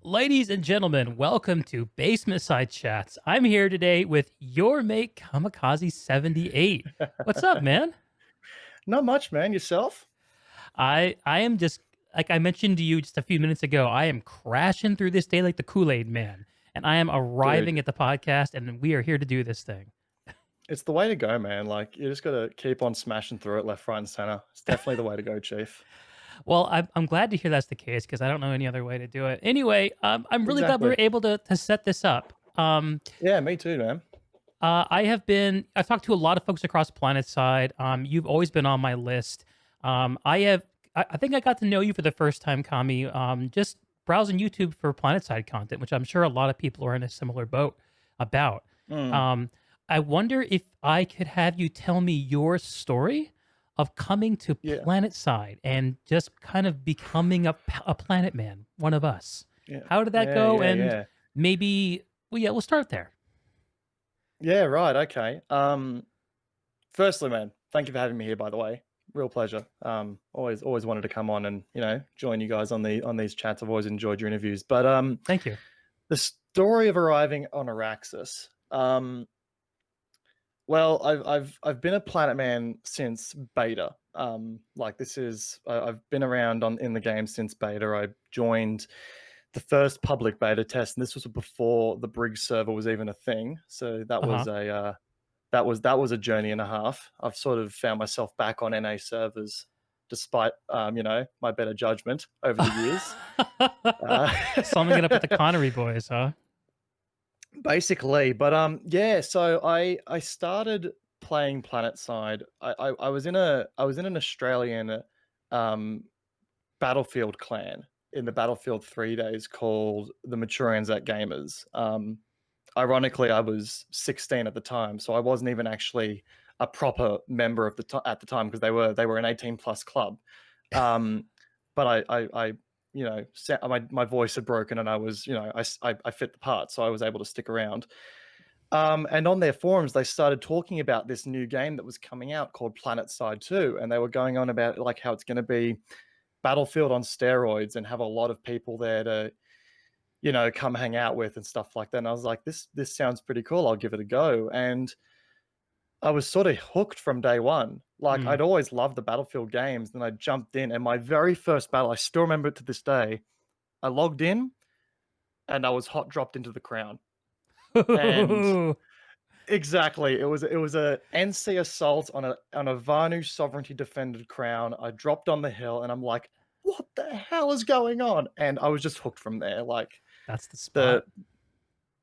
Ladies and gentlemen, welcome to Basement Side Chats. I'm here today with your mate Camikaze78. What's up, man? Not much, man. Yourself? I am just like I mentioned to you just a few minutes ago, I am crashing through this day like the Kool-Aid man. And I am Dude, arriving at the podcast and we are here to do this thing. it's the way to go, man. Like, you just gotta keep on smashing through it left, right, and center. It's definitely the way to go, Chief. Well, I'm glad to hear that's the case because I don't know any other way to do it. Anyway, I'm really glad we were Exactly. able to set this up. Yeah, me too, man. I've talked to a lot of folks across planetside. You've always been on my list. I think I got to know you for the first time, Kami, just browsing YouTube for planetside content, which I'm sure a lot of people are in a similar boat about. Mm, Um, I wonder if I could have you tell me your story of coming to yeah, planetside and just kind of becoming a planet man, one of us. yeah, How did that yeah, go? yeah, And yeah. maybe, well, yeah, we'll start there. Yeah, right. Okay. Firstly, man, thank you for having me here. By the way, real pleasure. Always wanted to come on and join you guys on these chats. I've always enjoyed your interviews. But Thank you. the story of arriving on Araxis. Well, I've been a Planet Man since beta. Like this is I've been around on in the game since beta. I joined the first public beta test, and this was before the Brig server was even a thing. So that Uh huh. was that was a journey and a half. I've sort of found myself back on NA servers, despite my better judgment over the years. Uh, Summing it up with the Connery boys, huh? Basically, but yeah, so I started playing PlanetSide. I was in an Australian um Battlefield clan in the Battlefield 3 days called the Mature Anzac Gamers. Ironically, I was 16 at the time, so I wasn't even actually a proper member of at the time because they were an 18 plus club. Um, but my voice had broken and I was, I fit the part, so I was able to stick around. And on their forums, they started talking about this new game that was coming out called PlanetSide 2, and they were going on about like how it's going to be Battlefield on steroids and have a lot of people there to, come hang out with and stuff like that. And I was like, this sounds pretty cool. I'll give it a go. And I was sort of hooked from day one. Like Mm. I'd always loved the Battlefield games. Then I jumped in, and my very first battle, I still remember it to this day. I logged in, and I was hot dropped into the crown. And exactly, it was a NC assault on a Vanu sovereignty defended crown. I dropped on the hill, and I'm like, what the hell is going on? And I was just hooked from there. Like That's the spot. the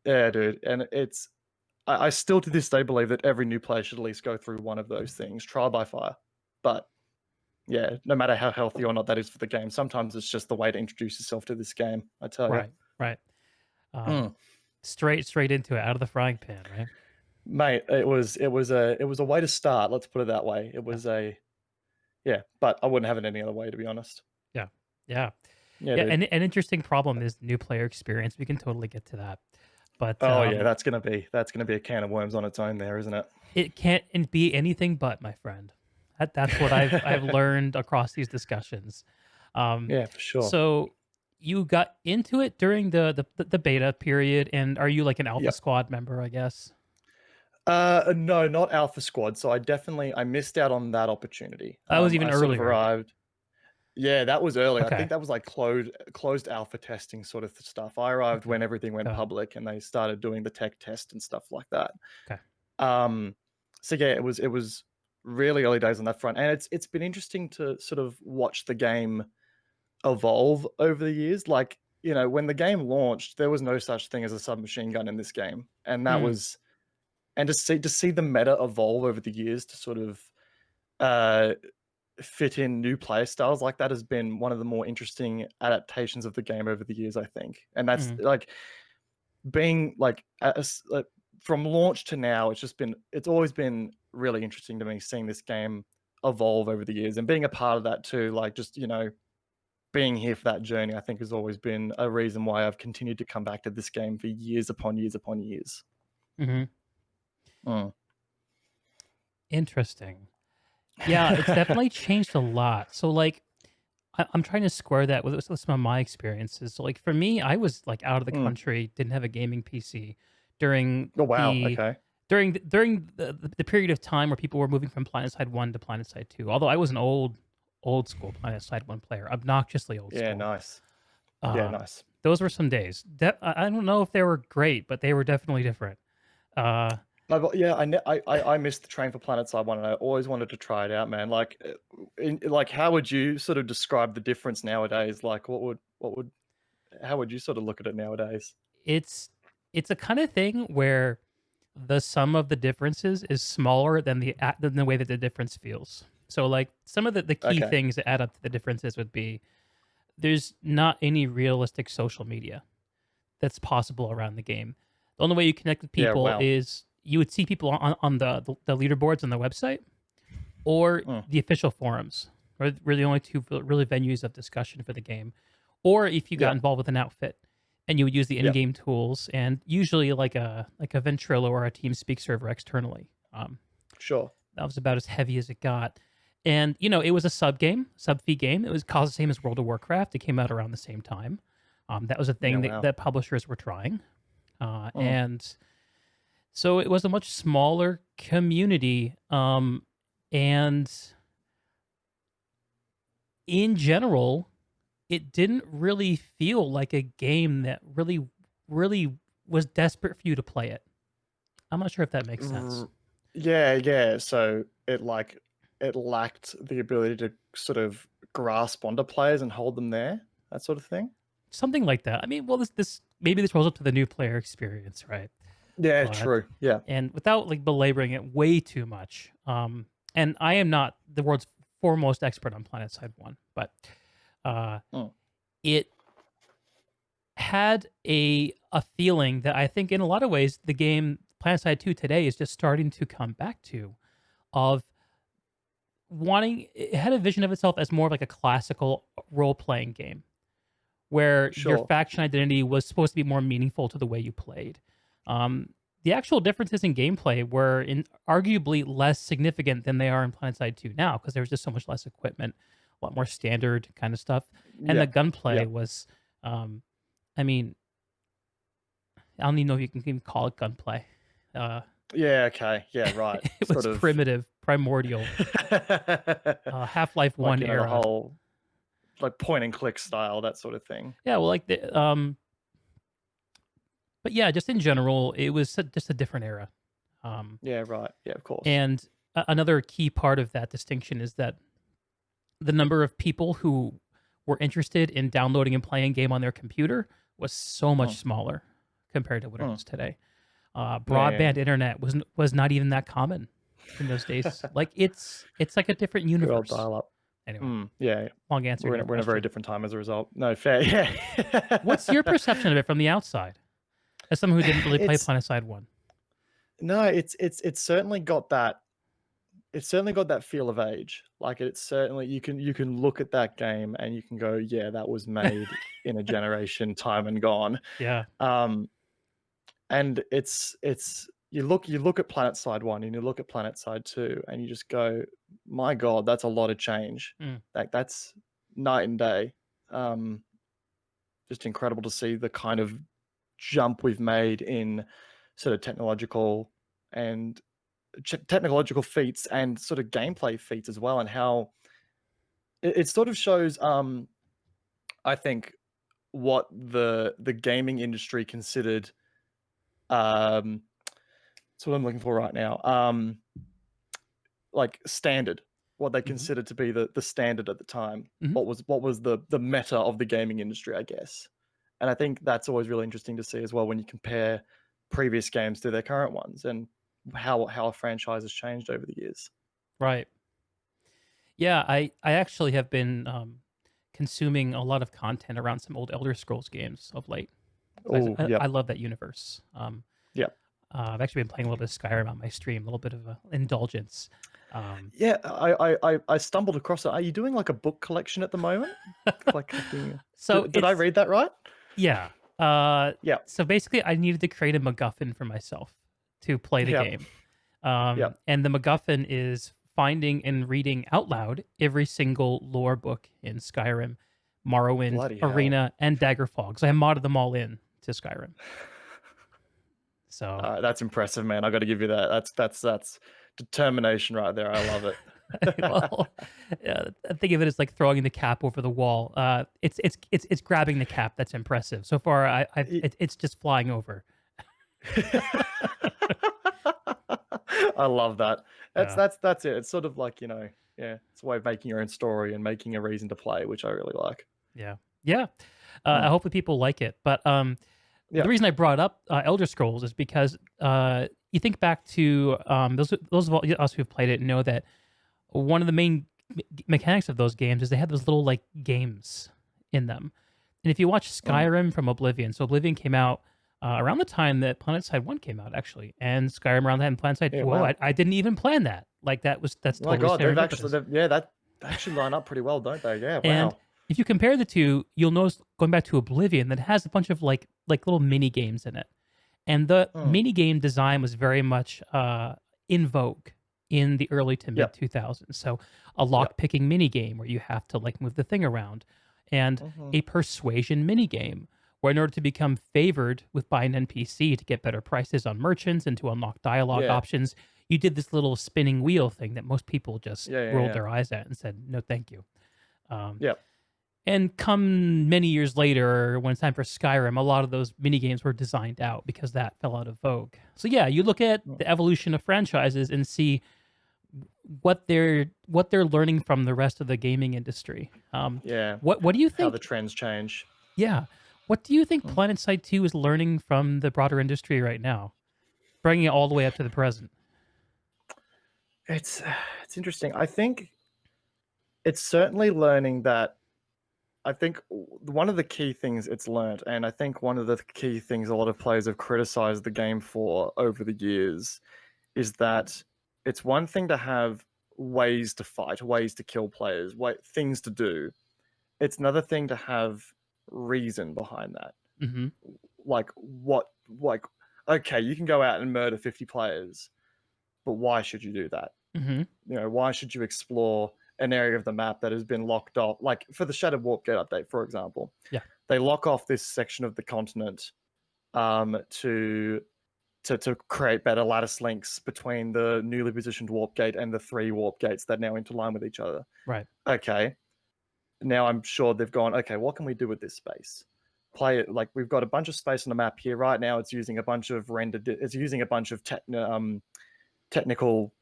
yeah, dude. And I still to this day believe that every new player should at least go through one of those things, trial by fire. But yeah, no matter how healthy or not that is for the game, sometimes it's just the way to introduce yourself to this game. I tell you, Right, right. Um, mm. straight into it, out of the frying pan, right? Mate, it was a way to start. Let's put it that way. It Yeah, was a yeah, but I wouldn't have it any other way, to be honest. yeah, yeah, Yeah, yeah. dude. And an interesting problem is new player experience. We can totally get to that, but Oh yeah, that's gonna be a can of worms on its own, there, isn't it? it can't be anything but, my friend. That's what I've learned across these discussions. Um, Yeah, for sure. so you got into it during the beta period, and are you like an Alpha Yeah. Squad member? I guess No, not Alpha Squad. So I missed out on that opportunity. that was even I sort of earlier. arrived. Yeah, that was early. I Okay, think that was like closed alpha testing sort of stuff. I arrived okay, when everything went public and they started doing the tech test and stuff like that. okay. Um, so yeah, it was really early days on that front, and it's been interesting to sort of watch the game evolve over the years. Like when the game launched, there was no such thing as a submachine gun in this game, and that Mm, was and to see the meta evolve over the years to sort of uh fit in new play styles like that has been one of the more interesting adaptations of the game over the years, I think. And that's mm, like being like from launch to now, it's always been really interesting to me seeing this game evolve over the years and being a part of that too. Like just being here for that journey, I think has always been a reason why I've continued to come back to this game for years upon years upon years. mhm. Mm. Interesting. Yeah, it's definitely changed a lot. So, like, I'm trying to square that with some of my experiences. So, like for me, I was like out of the Mm. country, didn't have a gaming PC during Oh wow. the Okay. during the period of time where people were moving from PlanetSide 1 to PlanetSide 2. Although I was an old school PlanetSide 1 player, obnoxiously old Yeah. school. Nice. Yeah. Uh, Nice. those were some days. I don't know if they were great, but they were definitely different. Uh, Yeah, I missed the train for PlanetSide 1, and I always wanted to try it out, man. Like, like, how would you sort of describe the difference nowadays? Like, how would you sort of look at it nowadays? it's it's a kind of thing where the sum of the differences is smaller than than the way that the difference feels. So like some of the key Okay. things that add up to the differences would be there's not any realistic social media that's possible around the game. The only way you connect with Yeah. people Wow. is you would see people on the leaderboards on the website or Mm. the official forums. Were the only two really venues of discussion for the game. Or if you got Yeah. involved with an outfit and you would use the Yeah. in-game tools and usually like a Ventrilo or a TeamSpeak server externally. Sure. That was about as heavy as it got. And it was a sub fee game. It was caused the same as World of Warcraft. It came out around the same time. That was a Yeah. thing that, Wow. that publishers were trying. Mm. And so it was a much smaller community. And in general, it didn't really feel like a game that really was desperate for you to play it. I'm not sure if that makes sense. R- Yeah. Yeah. So it lacked the ability to sort of grasp onto players and hold them there, that sort of thing. Something like that. I mean, well, this maybe this rolls up to the new player experience, right? Yeah. But True. Yeah. and without like belaboring it way too much. And I am not the world's foremost expert on PlanetSide 1, but uh Mm. it had a feeling that I think in a lot of ways the game PlanetSide 2 today is just starting to come back to of wanting it had a vision of itself as more of like a classical role-playing game where your Sure. faction identity was supposed to be more meaningful to the way you played. Um, the actual differences in gameplay were arguably less significant than they are in PlanetSide 2 now because there was just so much less equipment, a lot more standard kind of stuff, and Yeah. the gunplay Yeah. was, um, I mean, I don't even know if you can even call it gunplay. Uh, Yeah, okay. Yeah, right. it Sort was of primitive, primordial, Half-Life like, 1 the era. whole like point and click style, that sort of thing. Yeah, well, like but yeah, just in general, it was just a different era. Um, Yeah, right. Yeah, of course. and another key part of that distinction is that the number of people who were interested in downloading and playing game on their computer was so much Mm, smaller compared to what it mm. is today. Yeah, yeah, yeah. Broadband internet was not even that common in those days. Like it's like a different Good old universe. dial up. Anyway, Mm, yeah. long answer to your We're in a very question. different time as a result. No, fair. What's your Yeah. perception of it from the outside, as someone who didn't really play It's PlanetSide 1? no, it's certainly got that it's certainly got that feel of age. Like, it's certainly you can look at that game and you can go, yeah, that was made in a generation time and gone. Yeah. Um, and it's you look at PlanetSide 1 and you look at PlanetSide 2 and you just go, my God, that's a lot of change. Mm, Like, that's night and day. Um, just incredible to see the kind of jump we've made in sort of and technological feats and sort of gameplay feats as well, and how it sort of shows, I think, what the gaming industry considered, um, that's what I'm looking for right now. Like, standard, what they mhm, considered to be the standard at the time. mhm. What was the meta of the gaming industry, I guess. And I think that's always really interesting to see as well when you compare previous games to their current ones, and how a franchise has changed over the years. Right. Yeah, I actually have been consuming a lot of content around some old Elder Scrolls games of late. 'Cause Oh, I yep, love that universe. yep. I've actually been playing a little bit of Skyrim on my stream, a little bit of a indulgence. Um, Yeah, I stumbled across it. Are you doing like a book collection at the moment? Like collecting so did I it's read that right? yeah. Uh, Yeah. so basically, I needed to create a MacGuffin for myself to play the Yep. game. Yep. And the MacGuffin is finding and reading out loud every single lore book in Skyrim, Morrowind, Bloody hell. Arena, and Daggerfall, because I modded them all in to Skyrim. So That's impressive, man. I got to give you that. That's determination right there. I love it. well, think of it as like throwing the cap over the wall. It's grabbing the cap that's impressive. So far, it's just flying over. I love that. That's Yeah, that's that's it. It's sort of like, yeah, it's a way of making your own story and making a reason to play, which I really like. yeah, yeah. Mm. Hopefully people like it. But Yeah. the reason I brought up Elder Scrolls is because you think back to those of us who've played it know that one of the main mechanics of those games is they had those little like games in them. And if you watch Mm. Skyrim from Oblivion, so Oblivion came out around the time that PlanetSide 1 came out, actually, and Skyrim around that, and PlanetSide Yeah, 2. Oh, wow. I didn't even plan that. Like that's My totally God, serendipitous. yeah, that they actually line up pretty well, don't they? Yeah, And wow. if you compare the two, you'll notice going back to Oblivion that it has a bunch of like little mini games in it, and the Mm. mini game design was very much in vogue in the early to mid Yep. 2000s. So a Yep. lock picking mini game where you have to like move the thing around, and Hmm. a persuasion mini game where in order to become favored with by an NPC to get better prices on merchants and to unlock dialogue Yeah. options, you did this little spinning wheel thing that most people just Yeah. Yeah. rolled Yeah. their eyes at and said no thank you. Um, Yep. and come many years later, when it's time for Skyrim, a lot of those mini games were designed out because that fell out of vogue. So yeah, you look at Mm. the evolution of franchises and see what they're learning from the rest of the gaming industry. Yeah. What do you How the think? trends change. Yeah, what do you think Mm. PlanetSide 2 is learning from the broader industry right now, bringing it all the way up to the present? It's it's interesting. I think it's certainly learning that I think one of the key things it's learnt, and I think one of the key things a lot of players have criticized the game for over the years, is that it's one thing to have ways to fight, ways to kill players, things to do. It's another thing to have reason behind that. Mm-hmm. Like like okay, you can go out and murder 50 players, but why should you do that? Mm-hmm. Why should you explore an area of the map that has been locked off? Like for the Shattered Warp Gate update, for example, Yeah. they lock off this section of the continent to create better lattice links between the newly positioned warp gate and the 3 warp gates that now interline with each other. Right. Okay, now I'm sure they've gone, okay, what can we do with this space? Play it like we've got a bunch of space on the map here. Right now, it's using a bunch of it's using a bunch of technical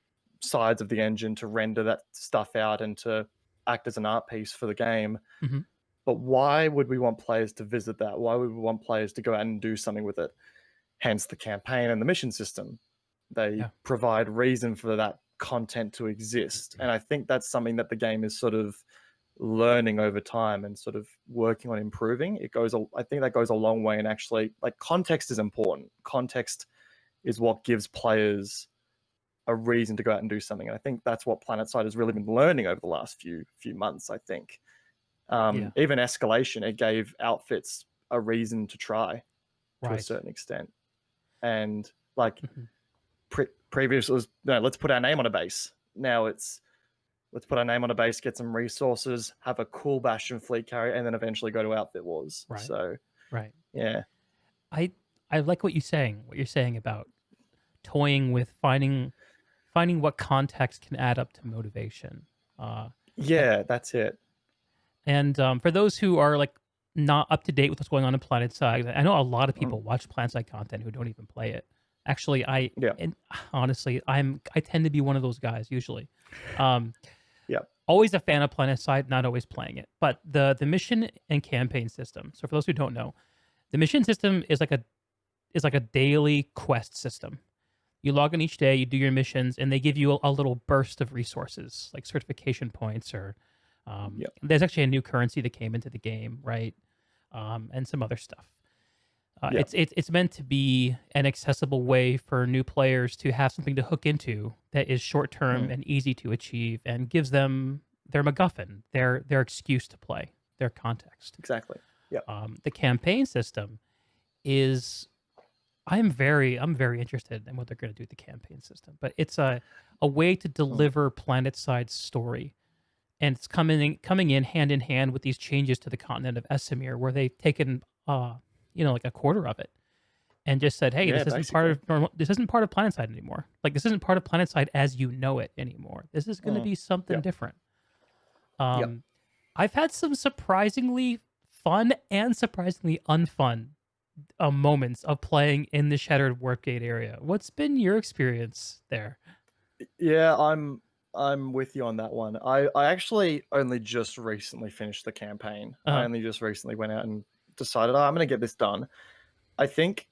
sides of the engine to render that stuff out and to act as an art piece for the game. Mm-hmm. But why would we want players to visit that? Why would we want players to go out and do something with it? Hence the campaign and the mission system. They Yeah. provide reason for that content to exist. And I think that's something that the game is sort of learning over time and sort of working on improving. I think that goes a long way. And actually, like, context is important. Context is what gives players a reason to go out and do something. And I think that's what PlanetSide has really been learning over the last few months, I think. Yeah. Even Escalation, it gave outfits a reason to try to a Right. certain extent. And like Mm-hmm. previous was, no, let's put our name on a base. Now it's, let's put our name on a base, get some resources, have a cool Bastion fleet carrier, and then eventually go to Outfit Wars. Right. So Right. yeah. I like what you're saying about toying with finding what context can add up to motivation. Uh, Yeah, that's it. and for those who are like not up to date with what's going on in PlanetSide, I know a lot of Mm. people watch PlanetSide content who don't even play it. Actually, Yeah. and honestly, I tend to be one of those guys usually. Um, Yeah. Always a fan of PlanetSide, not always playing it. But the mission and campaign system. So for those who don't know, the mission system is like a daily quest system. You log in each day, you do your missions, and they give you a little burst of resources like certification points or Yep. there's actually a new currency that came into the game, right? And some other stuff. Yeah. It's meant to be an accessible way for new players to have something to hook into that is short term Mm. and easy to achieve and gives them their MacGuffin, their excuse to play, their context. Exactly. Yeah. The campaign system is I'm very interested in what they're going to do with the campaign system. But it's a way to Mm. deliver planetside story, and it's coming in hand in hand with these changes to the continent of Esamir, where they've taken like a quarter of it and just said, "Hey, Yeah, basically. this isn't part of planetside anymore. Like this isn't part of planetside as you know it anymore. This is going to Mm. be something Yep. different." Yep. Um, I've had some surprisingly fun and surprisingly unfun moments of playing in the Shattered Warpgate area. What's been your experience there? Yeah, I'm with you on that one. I actually only just recently finished the campaign. I Uh, only just recently went out and decided, oh, I'm going to get this done. I think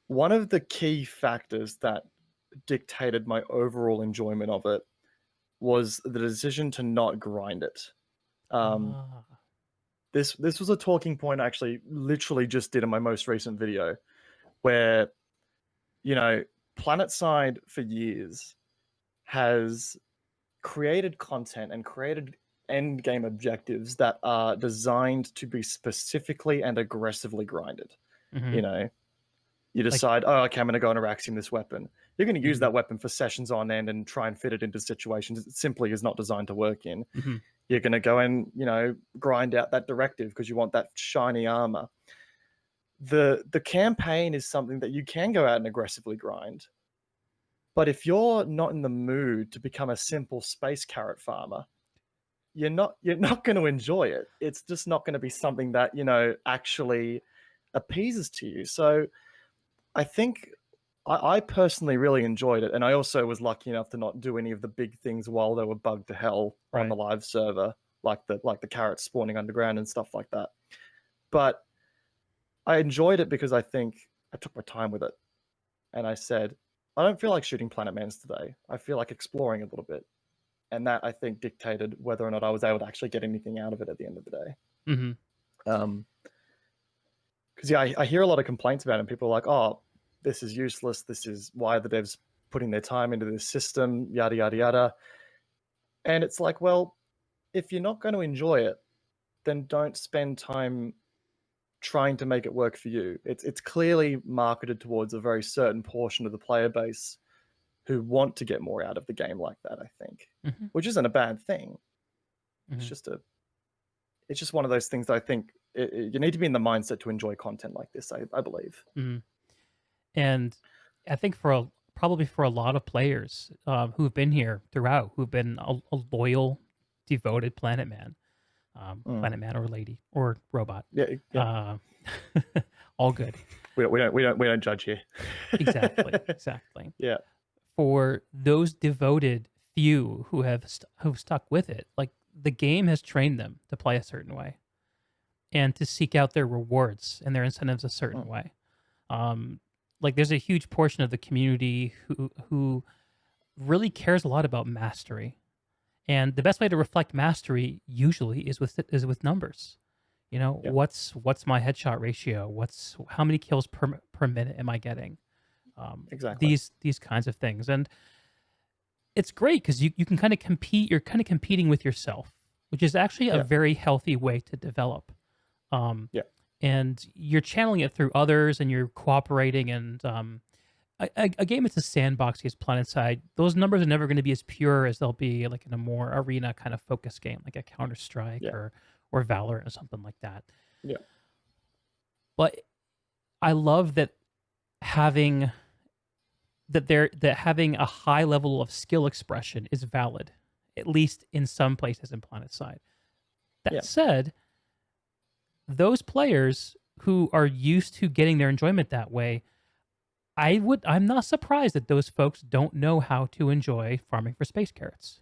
one of the key factors that dictated my overall enjoyment of it was the decision to not grind it. Um, ah, this was a talking point I actually literally just did in my most recent video, where you know PlanetSide for years has created content and created end game objectives that are designed to be specifically and aggressively grinded. hmm You know, you like, decide, oh, okay, I'm going to go and Araxium this weapon. You're going to use hmm that weapon for sessions on end and try and fit it into situations it simply is not designed to work in. hmm You're going to go and, grind out that directive because you want that shiny armor. The campaign is something that you can go out and aggressively grind. But if you're not in the mood to become a simple space carrot farmer, you're not going to enjoy it. It's just not going to be something that, actually appeases to you. So I think I personally really enjoyed it, and I also was lucky enough to not do any of the big things while they were bugged to hell on the right. live server, like the carrots spawning underground and stuff like that. But I enjoyed it because I think I took my time with it, and I said, I don't feel like shooting Planet Mans today. I feel like exploring a little bit, and that I think dictated whether or not I was able to actually get anything out of it at the end of the day. hmm Um, because yeah, I hear a lot of complaints about it. And people are like, "Oh, this is useless. This is why the devs putting their time into this system, yada yada yada." And it's like, well, if you're not going to enjoy it, then don't spend time trying to make it work for you. It's clearly marketed towards a very certain portion of the player base who want to get more out of the game like that. I think, hmm which isn't a bad thing. It's hmm just it's just one of those things that I think you need to be in the mindset to enjoy content like this. I believe. hmm And I think probably for a lot of players who've been here throughout, who've been a loyal, devoted Mm. Planet Man or lady or robot, Yeah, yeah. uh, all good. We don't judge here. Exactly, exactly. Yeah, For those devoted few who've stuck with it, like the game has trained them to play a certain way and to seek out their rewards and their incentives a certain mm, way. Um, like there's a huge portion of the community who really cares a lot about mastery, and the best way to reflect mastery usually is with numbers. You know, yeah, what's my headshot ratio? What's how many kills per minute am I getting? exactly. These kinds of things, and it's great because you can kind of compete. You're kind of competing with yourself, which is actually a Yeah, very healthy way to develop. Um, yeah, and you're channeling it through others, and you're cooperating. And a game that's a sandbox against PlanetSide, those numbers are never going to be as pure as they'll be like in a more arena kind of focus game, like a Counter Strike yeah, or Valorant or something like that. yeah, But I love that having that having a high level of skill expression is valid, at least in some places in PlanetSide. yeah, That said, those players who are used to getting their enjoyment that way, I'm not surprised that those folks don't know how to enjoy farming for space carrots.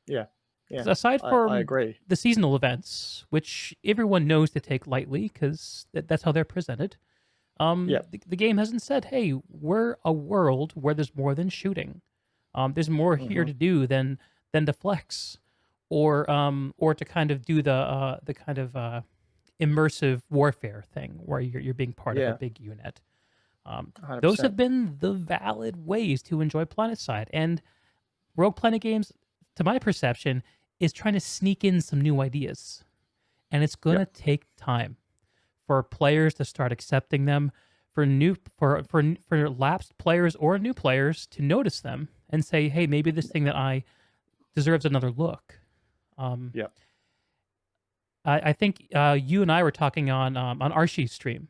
yeah, Because yeah. aside I from agree. the seasonal events, which everyone knows to take lightly because that's how they're presented, Yeah, the game hasn't said, "Hey, we're a world where there's more than shooting. There's more here hmm, to do than to flex, or to kind of do the kind of immersive warfare thing where you're being part of a yeah, big unit." hundred Those have percent. been the valid ways to enjoy PlanetSide, and Rogue Planet Games, to my perception, is trying to sneak in some new ideas, and it's Yeah, gonna take time for players to start accepting them, for lapsed players or new players to notice them and say, "Hey, maybe this thing that I deserves another look." Um, Yeah. I think you and I were talking on Arshi's stream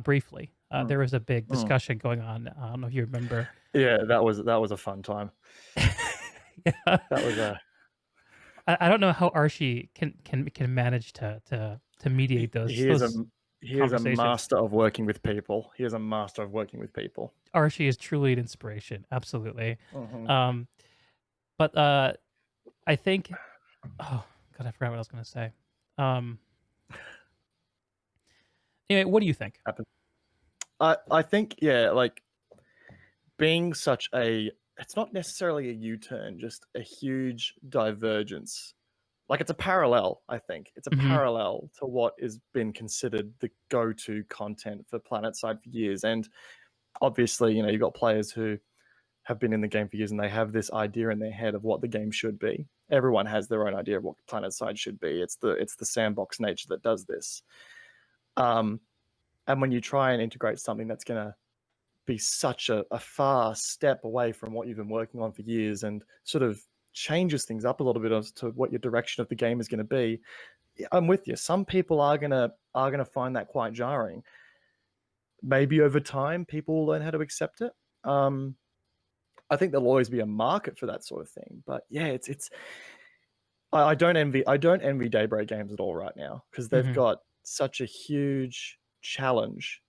briefly. Mm, There was a big mm. discussion going on. I don't know if you remember. Yeah, that was a fun time. Yeah. That was a I don't know how Archie can manage to mediate he is a those he is a conversations. master of working with people. He is a master of working with people. Archie is truly an inspiration, absolutely. Mhm. Um, but I think, oh god, I forgot what I was going to say. Um, anyway, what do you think? Happen I think, yeah, like, being such a it's not necessarily a U-turn, just a huge divergence. Like, it's a parallel, I think. It's a Hmm. parallel to what has been considered the go-to content for PlanetSide for years, and obviously, you've got players who have been in the game for years and they have this idea in their head of what the game should be. Everyone has their own idea of what PlanetSide should be. It's the sandbox nature that does this. Um, and when you try and integrate something that's going to be such a far step away from what you've been working on for years and sort of changes things up a little bit as to what your direction of the game is going to be, yeah, I'm with you. Some people are gonna find that quite jarring. Maybe over time, people will learn how to accept it. Um, I think there'll always be a market for that sort of thing. But yeah, it's I don't envy Daybreak Games at all right now because they've Hmm. got such a huge challenge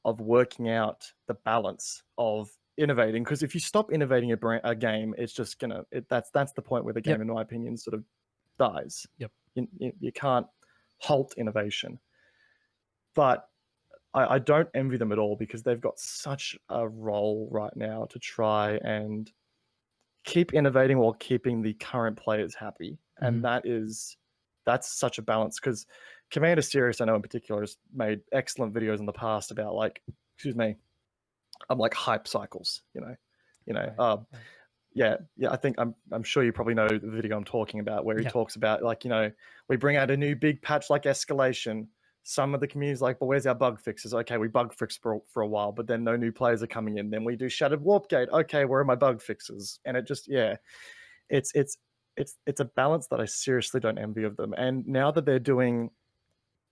of working out the balance of innovating. Because if you stop innovating a game, it's just that's the point where the Yep. game, in my opinion, sort of dies. Yep. You can't halt innovation, but I don't envy them at all because they've got such a role right now to try and keep innovating while keeping the current players happy, Hmm. and that's such a balance. Because Commander Serious, I know in particular, has made excellent videos in the past about like, excuse me, like hype cycles. You know, Right. uh, Right. yeah. I think I'm sure you probably know the video I'm talking about, where he Yeah. talks about like, we bring out a new big patch like Escalation. Some of the community's like, but where's our bug fixes? Okay, we bug fix for a while, but then no new players are coming in. Then we do Shattered Warp Gate. Okay, where are my bug fixes? And it just, yeah, it's it's it's a balance that I seriously don't envy of them. And now that they're doing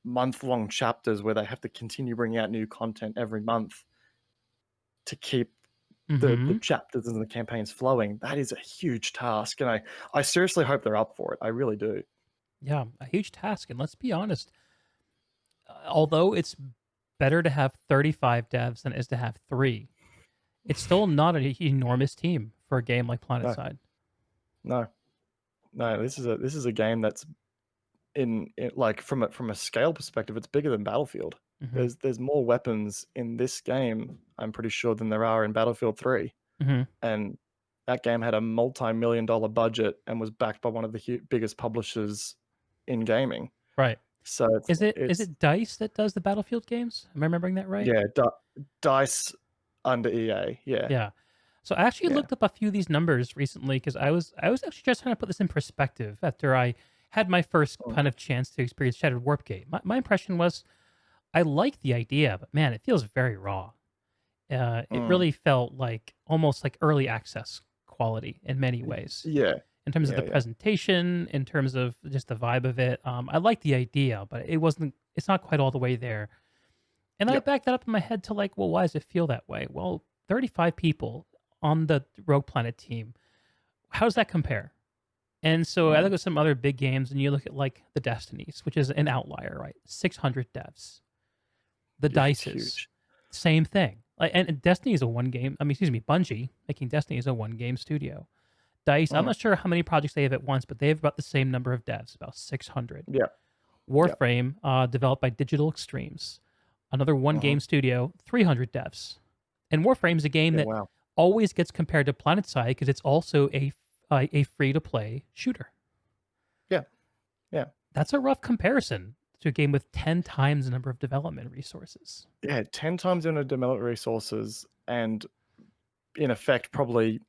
month-long chapters where they have to continue bringing out new content every month to keep the Hmm. chapters and the campaigns flowing, that is a huge task, and I seriously hope they're up for it. I really do. Yeah. A huge task, and let's be honest. Although it's better to have 35 devs than it is to have three, it's still not an enormous team for a game like No, PlanetSide. no, no. This is a game that's like from a scale perspective, it's bigger than Battlefield. Hmm. There's more weapons in this game, I'm pretty sure, than there are in Battlefield 3. Hmm. And that game had a multi-million-dollar budget and was backed by one of the biggest publishers in gaming. Right. So Is it's it Dice that does the Battlefield games? Am I remembering that right? yeah, Dice under EA. Yeah, Yeah. So I actually yeah. looked up a few of these numbers recently because I was actually just trying to put this in perspective after I had my first Mm, kind of chance to experience Shattered Warp Gate. My impression was I like the idea, but man, it feels very raw. It mm. really felt like almost like early access quality in many ways. Yeah, In terms of the yeah, yeah, presentation, in terms of just the vibe of it, I like the idea, but it's not quite all the way there. And I yep. backed that up in my head to like, well, why does it feel that way? Well, 35 people on the Rogue Planet team. How does that compare? And so I Mm, look at some other big games and you look at like the Destinies, which is an outlier, right? 600 devs. The yeah, it's Dices, huge. same thing. Like, and Destiny is a one game, I mean, excuse me, Bungie making Destiny is a one game studio. Dice, I'm Mm, not sure how many projects they have at once, but they have about the same number of devs, about 600. yeah, yeah. Warframe, developed by Digital Extremes, another one Mhm. game studio, 300 devs. And Warframe is a game Yeah, that wow. always gets compared to PlanetSide because it's also a free to play shooter. Yeah, yeah. That's a rough comparison to a game with 10 times the number of development resources. Yeah, 10 times in a development resources and in effect probably,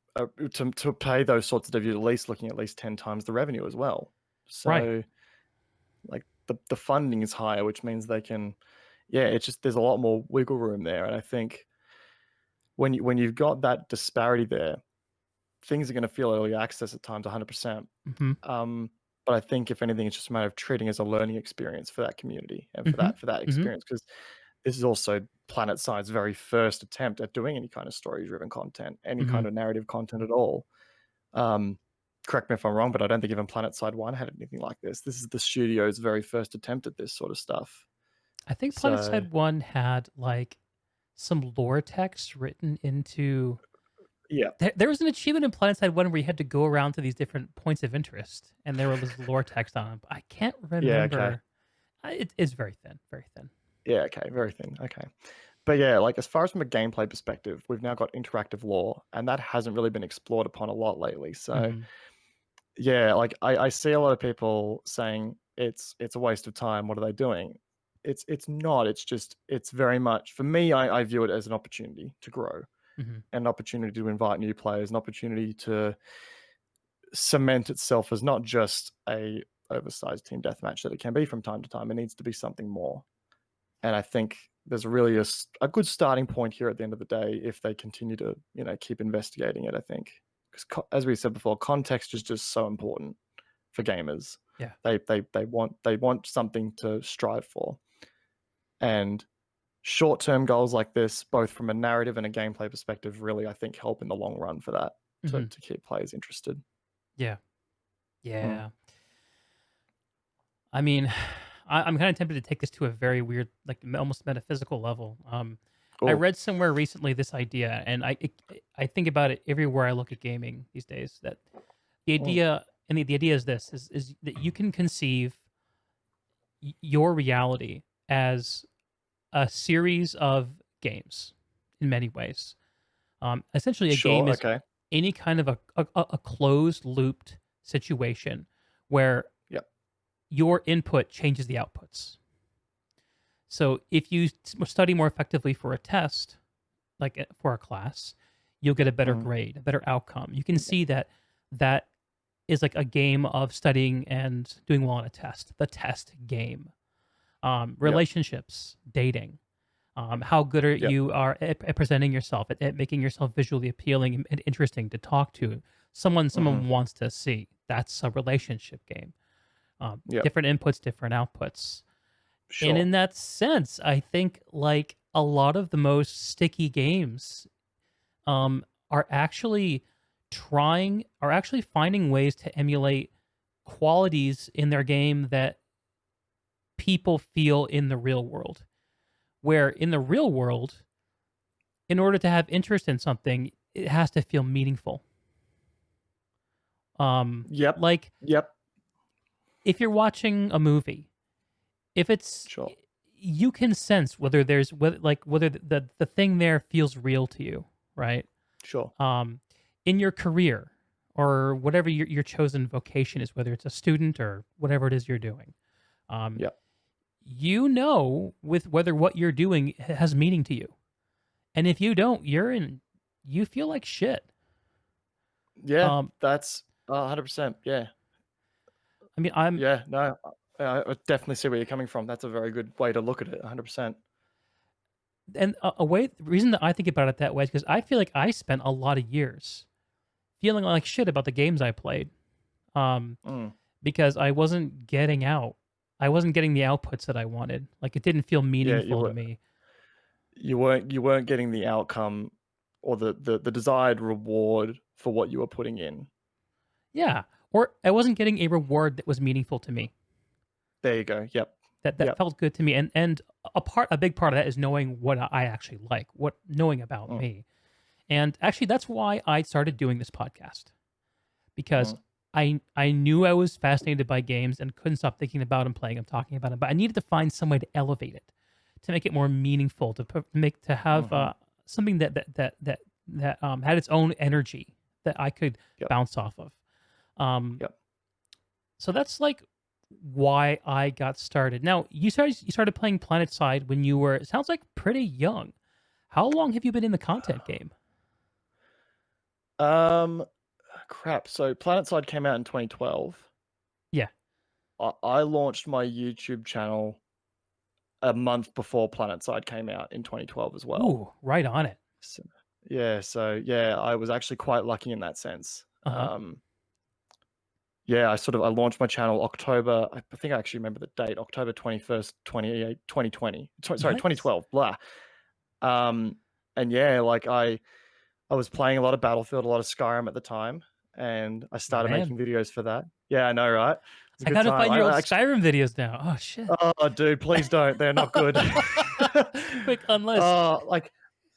to pay those sorts of devs, you're at least looking at least 10 times the revenue as well. Right. So, like, the funding is higher, which means they can yeah, it's just there's a lot more wiggle room there, and I think when you've got that disparity there, things are gonna feel early access at times 100%. Mhm. Um, but I think if anything, it's just a matter of treating it as a learning experience for that community and for Mhm. that Mhm. experience, because this is also PlanetSide's very first attempt at doing any kind of story-driven content, any kind Mhm. of narrative content at all. Um, correct me if I'm wrong, but I don't think even PlanetSide 1 had anything like this. This is the studio's very first attempt at this sort of stuff. I think So, PlanetSide 1 had, like, some lore text written into yeah. there was an achievement in PlanetSide 1 where you had to go around to these different points of interest, and there was lore text on 'em, but I can't Yeah, okay. remember. It's very thin, very thin. Yeah, okay, very thin, okay. But yeah, like, as far as from a gameplay perspective, we've now got interactive lore, and that hasn't really been explored upon a lot lately, so Mhm. yeah, like, I see a lot of people saying it's a waste of time, what are they doing? It's not, it's just it's very much for me, I view it as an opportunity to grow, Mhm. an opportunity to invite new players, an opportunity to cement itself as not just a oversized team deathmatch that it can be from time to time, it needs to be something more. And I think there's really a good starting point here at the end of the day if they continue to, keep investigating it, I think. Because as we said before, context is just so important for gamers. Yeah. They want something to strive for. And short-term goals like this, both from a narrative and a gameplay perspective, really I think help in the long run for that to Mhm. to keep players interested. Yeah. Mm. Yeah. I mean, I'm kinda tempted to take this to a very weird, like, almost metaphysical level. I Oh, read somewhere recently this idea, and I think about it everywhere I look at gaming these days, that the mm, idea and the idea is this, is that you can conceive your reality as a series of games in many ways. Essentially, a game sure, is okay. any kind of a closed looped situation where Yep. your input changes the outputs. So if you study more effectively for a test, like for a class, you'll get a better Mm, grade, a better outcome. You can see that that is like a game of studying and doing well on a test, the test game. yep, Relationships, dating, how good are yep. you are at presenting yourself, at making yourself visually appealing and interesting to talk to. Mhm, Someone wants to see. That's a relationship game. yep, Different inputs, different outputs. And sure. in that sense, I think like a lot of the most sticky games are actually are actually finding ways to emulate qualities in their game that people feel in the real world. Where in the real world, in order to have interest in something, it has to feel meaningful. Yep, Like yep, if you're watching a movie, if it's sure, you can sense whether whether the thing there feels real to you, right? sure. um, in your career or whatever your chosen vocation is, whether it's a student or whatever it is you're doing, um, Yep. you know with whether what you're doing has meaning to you. And if you don't, you feel like shit. Yeah, Um, that's 100%, yeah. I mean, I'm Yeah, no, I definitely see where you're coming from. That's a very good way to look at it, 100%. and a way the reason that I think about it that way is because I feel like I spent a lot of years feeling like shit about the games I played. Um, Mm. because I wasn't getting out. I wasn't getting the outputs that I wanted. Like it didn't feel Yeah, meaningful to me. you weren't getting the outcome or the desired reward for what you were putting in. Yeah, or I wasn't getting a reward that was meaningful to me. There you go. Yep. That Yep. felt good to me. And a big part of that is knowing what I actually like, what knowing about Mm, me. And actually, that's why I started doing this podcast because mm, I knew I was fascinated by games and couldn't stop thinking about them, playing them, talking about them. But I needed to find some way to elevate it, to make it more meaningful, to have mhm. something that had its own energy that I could Yep, bounce off of. Um, yep. so that's like why I got started. Now you started playing PlanetSide when you were, it sounds like, pretty young. How long have you been in the content game? Um, crap, so PlanetSide came out in 2012. Yeah. I launched my YouTube channel, a month before PlanetSide came out in 2012 as well. Ooh, right on it. So, yeah, yeah, I was actually quite lucky in that sense. Uh-huh. Yeah, I launched my channel October. I think I actually remember the date, October 21st, 2020. Sorry, Nice. 2012. Blah. Um, and yeah, like I was playing a lot of Battlefield, a lot of Skyrim at the time, and I My started man. making videos for that. Yeah, I know, right? It's a I good gotta time. find your old I actually, Skyrim videos now. Oh shit. oh, dude, please don't. They're not good. Quick unlist. Like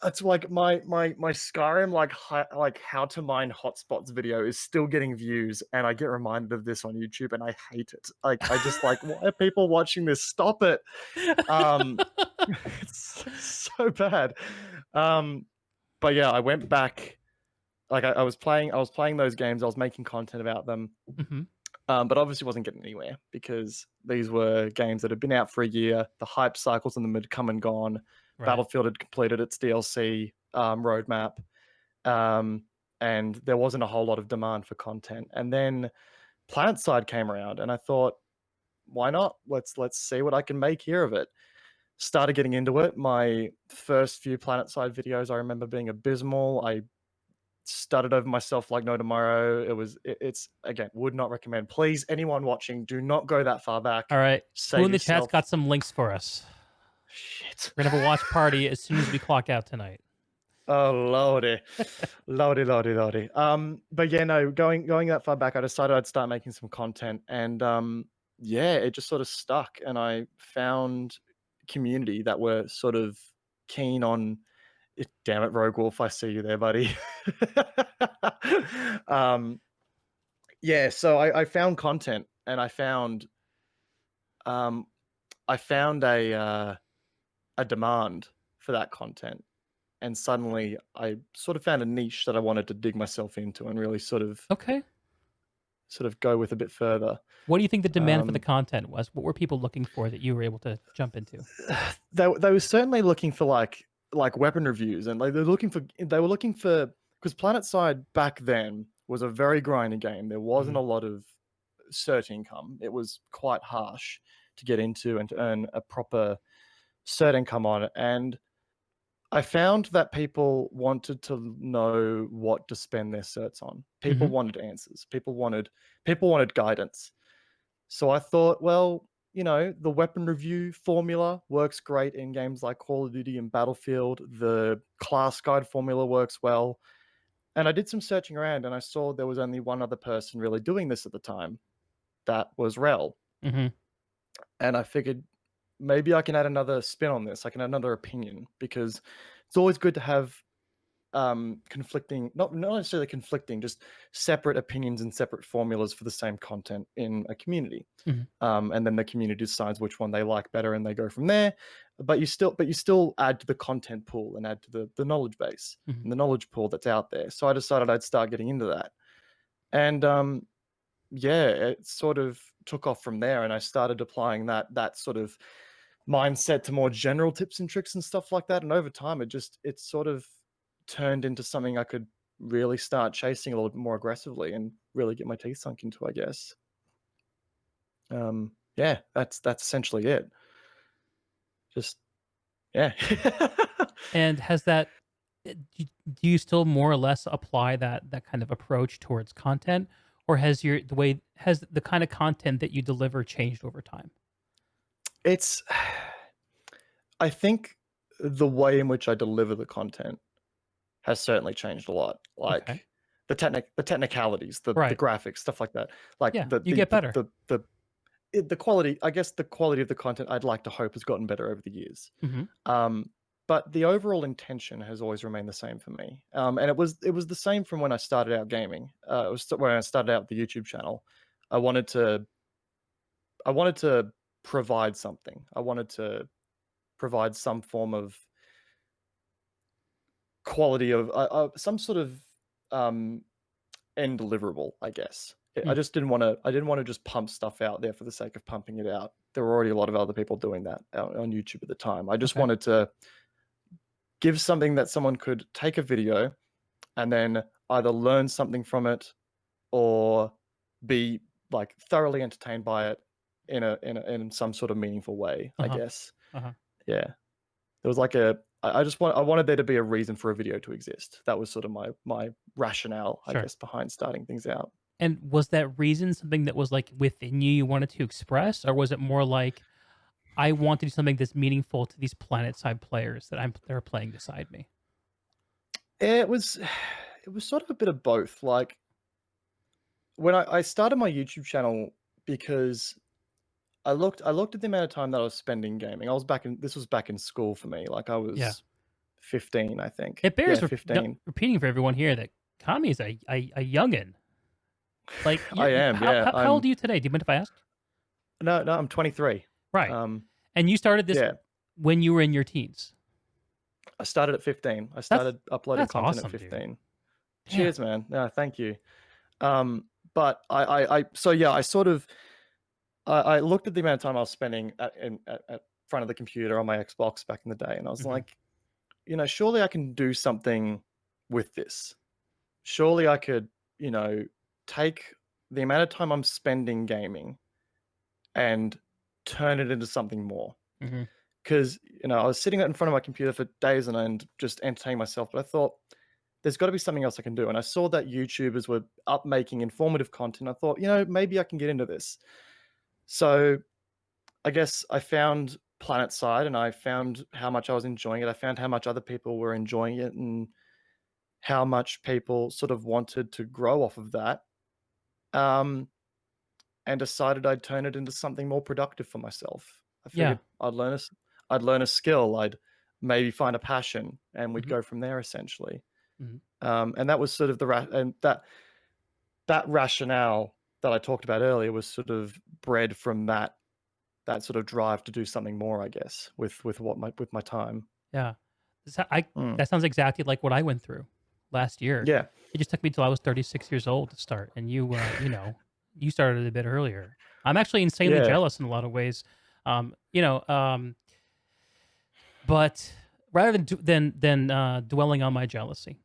it's like my Skyrim like how to mine hotspots video is still getting views, and I get reminded of this on YouTube, and I hate it. Like I just like, why are people watching this? Stop it. Um, it's so bad. Um, but yeah, I went back. Like I was playing those games. I was making content about them. Mhm. But obviously wasn't getting anywhere because these were games that had been out for a year. The hype cycles in them had come and gone. Right. Battlefield had completed its DLC roadmap, um, and there wasn't a whole lot of demand for content. And then PlanetSide came around, and I thought, why not? Let's see what I can make here of it. Started getting into it. My first few PlanetSide videos, I remember being abysmal. I started over myself like no tomorrow. It's again, would not recommend. Please, anyone watching, do not go that far back. All right. Who Save in the chat's yourself. got some links for us? Shit. We're gonna have a watch party as soon as we clock out tonight. Oh lordy, lordy. But yeah, no, going that far back, I decided I'd start making some content, and yeah, it just sort of stuck, and I found community that were sort of keen on. Damn it, Rogue Wolf, I see you there, buddy. um, yeah, so I found content, and um, I found a demand for that content, and suddenly I sort of found a niche that I wanted to dig myself into and really Okay. sort of go with a bit further. What do you think the demand for the Um, content was? What were people looking for that you were able to jump into? they were certainly looking for like weapon reviews, and like they were looking for, because PlanetSide back then was a very grindy game. There wasn't Mhm. a lot of cert income. It was quite harsh to get into and to earn a proper cert income on it. And I found that people wanted to know what to spend their certs on. People Mhm. wanted answers. People wanted guidance. So I thought, well, the weapon review formula works great in games like Call of Duty and Battlefield. The class guide formula works well. And I did some searching around, and I saw there was only one other person really doing this at the time. That was Rel. Mhm. And I figured maybe I can add another spin on this. I can add another opinion, because it's always good to have conflicting, not necessarily conflicting, just separate opinions and separate formulas for the same content in a community. Mhm. And then the community decides which one they like better, and they go from there. But you still add to the content pool and add to the knowledge base Mhm. and the knowledge pool that's out there. So I decided I'd start getting into that. And yeah, it sort of took off from there, and I started applying that sort of mindset to more general tips and tricks and stuff like that. And over time, it sort of turned into something I could really start chasing a little bit more aggressively and really get my teeth sunk into, I guess. Yeah, that's essentially it. Just yeah. And has that do you still more or less apply that kind of approach towards content, or has the kind of content that you deliver changed over time? It's I think the way in which I deliver the content has certainly changed a lot. Okay. Like the technicalities, the Right. graphics, stuff like that. Like Yeah, you get better. the quality, I guess the quality of the content, I'd like to hope, has gotten better over the years. Mhm. Um, but the overall intention has always remained the same for me. And it was the same from when I started out gaming. It was when I started out the YouTube channel. I wanted to I wanted to provide something. I wanted to provide some form of quality of some sort of um, end deliverable, I guess. I Mm. just didn't want to. I didn't want to just pump stuff out there for the sake of pumping it out. There were already a lot of other people doing that on YouTube at the time. I just Okay. wanted to give something that someone could take a video and then either learn something from it or be like thoroughly entertained by it in some sort of meaningful way, I Uh-huh. guess. Uh-huh. Yeah. There was like I wanted there to be a reason for a video to exist. That was sort of my rationale, I Sure. guess, behind starting things out. And was that reason something that was, like, within you wanted to express, or was it more like, "I want to do something that's meaningful to these planetside players they're playing beside me"? It was it was sort of a bit of both. Like when I started my YouTube channel because I looked at the amount of time that I was spending gaming. I was back in this was back in school for me. Like I Yeah. was 15, I think. It Yeah, bears 15. repeating for everyone here that Kami is a youngin. Like, I you am, yeah. how old are you today? Do you mind if I ask? No, I'm 23. Right. Um, And you started this yeah. when you were in your teens. I started at 15. I That's started uploading that's content at awesome, dude. 15. Damn. Cheers, man. No, thank you. But so yeah, I looked at the amount of time I was spending at front of the computer on my Xbox back in the day, and I was Mhm. like, surely I can do something with this. Surely I could, you know, take the amount of time I'm spending gaming and turn it into something more. Mhm. Because I was sitting in front of my computer for days on end, just entertaining myself. But I thought there's got to be something else I can do. And I saw that YouTubers were up making informative content. I thought, maybe I can get into this. So I guess I found PlanetSide and I found how much I was enjoying it. I found how much other people were enjoying it and how much people sort of wanted to grow off of that. Um, and decided I'd turn it into something more productive for myself. I Yeah. figured I'd learn a skill, I'd maybe find a passion, and we'd Mhm. go from there essentially. Mhm. And that was sort of that rationale that I talked about earlier was sort of bred from that sort of drive to do something more, I guess, with my time. Yeah. This I Mm. That sounds exactly like what I went through last year. Yeah, It just took me till I was 36 years old to start, and you started a bit earlier. I'm actually insanely yeah. jealous in a lot of ways. You know, but rather dwelling on my jealousy,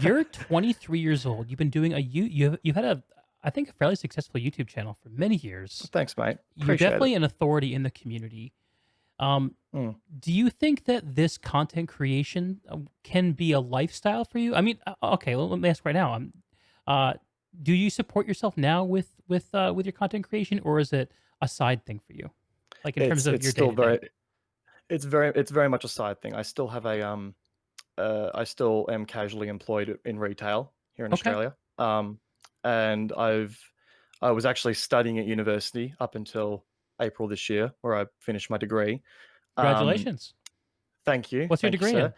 you're 23 years old. You've been doing you've had I think a fairly successful YouTube channel for many years. Thanks, mate. You're Appreciate it. definitely an authority in the community. Um, Mm. do you think that this content creation can be a lifestyle for you? I mean, okay, let me ask right now. Uh, do you support yourself now with your content creation, or is it a side thing for you? Like in terms It's of it's your day still to day. very much a side thing. I still have I still am casually employed in retail here in Okay, Australia. And I was actually studying at university up until April this year, where I finished my degree. Um, congratulations. What's your thank you, degree sir.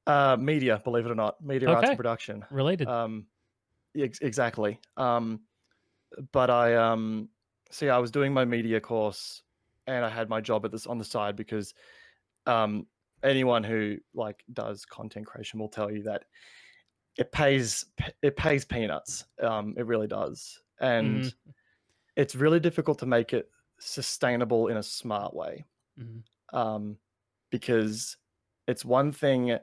in? Media, believe it or not, media arts and Okay, production. related. Um, exactly. But so yeah, I was doing my media course, and I had my job at this on the side because um, anyone who like does content creation will tell you that it pays peanuts. It really does, and Hmm. it's really difficult to make it sustainable in a smart way. Hmm. Um, because it's one thing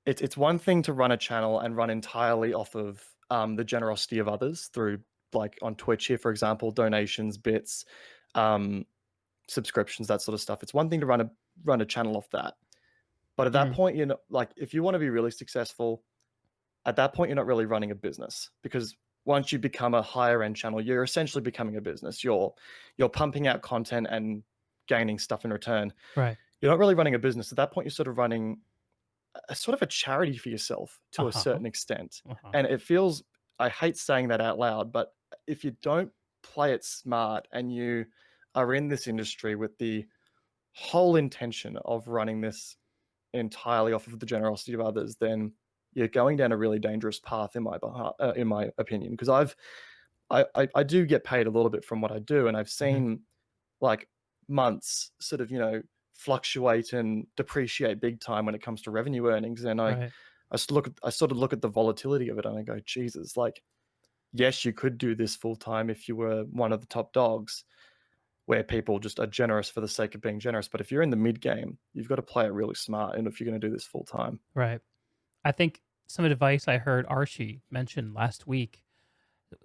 it's one thing to run a channel and run entirely off of the generosity of others through like on Twitch here, for example, donations, bits, um, subscriptions, that sort of stuff. It's one thing to run a channel off that. But at that Hmm. point, like if you want to be really successful, at that point, you're not really running a business because once you become a higher end channel, you're essentially becoming a business. You're pumping out content and gaining stuff in return. Right. You're not really running a business. At that point, you're sort of running a sort of a charity for yourself Uh to a huh. certain extent. Uh huh. And it feels I hate saying that out loud, but if you don't play it smart and you are in this industry with the whole intention of running this entirely off of the generosity of others, then you're going down a really dangerous path in my opinion. Because I do get paid a little bit from what I do, and I've Hmm. seen like months sort of fluctuate and depreciate big time when it comes to revenue earnings, and Right. I sort of look at the volatility of it, and I go, Jesus, like yes, you could do this full time if you were one of the top dogs, where people just are generous for the sake of being generous. But if you're in the mid game, you've got to play it really smart. And if you're going to do this full time, Right. I think some advice I heard Archie mention last week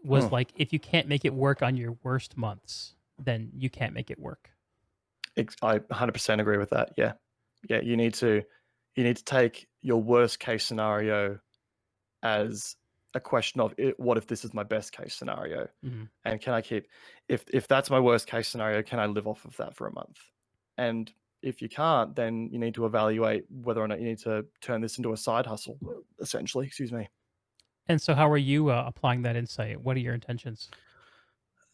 was mm, like, if you can't make it work on your worst months, then you can't make it work. I 100% agree with that. Yeah. Yeah, you need to take your worst case scenario as a question of what if this is my best case scenario, Mhm. and can I keep, if that's my worst case scenario, can I live off of that for a month? And if you can't, then you need to evaluate whether or not you need to turn this into a side hustle, essentially. Excuse me. And so how are you, applying that insight? What are your intentions?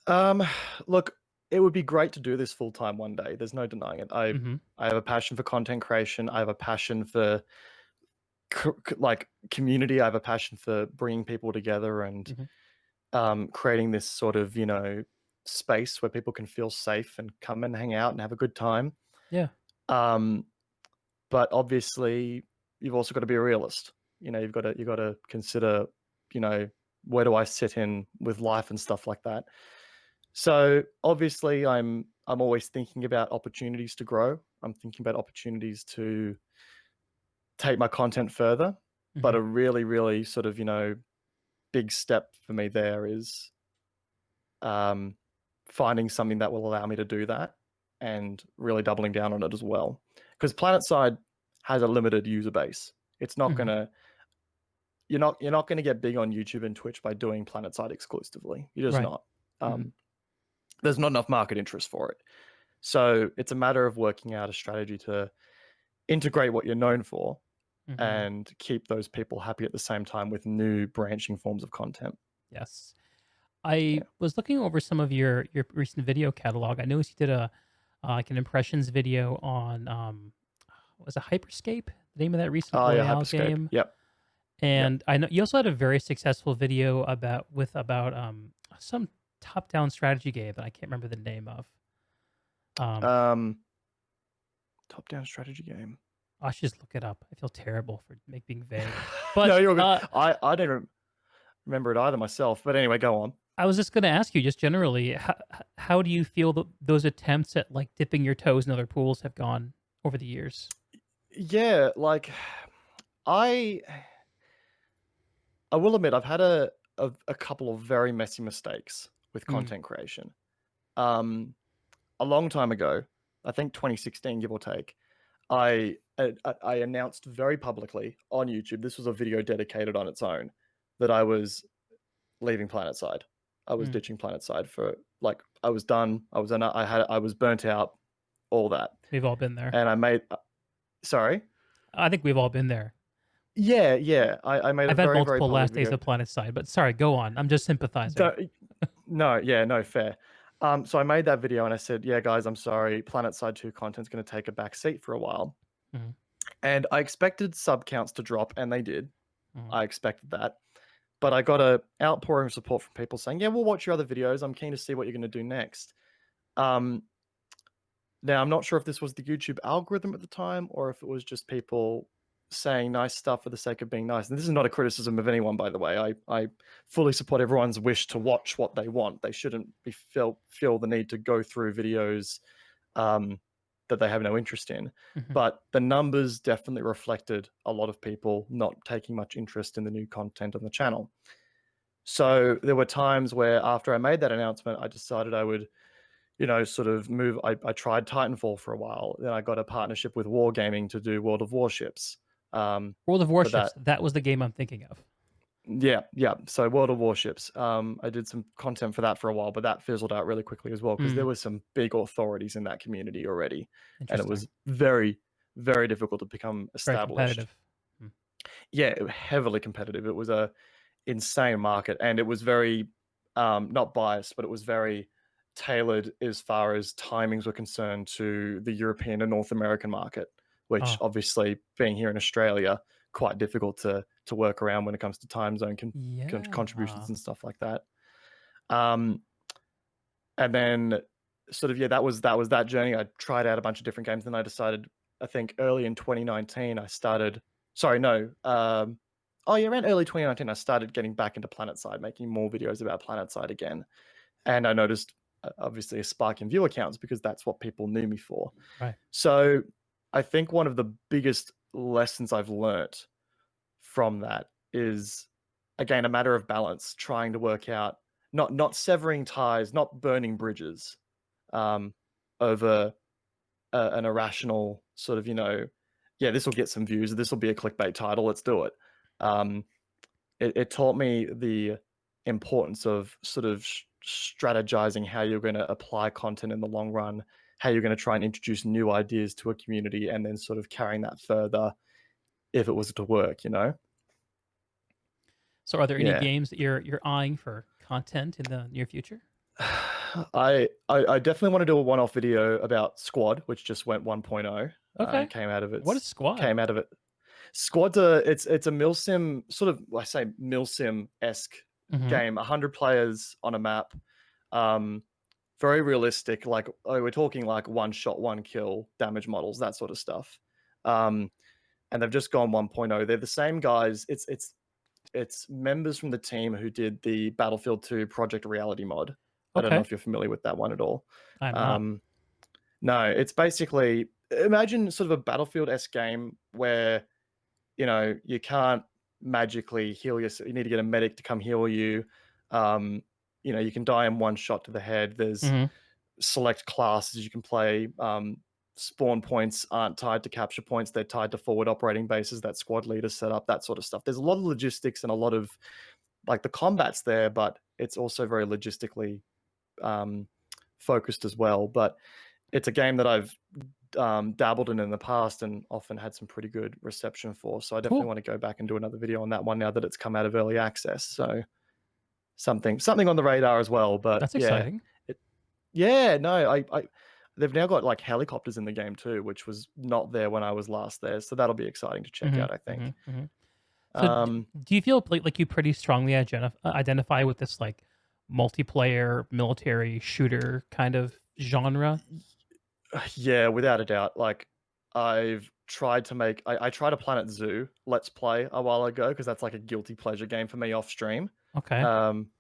Um, Look, it would be great to do this full time one day. There's no denying it. Mhm. I have a passion for content creation. I have a passion for like community. I have a passion for bringing people together and Mhm. creating this sort of, space where people can feel safe and come and hang out and have a good time. Yeah. Um, but obviously, you've also got to be a realist. You've got to consider, you know, where do I sit in with life and stuff like that. So obviously, I'm always thinking about opportunities to grow. I'm thinking about opportunities to take my content further. But Mhm. a really, really sort of, big step for me there is um, finding something that will allow me to do that and really doubling down on it as well. Because PlanetSide has a limited user base. It's not Mhm. gonna you're not gonna get big on YouTube and Twitch by doing PlanetSide exclusively. You're just Right. not. Mhm. There's not enough market interest for it. So it's a matter of working out a strategy to integrate what you're known for Mhm. and keep those people happy at the same time with new branching forms of content. Yes. I Yeah. was looking over some of your recent video catalog. I noticed you did like an impressions video on, was it Hyperscape? The name of that recent Oh yeah, Royale Hyperscape. game? Yep. Yep. And I know you also had a very successful video about some top-down strategy game that I can't remember the name of. Um, Um, Top-down strategy game. I should just look it up. I feel terrible for being vague. No, But you're good. I don't remember it either myself. But anyway, go on. I was just going to ask you, just generally, how do you feel those attempts at like dipping your toes in other pools have gone over the years? Yeah, like I I will admit I've had a couple of very messy mistakes with Mm, content creation. Um, a long time ago, I think 2016, give or take, I announced very publicly on YouTube. This was a video dedicated on its own that I was leaving PlanetSide. I was mm. ditching PlanetSide for like I was done. I was burnt out, all that, We've all been there. and I made. Sorry. I think we've all been there. Yeah, yeah. I made a I've had very, very multiple public last days video. of Planet Side, but sorry, go on. I'm just sympathizing. Don't, no, yeah, no, fair. So I made that video and I said, yeah, guys, I'm sorry. PlanetSide 2 content's going to take a back seat for a while. Mhm, And I expected sub counts to drop, and they did. mhm. I expected that. But I got a outpouring of support from people saying, yeah, we'll watch your other videos. I'm keen to see what you're going to do next. Um, Now, I'm not sure if this was the YouTube algorithm at the time or if it was just people saying nice stuff for the sake of being nice. And this is not a criticism of anyone, by the way. I fully support everyone's wish to watch what they want. They shouldn't be feel the need to go through videos that they have no interest in. Mhm. But the numbers definitely reflected a lot of people not taking much interest in the new content on the channel. So there were times where after I made that announcement, I decided I would, sort of move. I tried Titanfall for a while. Then I got a partnership with Wargaming to do World of Warships. World of For Warships, that, that was the game I'm thinking of. yeah, yeah. So World of Warships. I did some content for that for a while, but that fizzled out really quickly as well because Mm, there were some big authorities in that community already, and it interesting. was very, very difficult to become Very established. competitive. Mm, Yeah, heavily competitive. It was a insane market, and it was very not biased, but it was very tailored as far as timings were concerned to the European and North American market, which oh, obviously being here in Australia, quite difficult to work around when it comes to time zone contributions yeah. and stuff like that. Um, and then sort of, yeah, that was that journey. I tried out a bunch of different games, then I decided, I think early in 2019 I started, sorry, no, oh yeah, around early 2019 I started getting back into PlanetSide, making more videos about PlanetSide again. And I noticed, obviously, a spike in viewer counts because that's what people knew me for. Right. So I think one of the biggest lessons I've learnt from that is, again, a matter of balance, trying to work out, not severing ties, not burning bridges, um, over an irrational sort of, yeah, this will get some views. This will be a clickbait title. Let's do it. Um, it taught me the importance of sort of strategizing how you're going to apply content in the long run, how you're going to try and introduce new ideas to a community, and then sort of carrying that further if it was to work. So, are there any Yeah. games that you're eyeing for content in the near future? I definitely want to do a one-off video about Squad, which just went 1.0. Okay. Came out of What is its Squad? came out of it. Squad's it's a milsim sort of, I say milsim esque Hmm. game. 100 players on a map. Um, Very realistic. Like, oh, we're talking like one shot, one kill, damage models, that sort of stuff. Um, and they've just gone 1.0. They're the same guys. It's members from the team who did the Battlefield 2 Project Reality mod. I don't know Okay. if you're familiar with that one at all. I'm not. Um, no, it's basically, imagine sort of a Battlefield-esque game where you can't magically heal yourself. You need to get a medic to come heal you. Um, you can die in one shot to the head. There's Hmm. select classes you can play. Spawn points aren't tied to capture points. They're tied to forward operating bases that squad leaders set up, that sort of stuff. There's a lot of logistics and a lot of, like, the combat's there, but it's also very logistically um, focused as well. But it's a game that I've dabbled in the past and often had some pretty good reception for. So I definitely Cool. want to go back and do another video on that one now that it's come out of early access. So something on the radar as well. But That's yeah, exciting. yeah, no, I they've now got like helicopters in the game too, which was not there when I was last there. So that'll be exciting to check Hmm. out, I Hmm. think. Hmm. So, Um, do you feel like you pretty strongly identify with this like multiplayer military shooter kind of genre? yeah, without a doubt. Like, I've tried to make I tried a Planet Zoo Let's Play a while ago because that's like a guilty pleasure game for me off stream. Okay. Um,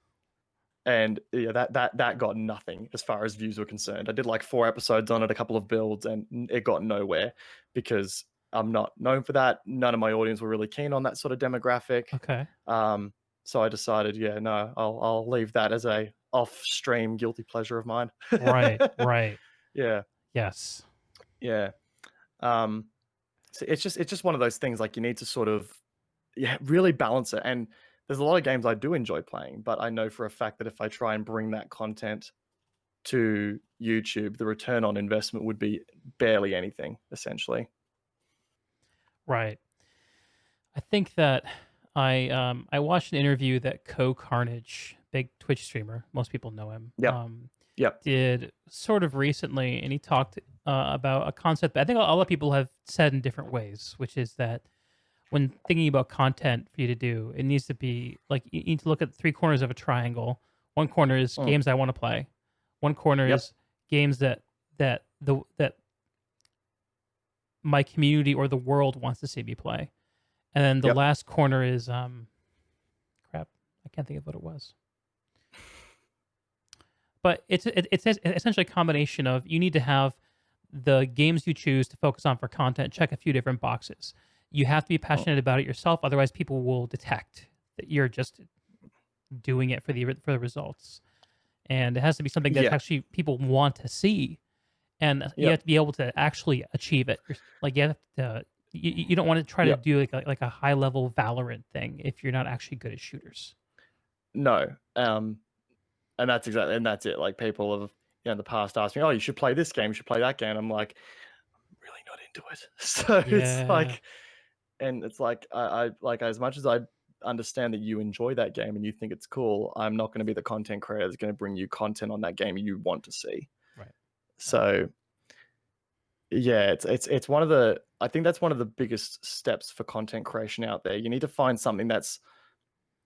and yeah, that got nothing as far as views were concerned. I did like 4 episodes on it, a couple of builds, and it got nowhere because I'm not known for that. None of my audience were really keen on that sort of demographic. Okay. Um, so I decided, yeah, no, I'll leave that as a off-stream guilty pleasure of mine. Right. Right. Yeah, Yes. yeah. Um, so it's just one of those things. Like, you need to sort of, yeah, really balance it. And there's a lot of games I do enjoy playing, but I know for a fact that if I try and bring that content to YouTube, the return on investment would be barely anything, essentially. Right. I think that I watched an interview that Carnage, big Twitch streamer, most people know him, Yep. Yep. did sort of recently, and he talked about a concept that I think a lot of people have said in different ways, which is that when thinking about content for you to do, it needs to be like you need to look at 3 corners of a triangle. One corner is Mm. games I want to play. One corner Yep. is games that my community or the world wants to see me play. And then the Yep. last corner is crap, I can't think of what it was. But it's essentially a combination of you need to have the games you choose to focus on for content check a few different boxes. You have to be Mm. passionate about it yourself, otherwise people will detect that you're just doing it for the results. And it has to be something that Yeah. actually people want to see, and you have Yep. to be able to actually achieve it. Like you have to, you don't want to try to Yep. do like a high level Valorant thing if you're not actually good at shooters. No. And that's it. Like, people have, in the past asked me, "Oh, you should play this game. You should play that game." I'm like, really not into it. So it's Yeah. like, and it's like, I like, as much as I understand that you enjoy that game and you think it's cool, I'm not going to be the content creator that's going to bring you content on that game you want to see. Right. Right. So yeah, it's one of the, I think that's one of the biggest steps for content creation out there. You need to find something that's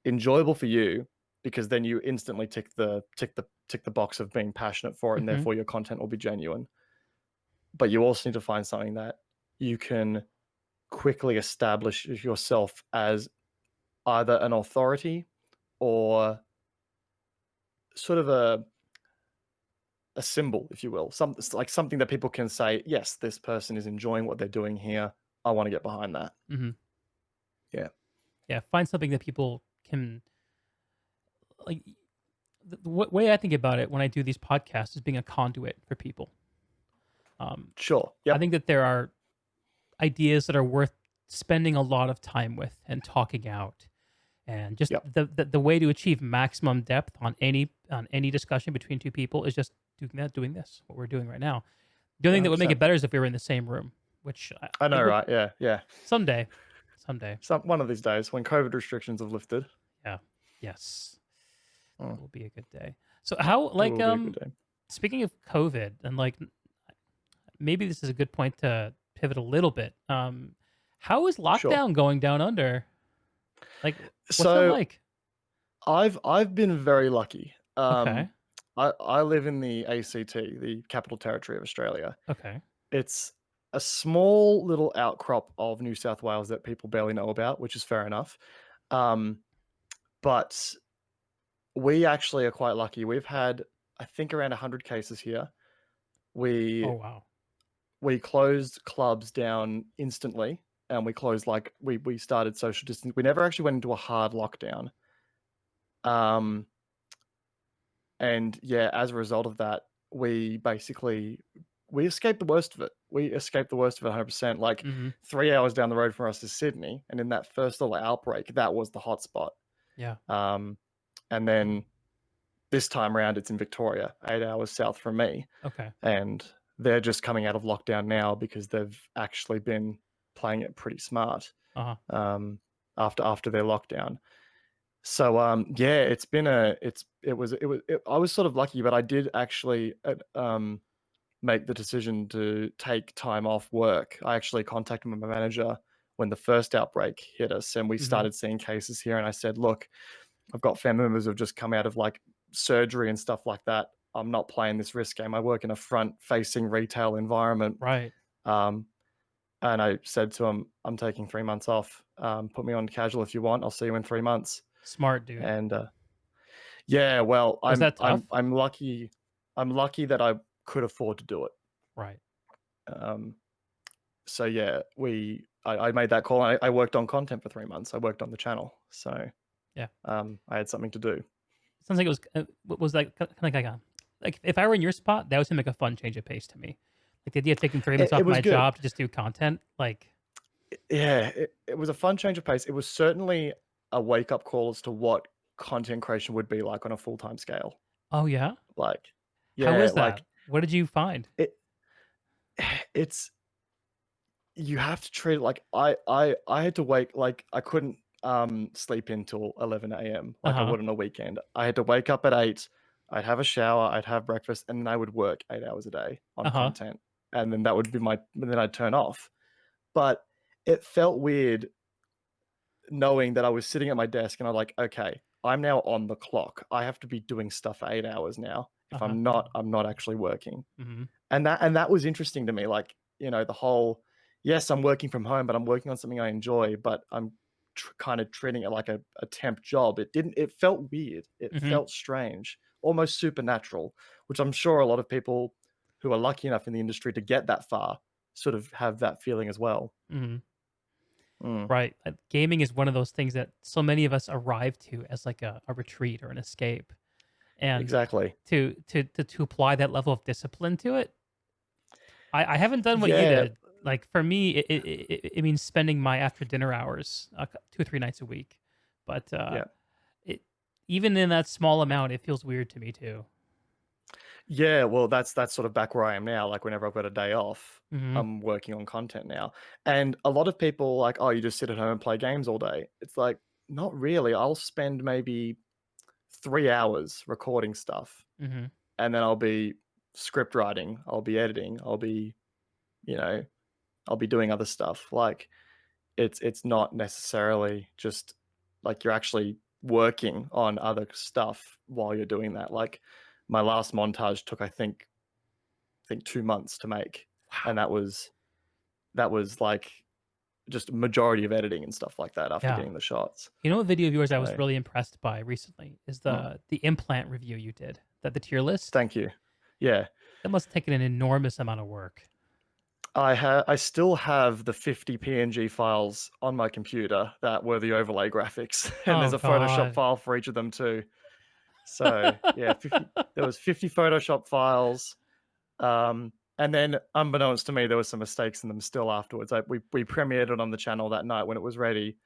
enjoyable for you, because then you instantly tick the box of being passionate for it, and Hmm. therefore your content will be genuine. But you also need to find something that you can quickly establish yourself as either an authority or sort of a symbol, if you will. Like something that people can say, yes, this person is enjoying what they're doing here. I want to get behind that. Hmm. Yeah. Yeah. Find something that people can like. The way I think about it when I do these podcasts is being a conduit for people. Um, Sure. I Yep. think that there are ideas that are worth spending a lot of time with and talking out. And just Yep. the way to achieve maximum depth on any discussion between two people is just doing this, what we're doing right now. The only Yeah. thing that would make 100%. it better is if we were in the same room, which I it know, would right? Yeah. Yeah. someday, someday. One of these days when COVID restrictions have lifted, Yeah. Yes. mm, That will be a good day. So how it like will be a good day. speaking of COVID and like maybe this is a good point to pivot a little bit. How is Sure. lockdown going down under? Like what's that So like? I've been very lucky. Okay. I live in the ACT, the Capital Territory of Australia. Okay. It's a small little outcrop of New South Wales that people barely know about, which is fair enough. Um, but we actually are quite lucky. We've had, I think, around 100 cases here. Oh We wow. we closed clubs down instantly, and we closed like we started social distance. We never actually went into a hard lockdown. Um, and yeah, as a result of that, we basically we escaped the worst of it. We escaped the worst of it 100%. Like Mhm. 3 hours down the road from us is Sydney, and in that first little outbreak, that was the hotspot. Yeah. Um, and then this time around, it's in Victoria, 8 hours south from me, Okay. and they're just coming out of lockdown now because they've actually been playing it pretty smart Uh-huh. um, after their lockdown. So yeah, it's been a I was sort of lucky, but I did actually make the decision to take time off work. I actually contacted my manager when the first outbreak hit us and we Mhm. started seeing cases here. And I said, look, I've got family members who've just come out of like surgery and stuff like that. I'm not playing this risk game. I work in a front facing retail environment. Right. Um, and I said to him, I'm taking 3 months off. Put me on casual if you want. I'll see you in 3 months. Smart dude. And yeah, well, Was that tough? I'm lucky. I'm lucky that I could afford to do it. Right. Um, so yeah, I made that call. I worked on content for 3 months. I worked on the channel, so Yeah. I had something to do. Sounds like it was was like kind of like if I were in your spot, that would seem like a fun change of pace to me. Like the idea of taking 3 months It off was my good. job to just do content, like, Yeah, it was a fun change of pace. It was certainly a wake up call as to what content creation would be like on a full time scale. oh yeah? Like, How yeah, was that? like What did you find? it. It's you have to treat it like I had to wake like I couldn't sleep until 11 a.m. like I Uh-huh. would on a weekend. I had to wake up at 8, I'd have a shower, I'd have breakfast, and then I would work 8 hours a day on Uh-huh. content. And then that would be my then I'd turn off. But it felt weird knowing that I was sitting at my desk and I'm like, okay, I'm now on the clock. I have to be doing stuff for 8 hours now. If Uh-huh. I'm not actually working. Mhm. And that was interesting to me, like, the whole yes, I'm working from home, but I'm working on something I enjoy, but I'm kind of treating it like a temp job. It felt weird. It Mhm. felt strange, almost supernatural, which I'm sure a lot of people who are lucky enough in the industry to get that far sort of have that feeling as well. Mhm. Mm, Right. Gaming is one of those things that so many of us arrive to as like a retreat or an escape. And exactly. to apply that level of discipline to it, I haven't done what you Yeah, did. Like for me, it means spending my after dinner hours 2 or 3 nights a week. But yeah. it even in that small amount, it feels weird to me too. Yeah, well, that's sort of back where I am now. Like whenever I've got a day off, Hmm. I'm working on content now. And a lot of people like, oh, you just sit at home and play games all day. It's like, not really. I'll spend maybe 3 hours recording stuff Hmm. and then I'll be script writing, I'll be editing, you know, I'll be doing other stuff. Like it's not necessarily just like you're actually working on other stuff while you're doing that. Like my last montage took I think 2 months to make, and Wow. that was like just majority of editing and stuff like that after Yeah. getting the shots. You know what video of yours I was So really impressed by recently is mm, the implant review you did. That the tier list. thank you. Yeah, That must have taken an enormous amount of work. I still have the 50 PNG files on my computer that were the overlay graphics, and Oh there's a Photoshop God. file for each of them too. So yeah, 50 there was 50 Photoshop files. And then, unbeknownst to me, there was some mistakes in them still afterwards. Like we premiered it on the channel that night when it was ready,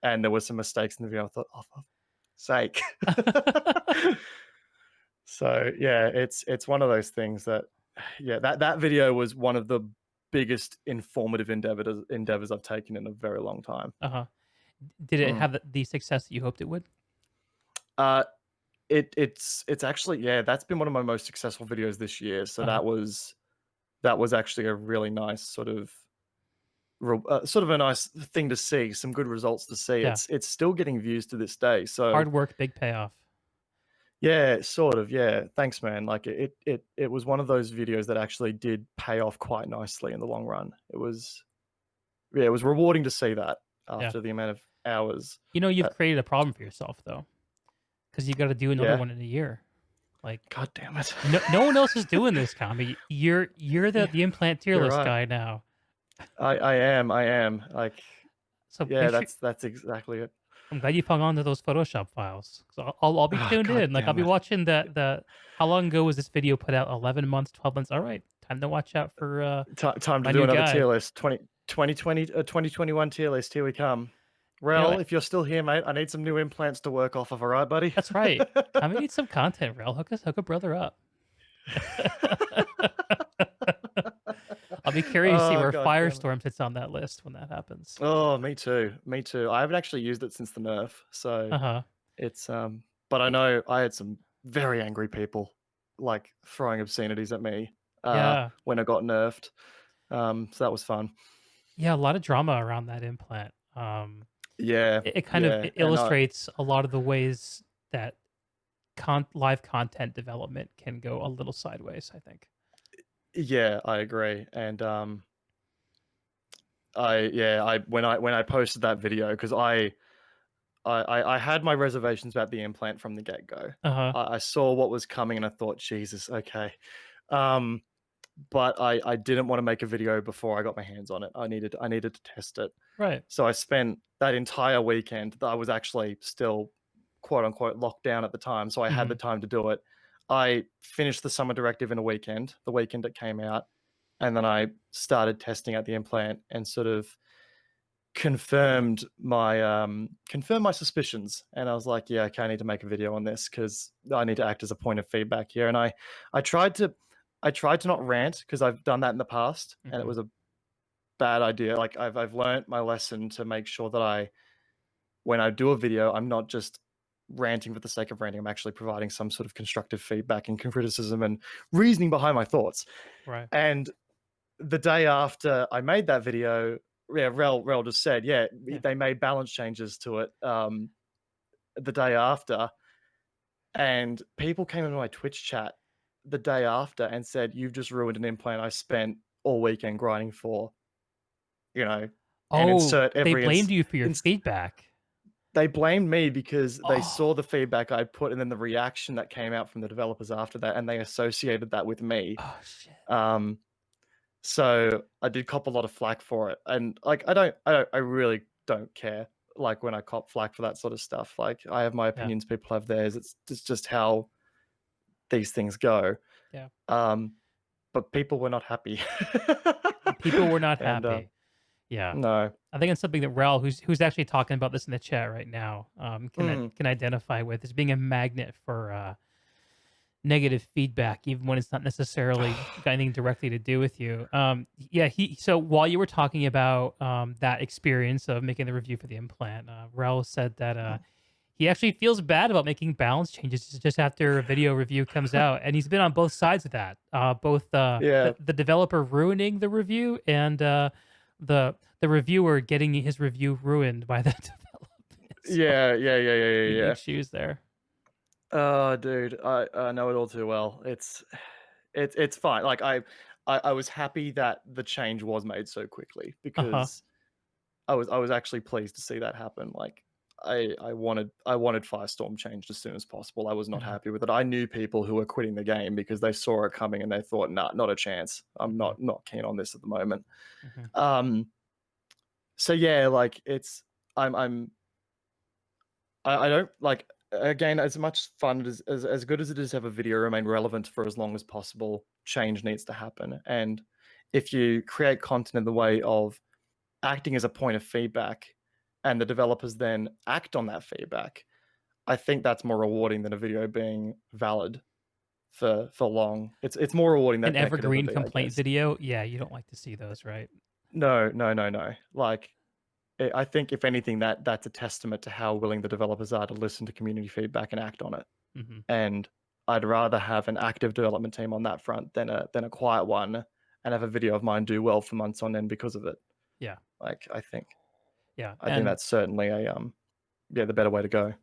and there was some mistakes in the video. I thought, oh, for sake. So yeah, it's one of those things that, yeah, that video was one of the biggest informative endeavors I've taken in a very long time. Uh-huh. Did it Mm. have the success that you hoped it would? Uh, it's actually, yeah, that's been one of my most successful videos this year. So Uh-huh. that was actually a really nice sort of a nice thing to see, some good results to see. Yeah. It's still getting views to this day. So Hard work, big payoff. yeah, sort of. Yeah, thanks, man. Like it was one of those videos that actually did pay off quite nicely in the long run. It was, yeah, it was rewarding to see that Yeah. after the amount of hours You know, you've that, created a problem for yourself though, because you gotta do another yeah. one in a year. Like, God damn it. no one else is doing this, Kami. You're Yeah, the implant tier you're list right. guy now. I am. Like, So yeah, make sure that's exactly it. I'm glad you hung on to those Photoshop files. So I'll be Oh, tuned god in. Like I'll damn be it. watching the how long ago was this video put out? 11 months, 12 months. All right. Time to watch out for Time to my do new another guy. tier list. 2021 tier list. Here we come. You know Rel, what? if you're still here, mate, I need some new implants to work off of. All right, buddy. That's right. Kami needs some content, Rel. Hook a brother up. I'll be curious to see Oh, where god damn it. Firestorm sits on that list when that happens. Oh, me too. Me too. I haven't actually used it since the nerf, so Uh-huh. it's but I know I had some very angry people like throwing obscenities at me Yeah. when I got nerfed. So that was fun. Yeah, a lot of drama around that implant. Yeah, It kind of yeah, it and I illustrates a lot of the ways that live content development can go a little sideways, I think. yeah, I agree. And I when I posted that video because I had my reservations about the implant from the get go. Uh-huh. I saw what was coming and I thought, Jesus, okay. Um, but I didn't want to make a video before I got my hands on it. I needed to test it. Right. So I spent that entire weekend that I was actually still quote unquote locked down at the time. So I had the Mhm. time to do it. I finished the summer directive in a weekend, the weekend it came out, and then I started testing out the implant and sort of confirmed my suspicions. And I was like, yeah, okay, I need to make a video on this because I need to act as a point of feedback here. And I tried to I tried to not rant because I've done that in the past and it Mhm. was a bad idea. Like I've learned my lesson to make sure that when I do a video, I'm not just ranting for the sake of ranting. I'm actually providing some sort of constructive feedback and criticism and reasoning behind my thoughts. Right. And the day after I made that video, yeah, Rel just said, yeah, Yeah. they made balance changes to it the day after, and people came into my Twitch chat the day after and said, "You've just ruined an implant I spent all weekend grinding for," you know, and Oh, they blamed you for your feedback. they blamed me because they Oh. saw the feedback I put and then the reaction that came out from the developers after that, and they associated that with me. Oh, shit. Um, So I did cop a lot of flack for it, and like I really don't care. Like when I cop flack for that sort of stuff, like I have my Yeah. opinions, people have theirs. It's just how these things go. Yeah. Um, but people were not happy, People were not and happy. Yeah. no, I think it's something that Rel, who's actually talking about this in the chat right now, mm, can identify with as being a magnet for negative feedback, even when it's not necessarily got anything directly to do with you. Yeah, he. So while you were talking about that experience of making the review for the implant, Rel said that he actually feels bad about making balance changes just after a video review comes out, and he's been on both sides of that. Both yeah, the developer ruining the review and the reviewer getting his review ruined by the development. So yeah. unique shoes there. Oh, dude, I know it all too well. It's fine. Like I was happy that the change was made so quickly Uh huh. because I was actually pleased to see that happen. Like I wanted Firestorm changed as soon as possible. I was not Hmm. happy with it. I knew people who were quitting the game because they saw it coming and they thought, nah, not a chance. I'm Hmm. not keen on this at the moment. Hmm. Um, so yeah, like it's I'm I don't like again, as much fun as good as it is to have a video remain relevant for as long as possible, change needs to happen. And if you create content in the way of acting as a point of feedback and the developers then act on that feedback, I think that's more rewarding than a video being valid for long. It's more rewarding An than it could ever evergreen be, I complaint guess. video, yeah, you don't like to see those, right? No, no, no, no. Like, I think if anything, that's a testament to how willing the developers are to listen to community feedback and act on it. Mhm. And I'd rather have an active development team on that front than a quiet one and have a video of mine do well for months on end because of it. Yeah, Like, yeah, I think and that's certainly yeah, the better way to go.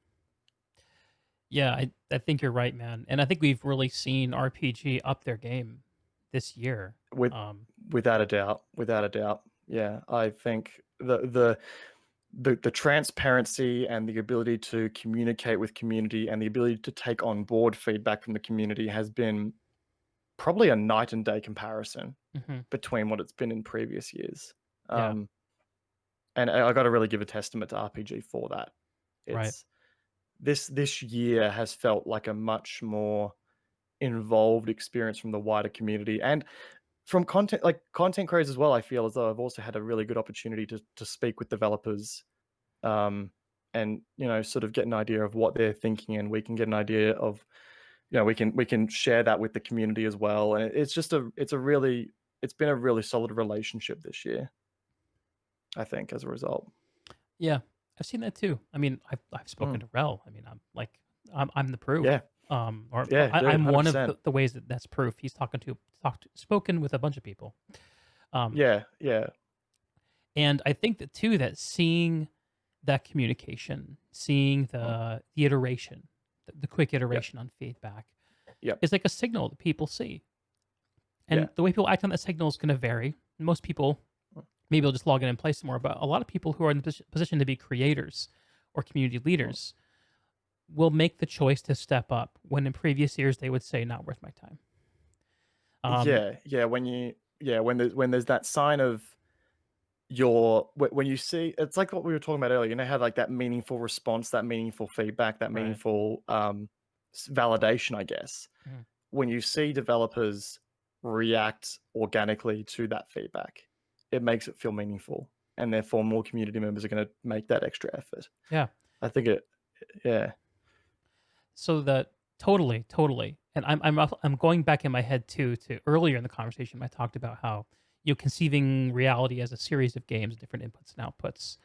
yeah, I think you're right, man, and I think we've really seen RPG up their game this year. With Um, Without a doubt, without a doubt. Yeah, I think the transparency and the ability to communicate with community and the ability to take on board feedback from the community has been probably a night and day comparison mhm, between what it's been in previous years. yeah, Um, and I got to really give a testament to RPG for that. right. It's this year has felt like a much more involved experience from the wider community and from content creators as well. I feel as though I've also had a really good opportunity to speak with developers, um, and sort of get an idea of what they're thinking, and we can get an idea of we can share that with the community as well. And it's been a really solid relationship this year, I think, as a result. Yeah, I've seen that too. I mean, I've spoken Mm. to Rel. I mean, I'm the proof. Yeah, Or yeah, dude, I'm one of 100%. the ways that that's proof. He's spoken with a bunch of people. Um, Yeah, yeah, and I think that too, that seeing that communication, seeing mm, the iteration, the quick yep, iteration on feedback yep, is like a signal that people see. And yeah, the way people act on that signal is going to vary. Most people mm, maybe will just log in and play some more, but a lot of people who are in the position to be creators or community mm. leaders will make the choice to step up when in previous years they would say, not worth my time. Um, Yeah, yeah. When there's that sign of when you see, it's like what we were talking about earlier. How like that meaningful response, that meaningful feedback, that right. meaningful validation, I guess. Mhm. When you see developers react organically to that feedback, it makes it feel meaningful, and therefore more community members are going to make that extra effort. Yeah. I think it, yeah, So that totally. And I'm going back in my head too to earlier in the conversation I talked about how conceiving reality as a series of games, different inputs and outputs.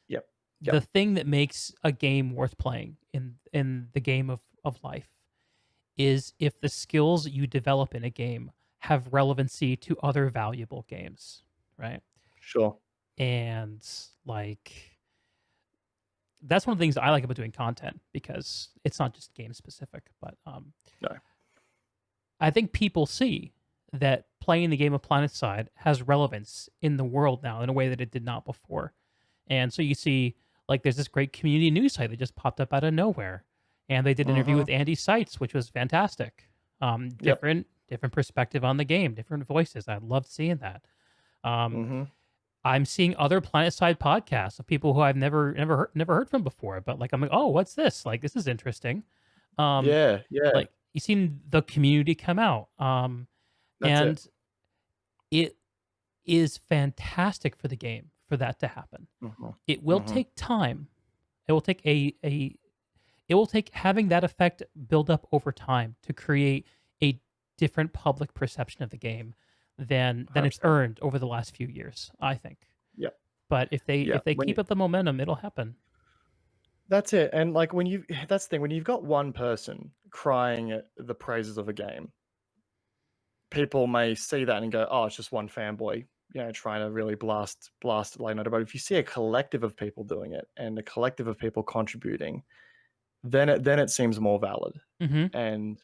yep, The yep, thing that makes a game worth playing in the game of life is if the skills you develop in a game have relevancy to other valuable games, right? sure, And like that's one of the things I like about doing content because it's not just game specific, but no, I think people see that playing the game of PlanetSide has relevance in the world now in a way that it did not before. And so you see, like, there's this great community news site that just popped up out of nowhere, and they did an interview mm-hmm, with Andy Seitz, which was fantastic. yep, Different perspective on the game, different voices. I loved seeing that. Um, mm-hmm, I'm seeing other PlanetSide podcasts of people who I've never heard from before, but like I'm like, oh, what's this? Like, this is interesting. Um, yeah, yeah, like you've seen the community come out. that's it. And it is fantastic for the game for that to happen. Mhm. It will Mhm. take time. It will take it will take having that effect build up over time to create a different public perception of the game than it's 100%. earned over the last few years, I think. Yep. But Yep. if they When you keep up the momentum, it'll happen. That's it, and, like, when you that's the thing, when you've got one person crying at the praises of a game, people may see that and go, "Oh, it's just one fanboy, trying to really blast it like no." But if you see a collective of people doing it and a collective of people contributing, then it seems more valid. Mhm. And,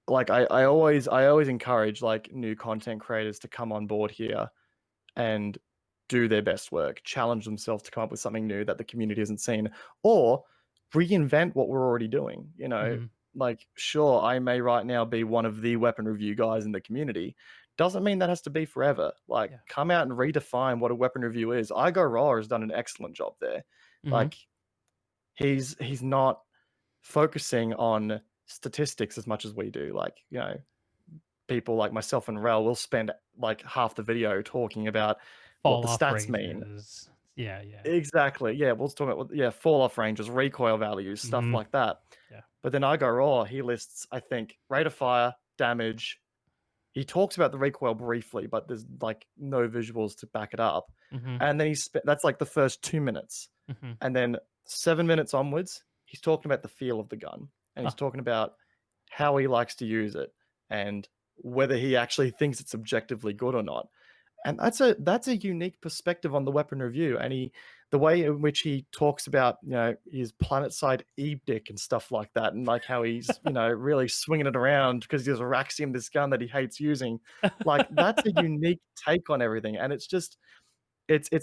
like, I always encourage, like, new content creators to come on board here and do their best work, challenge themselves to come up with something new that the community hasn't seen, or reinvent what we're already doing. Mhm. Like, sure, I may right now be one of the weapon review guys in the community. Doesn't mean that has to be forever. Like, Yeah. come out and redefine what a weapon review is. Igo Raw has done an excellent job there. Mhm. Like, he's not. focusing on statistics as much as we do. Like, people like myself and Rel will spend like half the video talking about what Fall the off stats mean. ranges. Yeah, yeah. Exactly. Yeah, we'll talk about fall off ranges, recoil values, stuff Mhm. like that. Yeah. But then I go raw. He lists, I think, rate of fire, damage. He talks about the recoil briefly, but there's like no visuals to back it up. Mhm. And then that's like the first 2 minutes, Mhm. and then 7 minutes onwards, he's talking about the feel of the gun, and Huh. he's talking about how he likes to use it, and whether he actually thinks it's objectively good or not. And that's a unique perspective on the weapon review. And the way in which he talks about his planetside dick and stuff like that, and like how he's really swinging it around because he's Araxium, this gun that he hates using. Like, that's a unique take on everything, and it's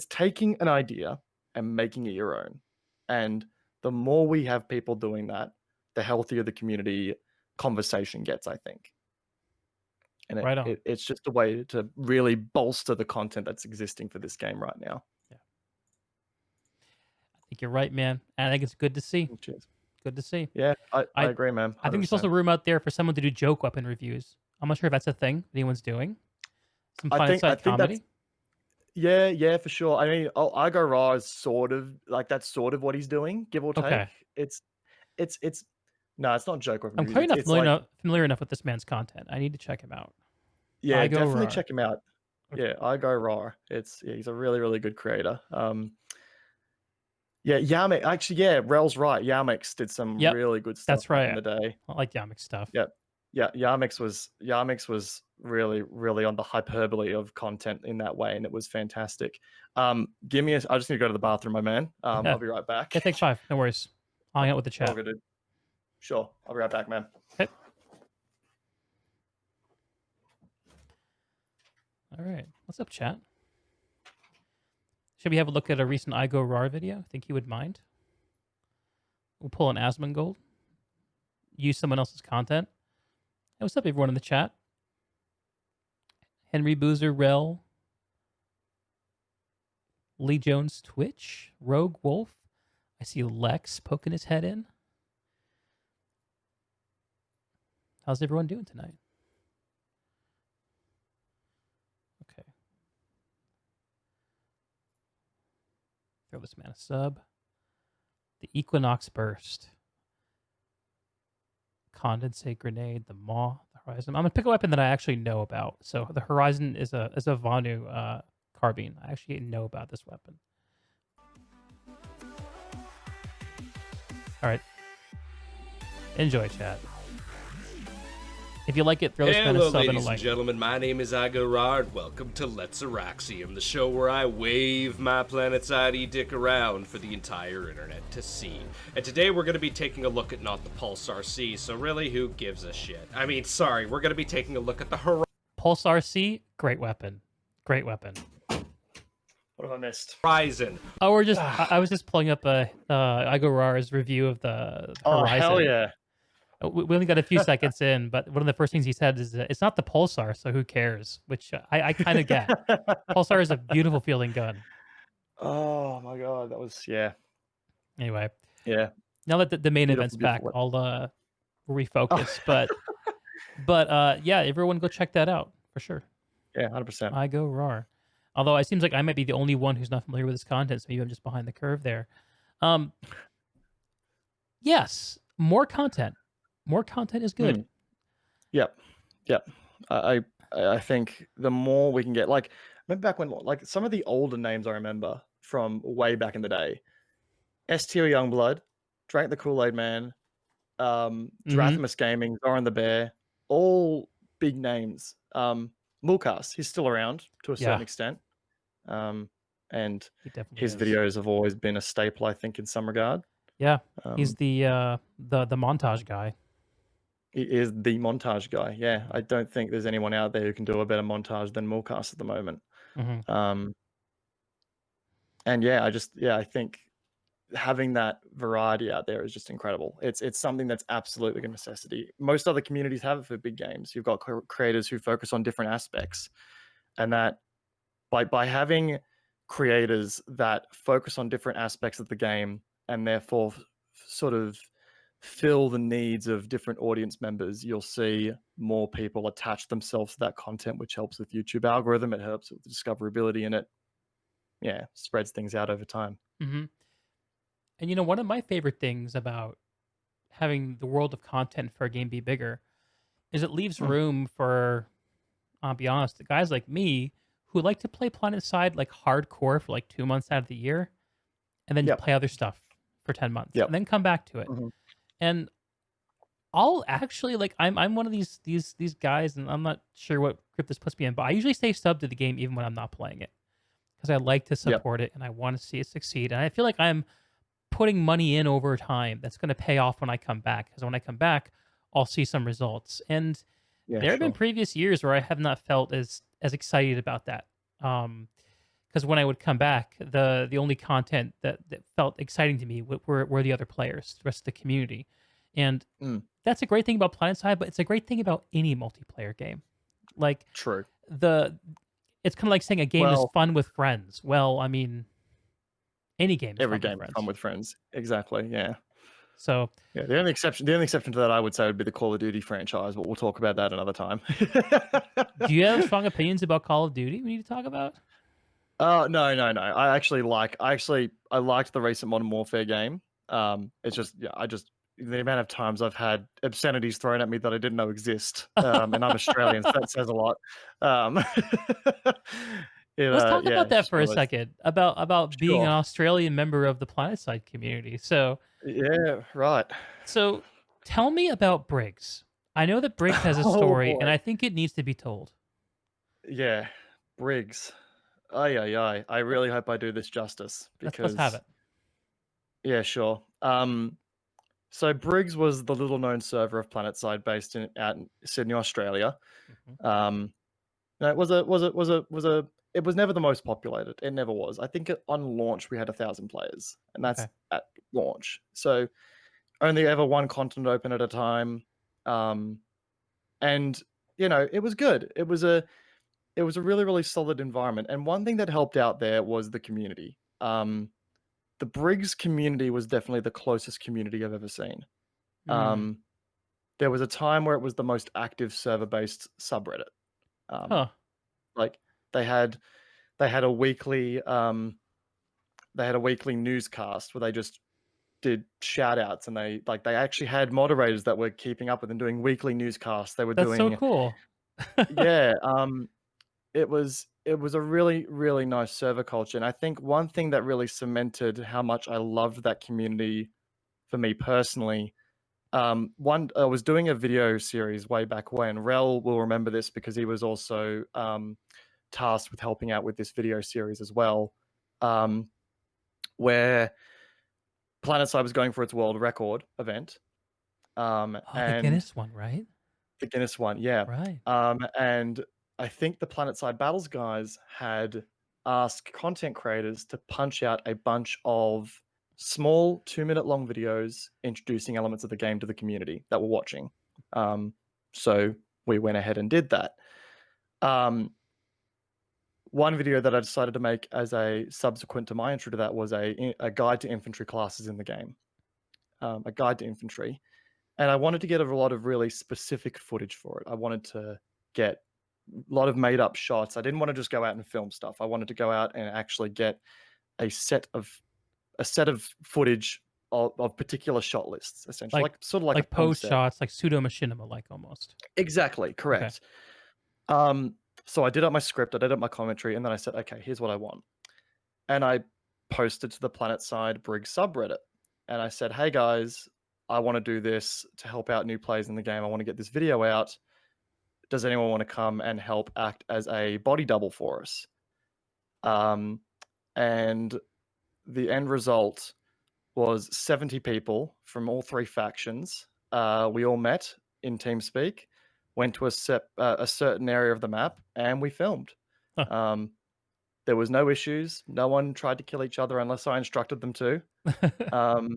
taking an idea and making it your own. And the more we have people doing that, the healthier the community conversation gets, I think. And Right on. it's just a way to really bolster the content that's existing for this game right now. Yeah. I think you're right, man. And I think it's good to see. Cheers. Good to see. Yeah, I I agree, man. I think there's also 100%. room out there for someone to do joke weapon reviews. I'm not sure if that's a thing anyone's doing. Some I planetside think that's comedy. yeah, for sure. I mean, I go raw is sort of like that's sort of what he's doing, give or Okay. take. It's no, it's not joke I'm reviews. quite enough It's like, familiar enough with this man's content. I need to check him out. yeah, I go definitely raw. check him out. Okay. Yeah, I go raw. He's a really, really good creator. Yeah, Yamek. Actually, yeah, Rel's right. Yamex did some Yep. really good stuff That's back in right. the day. I like Yamik stuff. Yep. Yeah, Yamex was really, really on the hyperbole of content in that way, and it was fantastic. Give me I just need to go to the bathroom, my man. Yeah. I'll be right back. Yeah, take 5. No worries. I'll hang out with the All chat. good, dude. Sure, I'll be right back, man. Okay. All right. What's up, chat? Should we have a look at a recent I Go Rar video? Think he would mind? We'll pull an Asmongold. Use someone else's content. Hey, what's up, everyone in the chat? Henry Boozer, Rel, Lee Jones, Twitch, Rogue Wolf. I see Lex poking his head in. How's everyone doing tonight? Okay. Throw this man a sub. The Equinox Burst. Condensate Grenade, the Maw, the Horizon. I'm gonna pick a weapon that I actually know about. So the Horizon is a Vanu carbine. I actually know about this weapon. All right. Enjoy, chat. If you like it, throw this man a Hello, sub and a ladies and like. gentlemen. My name is Agorard. Welcome to Let's Araxium, the show where I wave my planetside dick around for the entire internet to see. And today we're going to be taking a look at not the Pulsar C, so really, who gives a shit? I mean, sorry, we're going to be taking a look at the Pulsar C, great weapon. Great weapon. What have I missed? Horizon. Oh, we're just. I was just pulling up Igorar's review of the Oh, Horizon. hell yeah. We only got a few seconds in, but one of the first things he said is it's not the Pulsar, so who cares? Which I kind of get. Pulsar is a beautiful feeling gun. Oh my god, that was Anyway, yeah. now that the main Beautiful, event's back, beautiful I'll refocus. But yeah, everyone go check that out for sure. Yeah, 100%. I go roar. Although it seems like I might be the only one who's not familiar with this content, so maybe I'm just behind the curve there. Yes, more content. More content is good. Yep. I think the more we can get, like, remember back when, like, some of the older names I remember from way back in the day, S Tier Youngblood, Drank the Kool-Aid Man, Drathamus Gaming, Zoran the Bear, all big names. Mulcast, he's still around to a certain extent. And He definitely his is. videos have always been a staple, I think, in some regard. Yeah, he's the montage guy. He is the montage guy. Yeah, I don't think there's anyone out there who can do a better montage than Mulcast at the moment. And yeah, I think having that variety out there is just incredible. It's something that's absolutely a necessity. Most other communities have it for big games. You've got creators who focus on different aspects, and that by having creators that focus on different aspects of the game and therefore sort of fill the needs of different audience members, you'll see more people attach themselves to that content, which helps with YouTube algorithm. It helps with the discoverability, and it spreads things out over time. Hmm. And one of my favorite things about having the world of content for a game be bigger is it leaves Mm, room for, I'll be honest, the guys like me who like to play PlanetSide like hardcore for like 2 months out of the year, and then yep, play other stuff for 10 months, yep. and then come back to it. Mhm. And I'll actually like I'm one of these guys, and I'm not sure what group this puts me in, but I usually stay subbed to the game even when I'm not playing it because I like to Yep. support it and I want to see it succeed. And I feel like I'm putting money in over time that's going to pay off when I come back. Because when I come back, I'll see some results. And Yeah, there have been sure. previous years where I have not felt as excited about that. Because when I would come back, the only content that felt exciting to me were the other players, the rest of the community, and Mm, that's a great thing about PlanetSide. But it's a great thing about any multiplayer game. Like true. the, it's kind of like saying a game is Well, fun with friends. Well, I mean, any game is every fun with game is fun friends. with friends. Exactly. Yeah. So Yeah. The only exception to that, I would say, would be the Call of Duty franchise, but we'll talk about that another time. do you have strong opinions about Call of Duty we need to talk about? Oh, no, no, no. I liked the recent Modern Warfare game. It's just, yeah, the amount of times I've had obscenities thrown at me that I didn't know exist. And I'm Australian, so that says a lot. Um, Let's talk yeah, about it's that just for one a of those. second. About being an Sure. Australian member of the PlanetSide community. Yeah, right. So tell me about Briggs. I know that Briggs has a Oh story, and boy. I think it needs to be told. Yeah, Briggs. Ay, ay, ay. I really hope I do this justice Let's have because, it. yeah, sure. So Briggs was the little known server of PlanetSide based out in Sydney, Australia. Hmm. Um, no, it was never the most populated. It never was. I think on launch we had 1,000 players, and that's Okay. at launch. So only ever one continent open at a time. Um, and it was good. It was a really, really solid environment. And one thing that helped out there was the community. The Briggs community was definitely the closest community I've ever seen. Mm. Um, there was a time where it was the most active server-based subreddit. Um, Huh. like they had they had a weekly newscast where they just did shout outs, and they actually had moderators that were keeping up with and doing weekly newscasts. They were That's so doing cool. yeah, it was a really, really nice server culture. And I think one thing that really cemented how much I loved that community for me personally, one I was doing a video series way back when. Rel will remember this because he was also tasked with helping out with this video series as well, um, where PlanetSide was going for its world record event, Oh, the and Guinness one, right? the Guinness one, yeah. Right. And I think the PlanetSide Battles guys had asked content creators to punch out a bunch of small 2-minute long videos introducing elements of the game to the community that were watching. So we went ahead and did that. Um, One video that I decided to make as a subsequent to my intro to that was a guide to infantry classes in the game, a guide to infantry. And I wanted to get a lot of really specific footage for it. I wanted to get a lot of made up shots. I didn't want to just go out and film stuff. I wanted to go out and actually get a set of footage of particular shot lists, essentially, Like like sort of like a like film pose set. shots, like pseudo machinima, like almost. Exactly, Okay. correct. So I did up my script, I did up my commentary, and then I said, okay, here's what I want. And I posted to the PlanetSide Briggs subreddit. And I said, hey guys, I want to do this to help out new players in the game. I want to get this video out. Does anyone want to come and help act as a body double for us? And the end result was 70 people from all three factions. We all met in TeamSpeak, went to a certain area of the map, and we filmed. Huh. There was no issues. No one tried to kill each other unless I instructed them to. Um,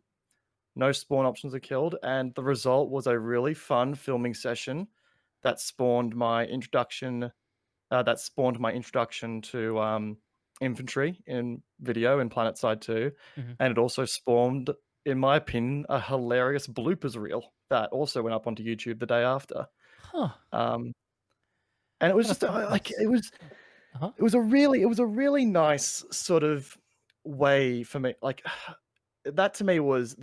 no spawn options are killed, and the result was a really fun filming session that spawned my introduction. To infantry in video in PlanetSide 2, Mhm. and it also spawned in my opinion, a hilarious bloopers reel that also went up onto YouTube the day after. Huh. Um, and it was Gotta just find like this. Uh-huh. it was a really nice sort of way for me. Like that to me was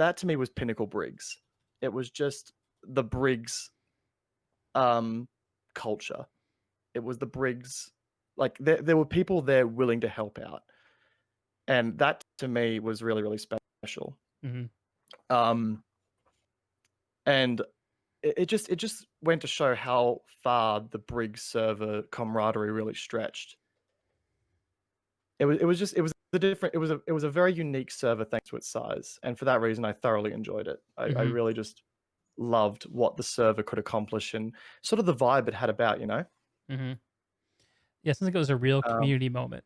Pinnacle Briggs. It was just the Briggs um culture. It was the Briggs, like there were people there willing to help out, and that to me was really really special. Hmm. Um, and it just went to show how far the Briggs server camaraderie really stretched. It was a different it was a very unique server thanks to its size, and for that reason I thoroughly enjoyed it. I Hmm. really just loved what the server could accomplish and sort of the vibe it had about, you know. Hmm. Yeah, it sounds like it was a real Um, community moment.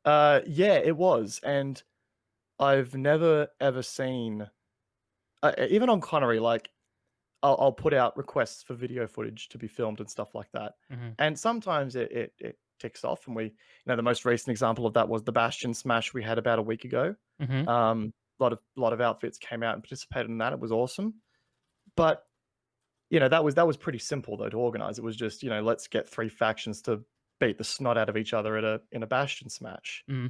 yeah, it was, and I've never ever seen even on Connery, like I'll put out requests for video footage to be filmed and stuff like that. Hmm. And sometimes it ticks off, and the most recent example of that was the Bastion smash we had about a week ago. Hmm. A lot of outfits came out and participated in that. It was awesome. But that was pretty simple though to organize. It was just, let's get three factions to beat the snot out of each other in a Bastion smash. Hmm.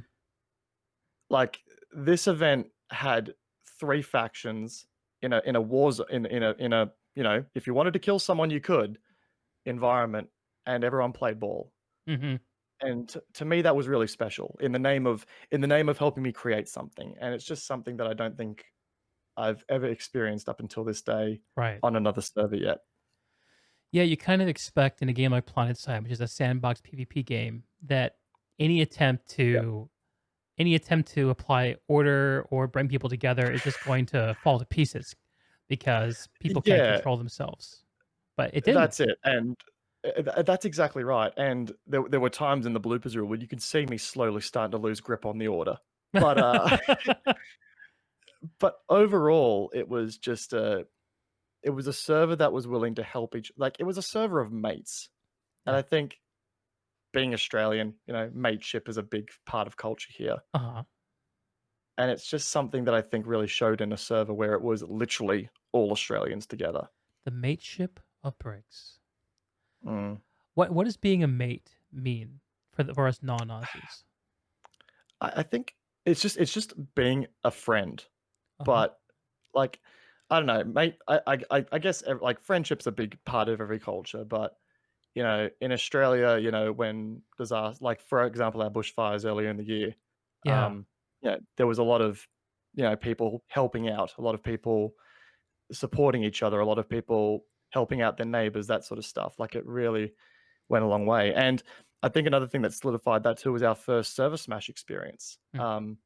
Like this event had three factions in a wars in a if you wanted to kill someone you could environment, and everyone played ball. Hmm. And to me that was really special in the name of helping me create something, and it's just something that I don't think I've ever experienced up until this day Right. on another server yet. Yeah, you kind of expect in a game like PlanetSide, which is a sandbox PvP game, that any attempt Yeah. to any attempt to apply order or bring people together is just going to fall to pieces because people can't Yeah, control themselves. But it didn't. that's it, and that's exactly right. And there were times in the bloopers reel where you could see me slowly starting to lose grip on the order. But but overall, it was a server that was willing to help it was a server of mates. And Yeah. I think being Australian, mateship is a big part of culture here. Uh-huh. And it's just something that I think really showed in a server where it was literally all Australians together. The mateship of Briggs. Mm. What does being a mate mean for us non-Aussies? I think it's just being a friend, Uh-huh. but like I don't know, mate. I guess like friendship's a big part of every culture, but in Australia, when disaster, like for example, our bushfires earlier in the year, Yeah. there was a lot of people helping out, a lot of people supporting each other, a lot of people helping out their neighbors, that sort of stuff. Like it really went a long way. And I think another thing that solidified that too was our first server smash experience, Mm.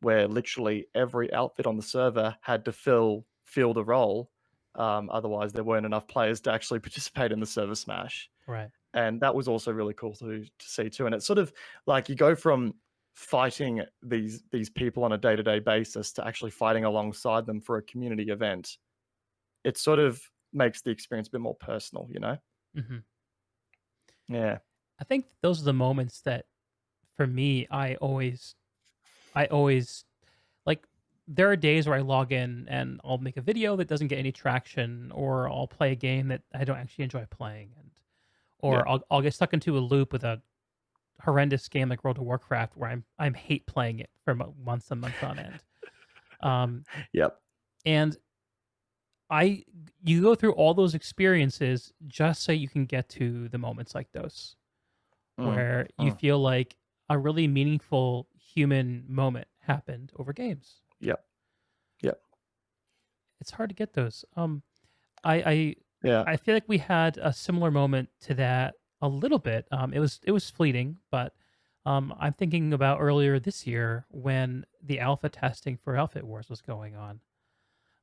where literally every outfit on the server had to fill the role. Otherwise, there weren't enough players to actually participate in the server smash. Right. And that was also really cool to see too. And it's sort of like you go from fighting these people on a day-to-day basis to actually fighting alongside them for a community event. It sort of makes the experience a bit more personal, you know? Hmm. Yeah. I think those are the moments that, for me, I always like. There are days where I log in and I'll make a video that doesn't get any traction, or I'll play a game that I don't actually enjoy playing, Yeah. or I'll get stuck into a loop with a horrendous game like World of Warcraft where I'm hate playing it for months and months on end. Um, Yep. and you go through all those experiences just so you can get to the moments like those Mm, where you mm. feel like a really meaningful human moment happened over games. Yep. Yep. It's hard to get those. I Yeah. I feel like we had a similar moment to that a little bit. It was fleeting, but I'm thinking about earlier this year when the alpha testing for Outfit Wars was going on.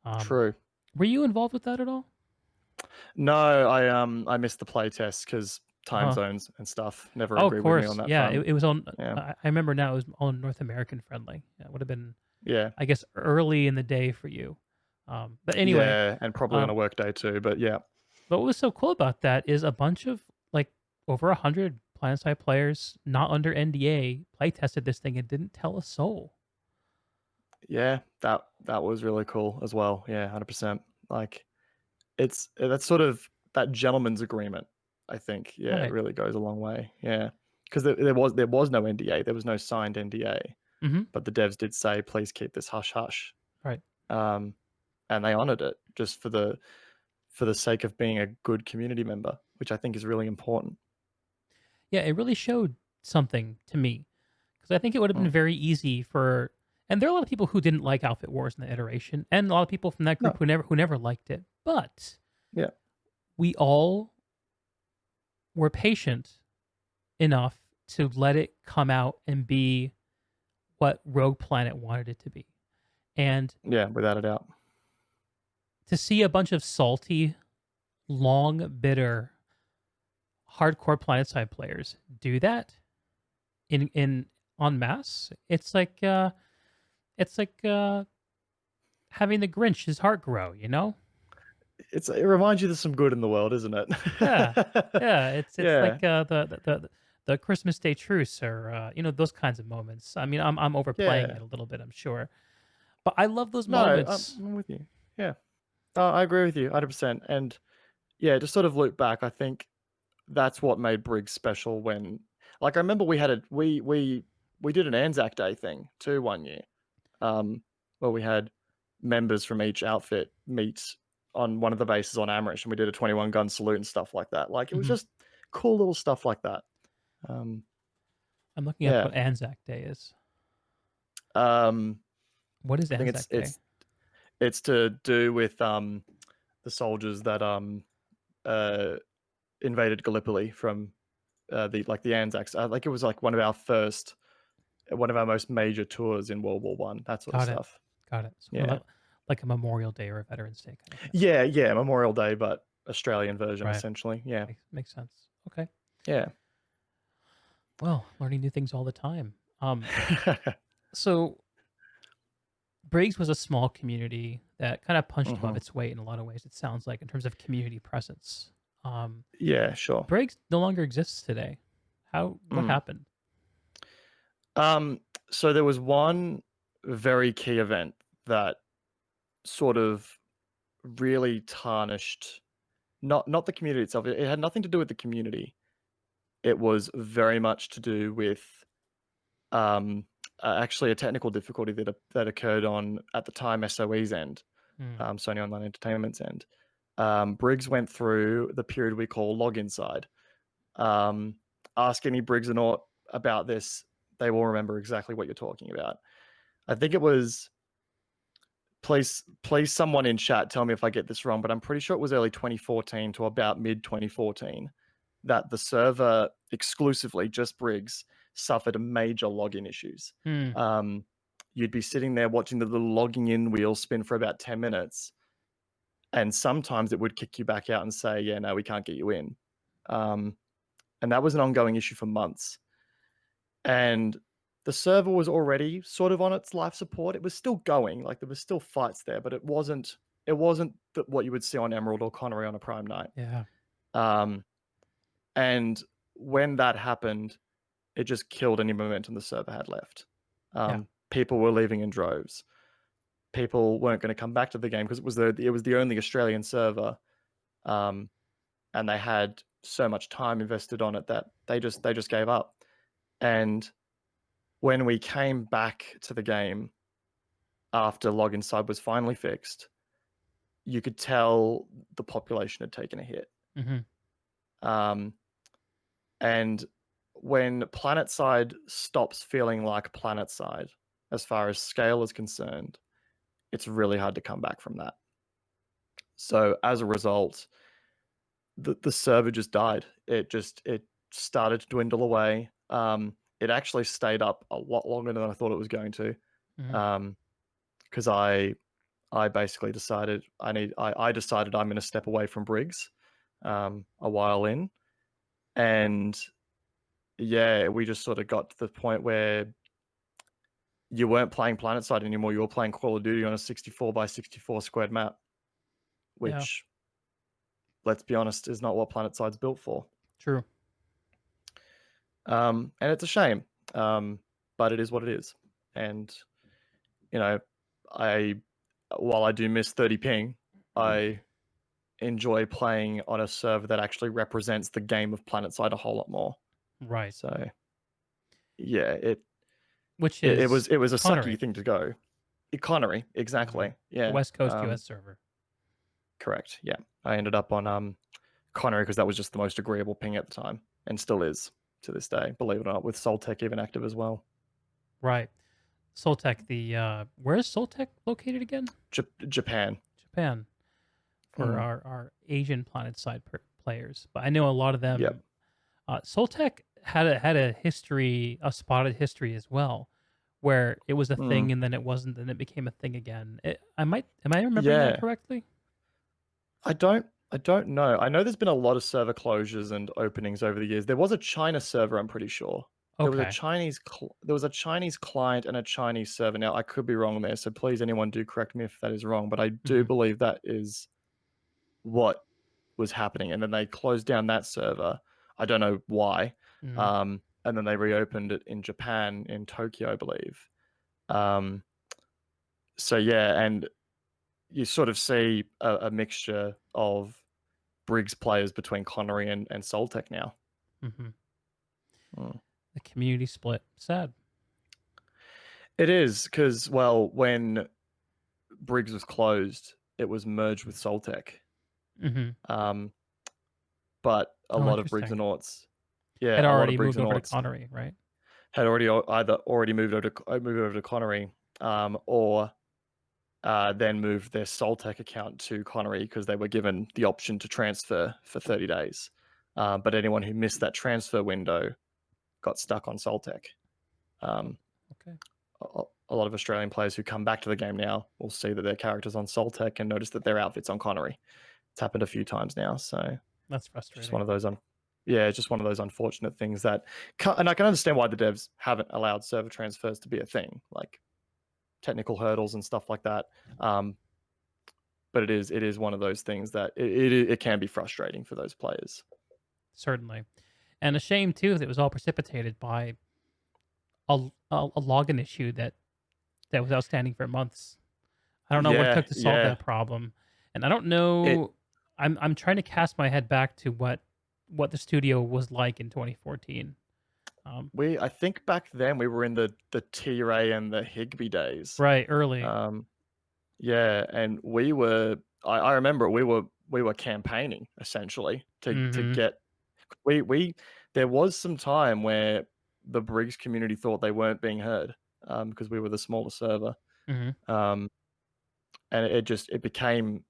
Um, True. were you involved with that at all? No, I missed the play test because time Uh-huh. zones and stuff never Oh, of agreed with me on course. that Yeah, front. it was on. Yeah. I remember now. It was on North American friendly. Yeah, it would have been, Yeah. I guess, early in the day for you. But anyway, Yeah, and probably on um, a work day too, but yeah. but what was so cool about that is a bunch of like over 100 PlanetSide players, not under NDA, play tested this thing and didn't tell a soul. Yeah, that was really cool as well. Yeah, 100%. Like that's sort of that gentleman's agreement. I think. Yeah, it Right. really goes a long way. Yeah, because there was no NDA, there was no signed NDA, Mm-hmm. but the devs did say, please keep this hush hush. Right. Um, and they honored it just for the sake of being a good community member, which I think is really important. Yeah, it really showed something to me because I think it would have been Mm. very easy for, and there are a lot of people who didn't like Outfit Wars in the iteration, and a lot of people from that group No, who never liked it. But yeah, we all were patient enough to let it come out and be what Rogue Planet wanted it to be. And yeah, without a doubt. to see a bunch of salty, long, bitter, hardcore planetside players do that in en masse, it's like having the Grinch his heart grow, you know? It reminds you there's some good in the world, isn't it? Yeah. Yeah, it's Yeah, like the Christmas Day truce or those kinds of moments. I mean, I'm overplaying yeah. it a little bit, I'm sure. But I love those No, moments. I'm with you. Yeah, I agree with you 100%. And yeah, to sort of loop back, I think that's what made Briggs special when, like, I remember we had a we did an Anzac Day thing too one year, where we had members from each outfit meet on one of the bases on Amrish, and we did a 21 gun salute and stuff like that. Like, it was Mhm. just cool little stuff like that. Um, I'm looking up yeah, what Anzac Day is. um, What is I think Anzac Day? it's to do with the soldiers that uh invaded Gallipoli from the Anzacs. Like, it was like one of our most major tours in World War One. That sort of Got it. stuff. Got it. Sort of Yeah, like a Memorial Day or a Veterans Day kind of thing. yeah, Memorial Day, but Australian version Right. essentially. Yeah, Makes sense. Okay. yeah. Well, learning new things all the time. So Briggs was a small community that kind of punched above hmm its weight in a lot of ways. It sounds like in terms of community presence. Um, Yeah, sure. Briggs no longer exists today. What Mm. happened? Um, so there was one very key event that sort of really tarnished not the community itself. It had nothing to do with the community. It was very much to do with um, actually a technical difficulty that occurred on, at the time, SOE's end, Hmm. Sony Online Entertainment's end. Briggs went through the period we call login side. Um, ask any Briggsonaut about this; they will remember exactly what you're talking about. I think it was, please someone in chat tell me if I get this wrong, but I'm pretty sure it was early 2014 to about mid 2014 that the server exclusively, just Briggs, suffered major login issues. Hmm. Um, you'd be sitting there watching the little logging in wheel spin for about 10 minutes, and sometimes it would kick you back out and say, yeah, no, we can't get you in. And that was an ongoing issue for months. And the server was already sort of on its life support. It was still going, like there was still fights there, but it wasn't what you would see on Emerald or Connery on a prime night. Yeah. Um, and when that happened, it just killed any momentum the server had left. Yeah. People were leaving in droves. People weren't going to come back to the game because it was the only Australian server, and they had so much time invested on it that they just gave up. And when we came back to the game after login side was finally fixed, you could tell the population had taken a hit. Hmm. Um, and when planetside stops feeling like planetside, as far as scale is concerned, it's really hard to come back from that. So as a result, the server just died. It started to dwindle away. It actually stayed up a lot longer than I thought it was going to, Hmm. because I basically decided I decided I'm going to step away from Briggs a while in, and yeah, we just sort of got to the point where you weren't playing PlanetSide anymore. You were playing Call of Duty on a 64 by 64 squared map, Yeah. which, let's be honest, is not what PlanetSide's built for. True. And it's a shame, but it is what it is. And you know, while I do miss 30 ping, I enjoy playing on a server that actually represents the game of PlanetSide a whole lot more. Right. So yeah, Which it is was a sucky Connery, thing to go. Connery, exactly. the Yeah. West Coast US server. Correct. Yeah. I ended up on Connery because that was just the most agreeable ping at the time, and still is to this day, believe it or not, with Soltech even active as well. Right. Soltech, where is Soltech located again? Japan. Japan, for our Asian planet side players. But I know a lot of them. Yep. Soltech had a history, a spotted history as well, where it was a thing and then it wasn't, and it became a thing again. Am I remembering that Yeah. correctly? I don't know. I know there's been a lot of server closures and openings over the years. There was a China server, I'm pretty sure. There was a Okay. Chinese client and a Chinese server. Now I could be wrong there, so please anyone do correct me if that is wrong, but I do believe that is what was happening. And then they closed down that server. I don't know why. And then they reopened it in Japan, in Tokyo, I believe. So yeah, and you sort of see a mixture of Briggs players between Connery and Soltech now. The community split. Sad. It is because, well, when Briggs was closed, it was merged with Soltech. But a lot of Briggs and Aughts, had already moved over to Connery, right? Had already moved over to Connery, or then moved their Soltech account to Connery because they were given the option to transfer for 30 days. But anyone who missed that transfer window got stuck on Soltech. Okay. A lot of Australian players who come back to the game now will see that their character's on Soltech and notice that their outfit's on Connery. It's happened a few times now, so that's frustrating. Just one of those just one of those unfortunate things and I can understand why the devs haven't allowed server transfers to be a thing, like technical hurdles and stuff like that. But it is one of those things that it can be frustrating for those players. Certainly, and a shame too that it was all precipitated by a login issue that was outstanding for months. I don't know what it took to solve that problem, and I don't know. I'm trying to cast my head back to what the studio was like in 2014. I think back then we were in the T-Ray and the Higby days. Right, early. Yeah, and we were. I remember we were campaigning essentially to get. There was some time where the Briggs community thought they weren't being heard because we were the smaller server, and it became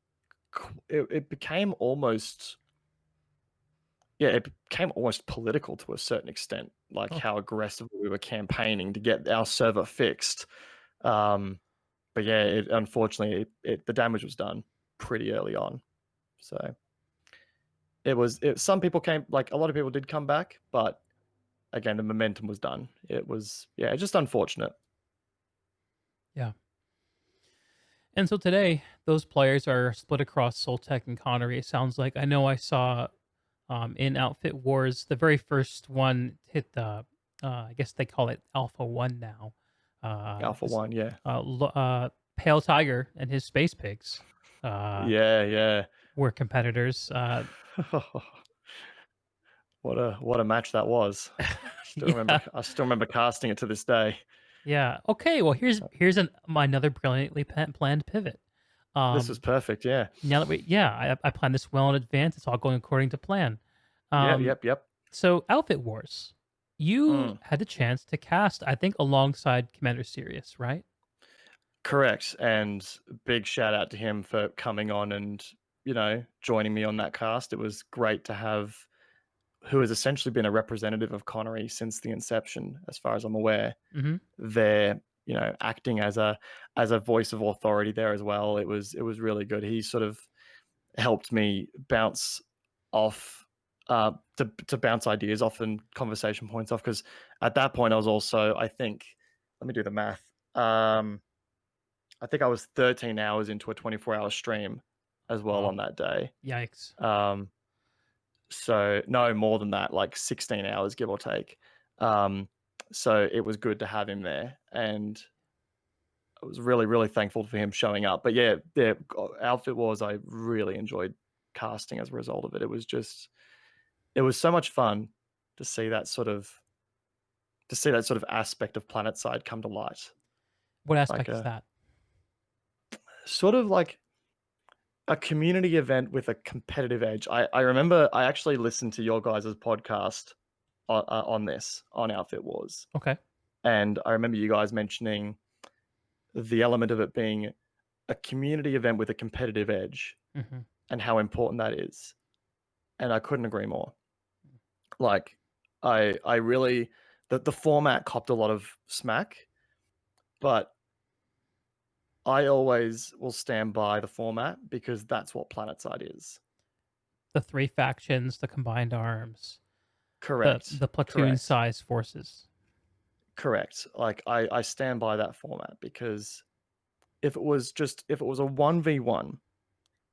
almost. Yeah, it became almost political to a certain extent, like how aggressively we were campaigning to get our server fixed. But yeah, unfortunately, the damage was done pretty early on. So some people came, like a lot of people did come back, but again, the momentum was done. It was, just unfortunate. Yeah. And so today, those players are split across Soltech and Connery. It sounds like. I know I saw in Outfit Wars, the very first one hit the, I guess they call it Alpha 1 now. Alpha 1, yeah. Pale Tiger and his Space Pigs. Were competitors. What a match that was. I still remember casting it to this day. Yeah. Okay. Well, here's another brilliantly planned pivot. This was perfect. Yeah. Now that I planned this well in advance. It's all going according to plan. Yep. So, Outfit Wars, you had the chance to cast, I think, alongside Commander Sirius, right? Correct. And big shout out to him for coming on and joining me on that cast. It was great to have who has essentially been a representative of Connery since the inception, as far as I'm aware. They're acting as a voice of authority there as well. It was really good. He sort of helped me bounce off to bounce ideas off and conversation points off, because at that point I was also, I think, let me do the math. I think I was 13 hours into a 24-hour stream as well on that day. Yikes. So no, more than that, like 16 hours, give or take. So it was good to have him there. And was really, really thankful for him showing up. But yeah, Outfit Wars, I really enjoyed casting as a result of it. It was so much fun to see that sort of aspect of PlanetSide come to light. What Like aspect is a that? sort of like a community event with a competitive edge. I remember I actually listened to your guys' podcast on this, on Outfit Wars. Okay. And I remember you guys mentioning the element of it being a community event with a competitive edge Hmm. and how important that is. And I couldn't agree more. Like, I really, the format copped a lot of smack, but I always will stand by the format because that's what PlanetSide is. The 3 factions, the combined arms, Correct. the platoon size forces. Correct. Like I stand by that format because if it was a 1v1,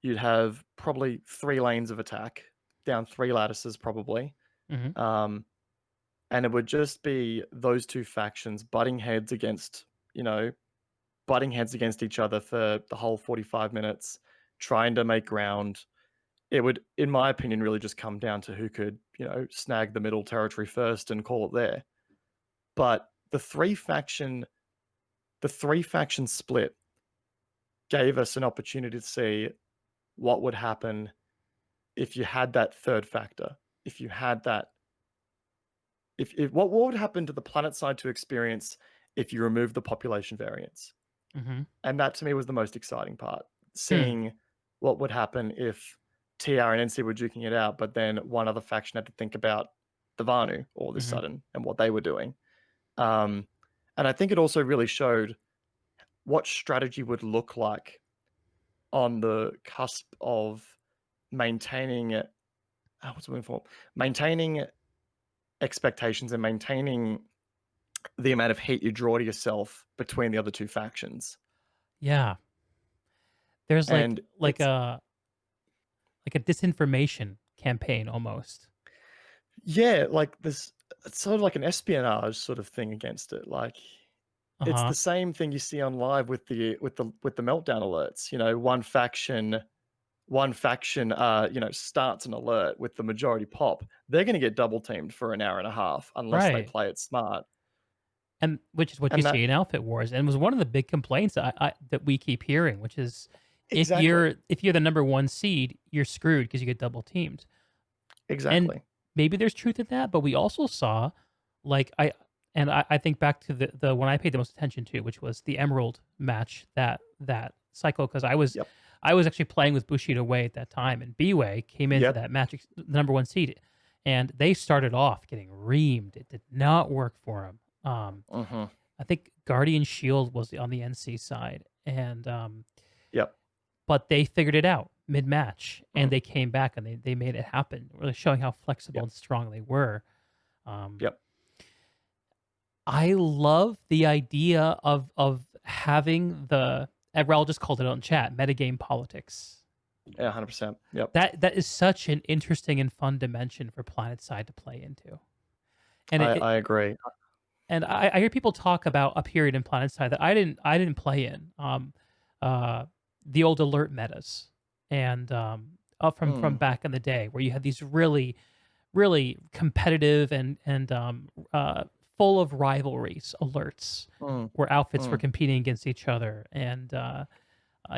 you'd have probably 3 lanes of attack, down 3 lattices probably. Hmm. And it would just be those 2 factions butting heads against each other for the whole 45 minutes, trying to make ground. It would, in my opinion, really just come down to who could, snag the middle territory first and call it there. But the 3-faction split gave us an opportunity to see what would happen if you had that third factor. If you had that, if what would happen to the planet side to experience if you remove the population variance? Hmm. And that to me was the most exciting part. Hmm. Seeing what would happen if TR and NC were duking it out, but then one other faction had to think about the Vanu all of a Hmm. sudden and what they were doing. And I think it also really showed what strategy would look like on the cusp of maintaining maintaining expectations and maintaining the amount of heat you draw to yourself between the other 2 factions. Yeah. There's And it's like a disinformation campaign almost. yeah, like this, it's sort of like an espionage sort of thing against it. Like it's Uh-huh. the same thing you see on live with the meltdown alerts. One faction starts an alert with the majority pop. They're going to get double teamed for an hour and a half unless they Right. play it smart. And which is what you And see that in Outfit Wars, and was one of the big complaints that we keep hearing, which is exactly, if you're the number 1 seed, you're screwed because you get double teamed. And exactly. maybe there's truth in that, but we also saw, like I think back to the one I paid the most attention to, which was the Emerald match that cycle, because Yep. I was actually playing with Bushido Wei at that time, and B-Way came into Yep. that match, the number 1 seed, and they started off getting reamed. It did not work for him. Mm-hmm. I think Guardian Shield was on the NC side, and Yep. but they figured it out mid-match, and Mm. they came back and they made it happen, really showing how flexible Yep. and strong they were. Um, Yep. I love the idea of having Raul just called it on chat, metagame politics. Yeah. 100%. Yep. That is such an interesting and fun dimension for PlanetSide to play into. And I agree. and I hear people talk about a period in PlanetSide that I didn't play in. The old alert metas, and up from Mm. back in the day, where you had these really really competitive and full of rivalries alerts, Mm. where outfits were Mm. competing against each other, and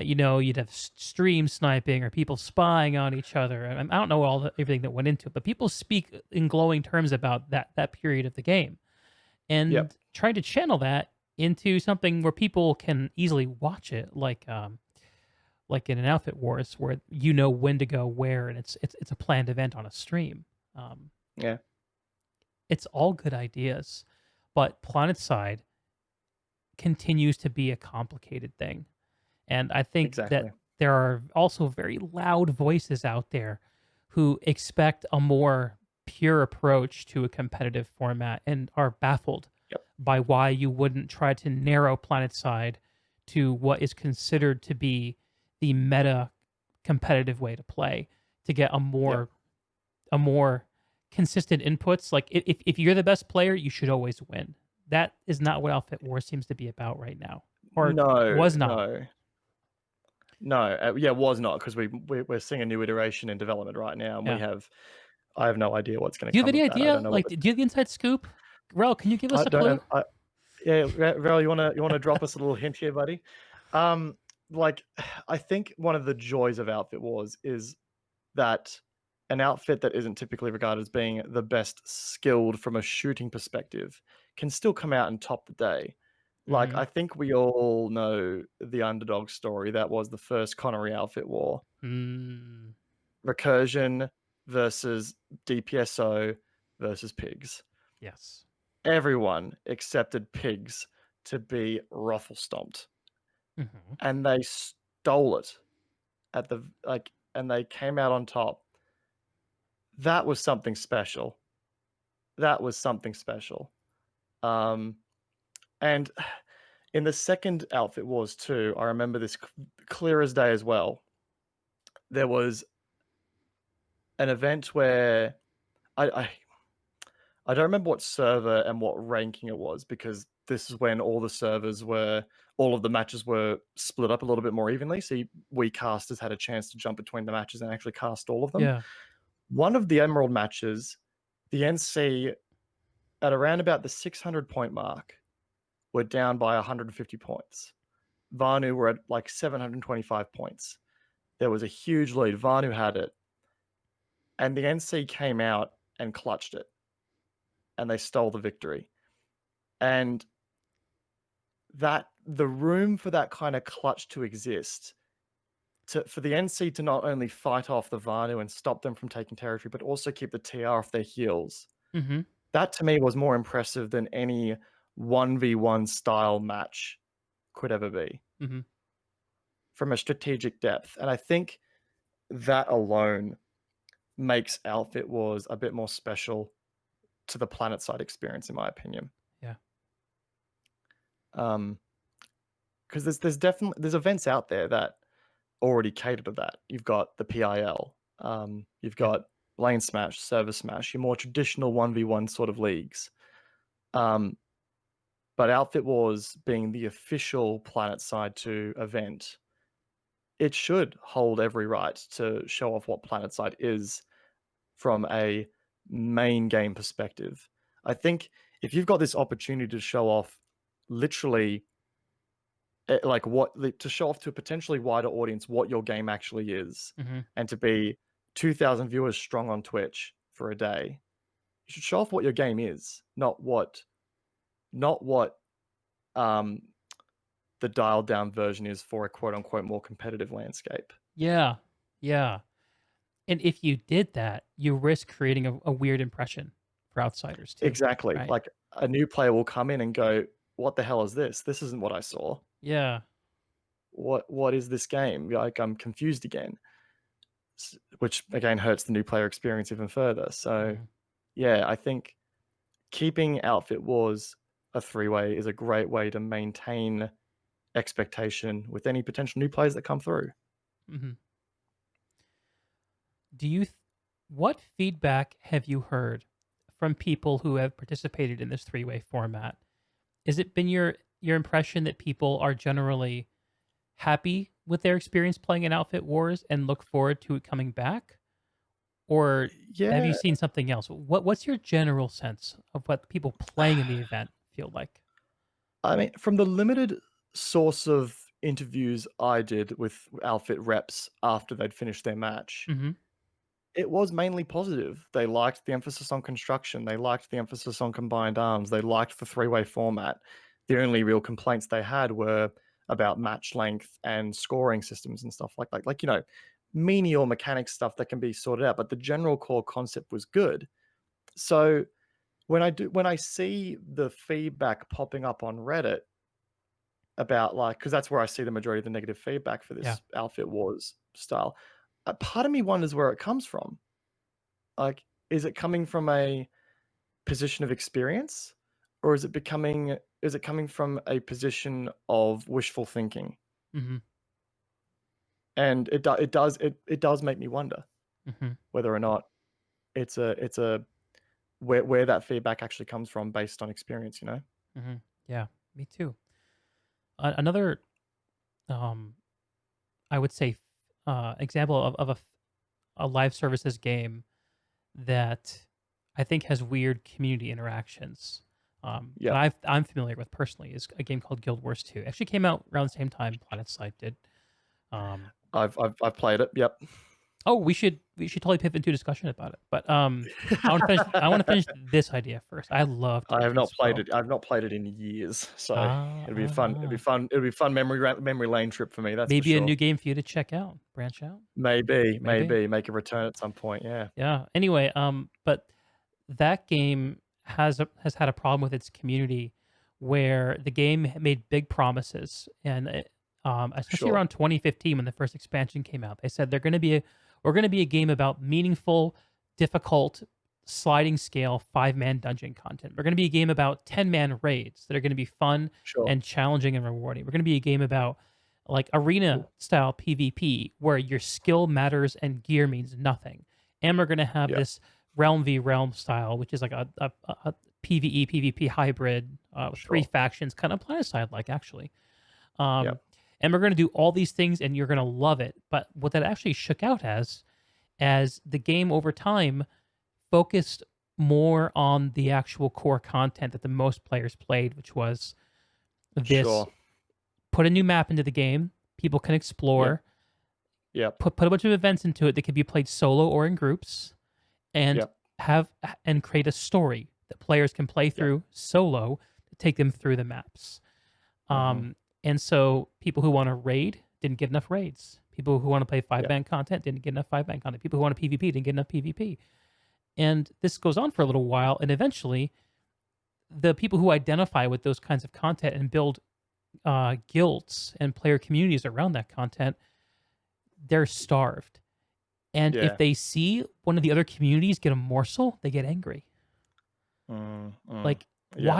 you'd have stream sniping or people spying on each other. And I don't know everything that went into it, but people speak in glowing terms about that period of the game, and Yep. trying to channel that into something where people can easily watch it, like in an Outfit Wars, where you know when to go where, and it's a planned event on a stream. Um, Yeah. it's all good ideas, but PlanetSide continues to be a complicated thing, and I think that Exactly. there are also very loud voices out there who expect a more pure approach to a competitive format and are baffled Yep. by why you wouldn't try to narrow PlanetSide to what is considered to be the meta competitive way to play, to get Yep. a more consistent inputs. Like if you're the best player, you should always win. That is not what Outfit War seems to be about right now. or No, was not? no, no. Yeah, it was not because we're seeing a new iteration in development right now, and Yeah. I have no idea what's going Do to you have come any of that. I idea? don't know what Like, do you have the inside scoop? Rel, can you give us I a don't clue? know. Yeah, Val, you wanna drop us a little hint here, buddy? Um, like I think one of the joys of Outfit Wars is that an outfit that isn't typically regarded as being the best skilled from a shooting perspective can still come out and top the day. Like Mm-hmm. I think we all know the underdog story that was the first Connery Outfit War. Mm, Recursion versus DPSO versus pigs. yes. Everyone accepted pigs to be ruffle stomped, Mm-hmm. and they stole it at the like, and they came out on top. That was something special. That was something special. Um, and in the second Outfit Wars 2, I remember this clear as day as well. There was an event where I, I I don't remember what server and what ranking it was because this is when all of the matches were split up a little bit more evenly. So we casters had a chance to jump between the matches and actually cast all of them. Yeah. One of the Emerald matches, the NC at around about the 600 point mark were down by 150 points. Vanu were at like 725 points. There was a huge lead. Vanu had it. And the NC came out and clutched it. And they stole the victory. And that the room for that kind of clutch to exist, for the NC to not only fight off the Vanu and stop them from taking territory, but also keep the TR off their heels. Mm-hmm. That to me was more impressive than any 1v1 style match could ever be Mm-hmm. from a strategic depth. And I think that alone makes Outfit Wars a bit more special to the planetside experience, in my opinion. Yeah. Because there's definitely events out there that already cater to that. You've got the PIL, you've Yeah. got Lane Smash, Service Smash, your more traditional 1v1 sort of leagues. But Outfit Wars being the official PlanetSide 2 event, it should hold every right to show off what PlanetSide is from a main game perspective. I think if you've got this opportunity to show off literally to show off to a potentially wider audience what your game actually is, Mm-hmm. and to be 2,000 viewers strong on Twitch for a day, you should show off what your game is, not what um, the dialed down version is for a quote unquote more competitive landscape. Yeah. Yeah. And if you did that, you risk creating a weird impression for outsiders too. Exactly. Right. Like a new player will come in and go, "What the hell is this? This isn't what I saw. Yeah. What is this game? Like I'm confused again." Which again hurts the new player experience even further. So Mm-hmm. yeah, I think keeping Outfit Wars a three-way is a great way to maintain expectation with any potential new players that come through. Mm-hmm. Do you what feedback have you heard from people who have participated in this three-way format? Has it been your impression that people are generally happy with their experience playing in Outfit Wars and look forward to it coming back? Or have Yeah, you seen something else? What's your general sense of what people playing in the event feel like? I mean, from the limited source of interviews I did with Outfit reps after they'd finished their match, Mm-hmm. it was mainly positive. They liked the emphasis on construction. They liked the emphasis on combined arms. They liked the three-way format. The only real complaints they had were about match length and scoring systems and stuff like menial mechanic stuff that can be sorted out. But the general core concept was good. So when I see the feedback popping up on Reddit about because that's where I see the majority of the negative feedback for Yeah. this Outfit Wars style. A part of me wonders where it comes from. Like, is it coming from a position of experience, or is it coming from a position of wishful thinking? Mm-hmm. And it does make me wonder Mm-hmm. whether or not it's a where that feedback actually comes from based on experience. Mm-hmm. Yeah. Me too. another, I would say, example of a live services game that I think has weird community interactions. Yeah. That I'm familiar with personally is a game called Guild Wars 2. It actually came out around the same time PlanetSide did. Um, I've played it. Yep. oh, we should totally pivot into a discussion about it. But I want to finish this idea first. I love I have Turkey not played Pro. it. I've not played it in years, so Ah, it'd be ah, fun. It'd be ah. fun. It'd be fun memory lane trip for me. That's for Maybe a sure. new game for you to check out, branch out. Maybe Maybe. make a return at some point. Yeah. Yeah. Anyway, but that game has had a problem with its community, where the game made big promises, and especially Sure. around 2015 when the first expansion came out, they said we're going to be a game about meaningful, difficult, sliding scale 5-man dungeon content. We're going to be a game about 10-man raids that are going to be fun Sure. and challenging and rewarding. We're going to be a game about like arena style PvP where your skill matters and gear means nothing. And we're going to have Yeah. this realm v realm style, which is like a PvE PvP hybrid, three Sure. factions, kind of planetside like actually. Um, Yep. And we're going to do all these things, and you're going to love it. But what that actually shook out as the game over time focused more on the actual core content that the most players played, which was this: Sure. put a new map into the game, people can explore, Yep. put a bunch of events into it that can be played solo or in groups, and Yep. create a story that players can play through solo to take them through the maps. Mhm. And so people who want to raid didn't get enough raids. People who want to play 5-man content didn't get enough 5-man content. People who want to PvP didn't get enough PvP. And this goes on for a little while, and eventually the people who identify with those kinds of content and build guilds and player communities around that content, they're starved. And Yeah. if they see one of the other communities get a morsel, they get angry. Like, Yeah.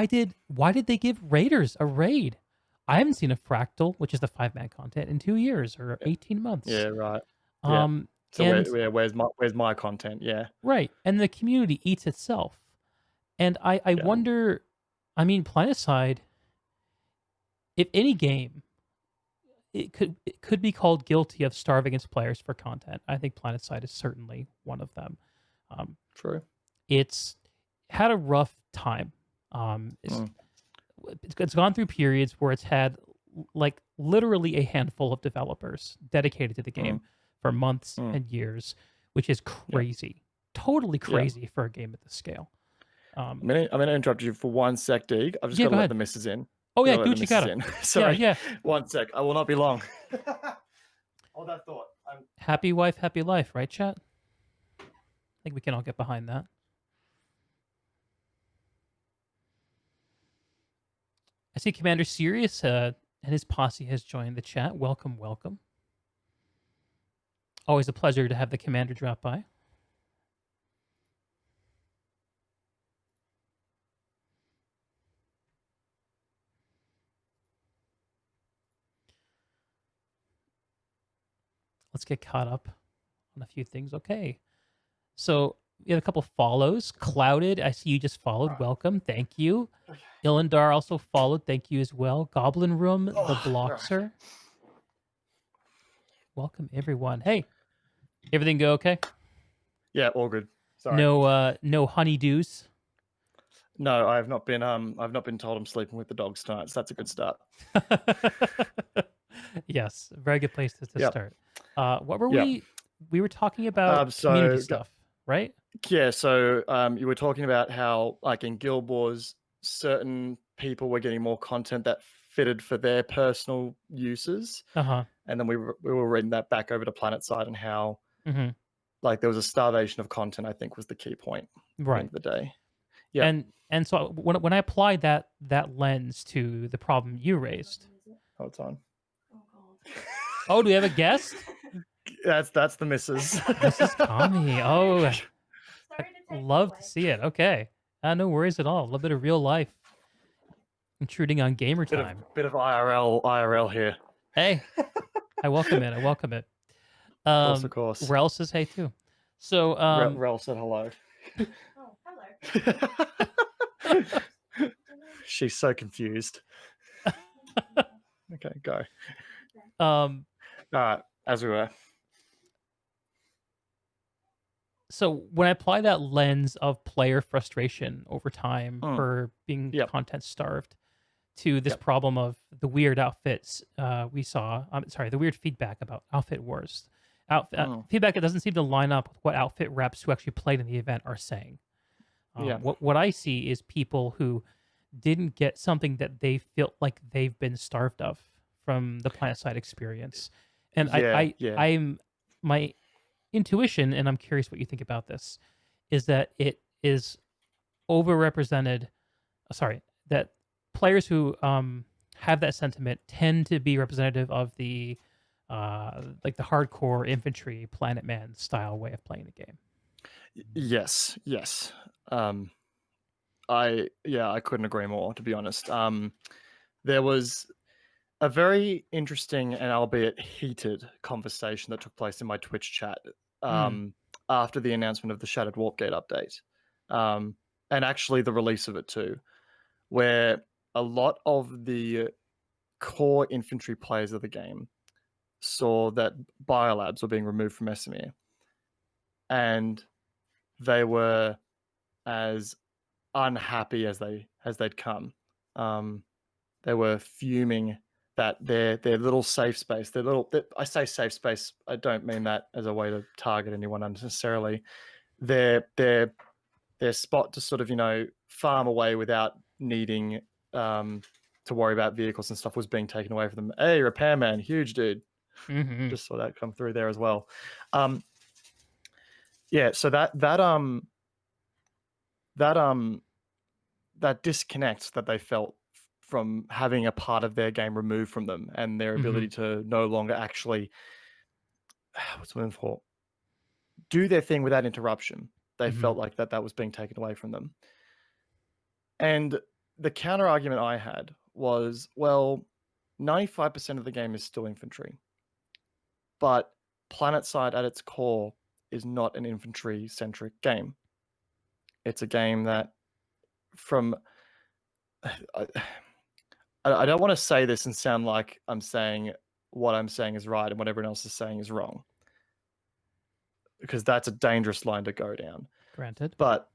why did they give raiders a raid? I haven't seen a fractal, which is the 5-man content, in 2 years or 18 months. Yeah. Right. Yeah. Um, So and where's my content? Yeah. right, and the community eats itself. And I Yeah. wonder, I mean, Planetside, if any game, it could be called guilty of starving its players for content. I think Planetside is certainly one of them. True. It's had a rough time. It's gone through periods where it's had like literally a handful of developers dedicated to the game for months and years, which is crazy, totally crazy for a game at this scale. I'm gonna interrupt you for 1 sec, Deeg. I've just got to go let ahead. the missus in. Oh yeah, Gotta let the Gucci got missus it. in. Sorry. Yeah. 1 sec. I will not be long. Hold that thought. Happy wife, happy life, right, chat? I think we can all get behind that. I see Commander Sirius and his posse has joined the chat. Welcome, welcome. Always a pleasure to have the commander drop by. Let's get caught up on a few things. Okay. So we have a couple follows. Clouded, I see you just followed. Welcome. Thank you. Illendar also followed. Thank you as well. Goblin Room, the Bloxer. Welcome, everyone. Hey, everything go okay? Yeah, all good. Sorry. No honeydews. No, I've not been told I'm sleeping with the dogs tonight, so that's a good start. Yes, very good place to start. What were Yep. we were talking about community stuff, right? Yeah, so you were talking about how, like, in Guild Wars, certain people were getting more content that fitted for their personal uses, and then we were reading that back over to PlanetSide and how, like, there was a starvation of content. I think was the key point. At the end of the day. Yeah. And so when I applied that lens to the problem you raised. Oh, it's on. Oh God. Oh, do we have a guest? That's the missus. Mrs. Tommy. Oh, Sorry to take love to see it. Okay. No worries at all. A little bit of real life intruding on gamer time. Bit of IRL here. Hey, I welcome it. Of course. Rel says hey too. So Rel said hello. Oh, hello. She's so confused. Okay, go. Um, As we were. so when I apply that lens of player frustration over time Mm. for being Yep. content starved to this Yep. problem of the weird outfits we saw, the weird feedback about outfit wars, feedback that doesn't seem to line up with what outfit reps who actually played in the event are saying. Yeah. What I see is people who didn't get something that they feel like they've been starved of from the PlanetSide experience, and Yeah. I'm my intuition, and I'm curious what you think about this, is that it is overrepresented. Sorry, that players who have that sentiment tend to be representative of the like the hardcore infantry Planet Man style way of playing the game. Yes. I couldn't agree more, to be honest. There was a very interesting and albeit heated conversation that took place in my Twitch chat after the announcement of the Shattered Warp Gate update, and actually the release of it too, where a lot of the core infantry players of the game saw that biolabs were being removed from Esamir, and they were as unhappy as they'd come. They were fuming that their little safe space, I say safe space, I don't mean that as a way to target anyone unnecessarily. Their spot to sort of, farm away without needing to worry about vehicles and stuff was being taken away from them. Hey, repairman, huge dude. Mm-hmm. Just saw that come through there as well. Yeah, so that disconnect that they felt from having a part of their game removed from them and their ability to no longer actually do their thing without interruption. They felt like that was being taken away from them. And the counter argument I had was, well, 95% of the game is still infantry, but PlanetSide at its core is not an infantry centric game. It's a game that I don't want to say this and sound like I'm saying what I'm saying is right and what everyone else is saying is wrong, because that's a dangerous line to go down. Granted. But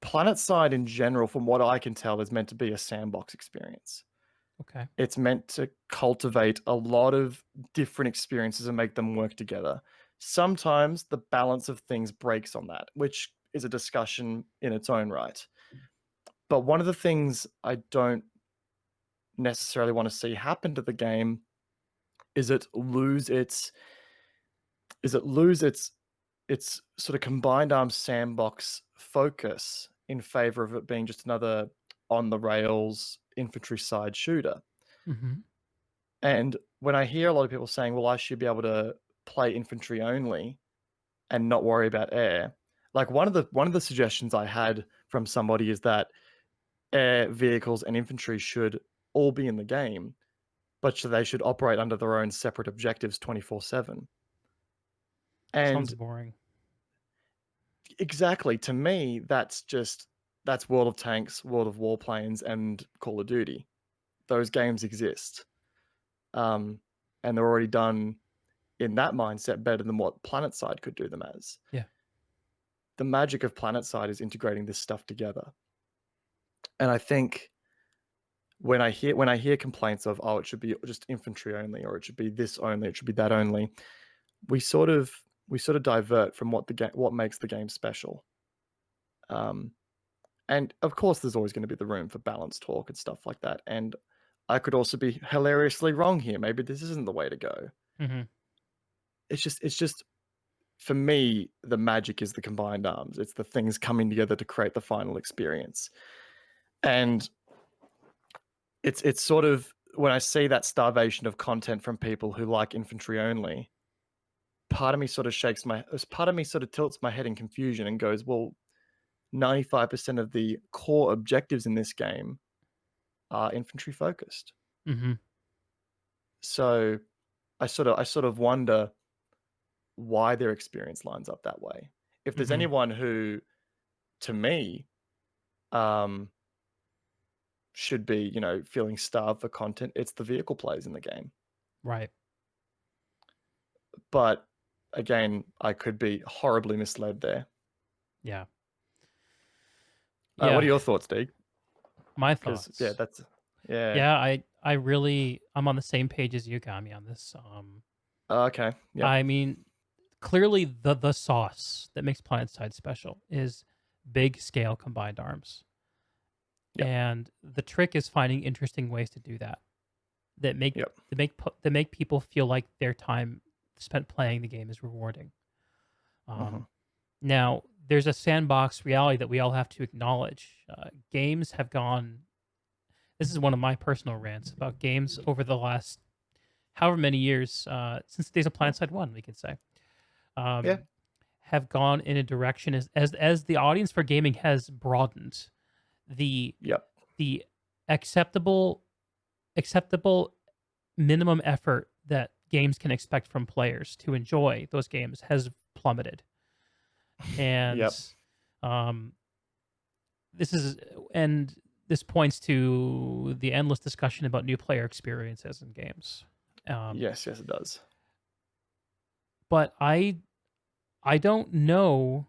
PlanetSide in general, from what I can tell, is meant to be a sandbox experience. Okay. It's meant to cultivate a lot of different experiences and make them work together. Sometimes the balance of things breaks on that, which is a discussion in its own right. But one of the things I don't necessarily want to see happen to the game is it lose its sort of combined arms sandbox focus in favor of it being just another on the rails infantry side shooter. And when I hear a lot of people saying, well, I should be able to play infantry only and not worry about air, like one of the suggestions I had from somebody is that air, vehicles, and infantry should all be in the game, but they should operate under their own separate objectives 24/7. Sounds And boring. exactly, to me, that's World of Tanks, World of Warplanes, and Call of Duty. Those games exist. And they're already done in that mindset better than what PlanetSide could do them as. Yeah. The magic of PlanetSide is integrating this stuff together. And I think when I hear complaints of, oh, it should be just infantry only, or it should be this only, it should be that only, we sort of divert from what makes the game special. And of course, there's always going to be the room for balanced talk and stuff like that. And I could also be hilariously wrong here. Maybe this isn't the way to go. It's just for me, the magic is the combined arms. It's the things coming together to create the final experience. And it's sort of, when I see that starvation of content from people who like infantry only, part of me sort of tilts my head in confusion and goes, well, 95% of the core objectives in this game are infantry focused. So I sort of wonder why their experience lines up that way. If there's anyone who, to me, should be, feeling starved for content. It's the vehicle plays in the game. Right. But again, I could be horribly misled there. Yeah. What are Yeah. your thoughts, Deeg? My Because thoughts. yeah. Yeah, I really I'm on the same page as you, Kami, on this. Okay. Yeah. I mean, clearly the sauce that makes PlanetSide special is big scale combined arms. Yep. And the trick is finding interesting ways to do that Yep. that make people feel like their time spent playing the game is rewarding. Mhm. Now, there's a sandbox reality that we all have to acknowledge. Games have gone. This is one of my personal rants about games over the last however many years, since the days of PlanetSide 1, we could say, Yeah. have gone in a direction as the audience for gaming has broadened. The Yep. the acceptable minimum effort that games can expect from players to enjoy those games has plummeted. And Yep. this is and this points to the endless discussion about new player experiences in games. Yes, it does. But I don't know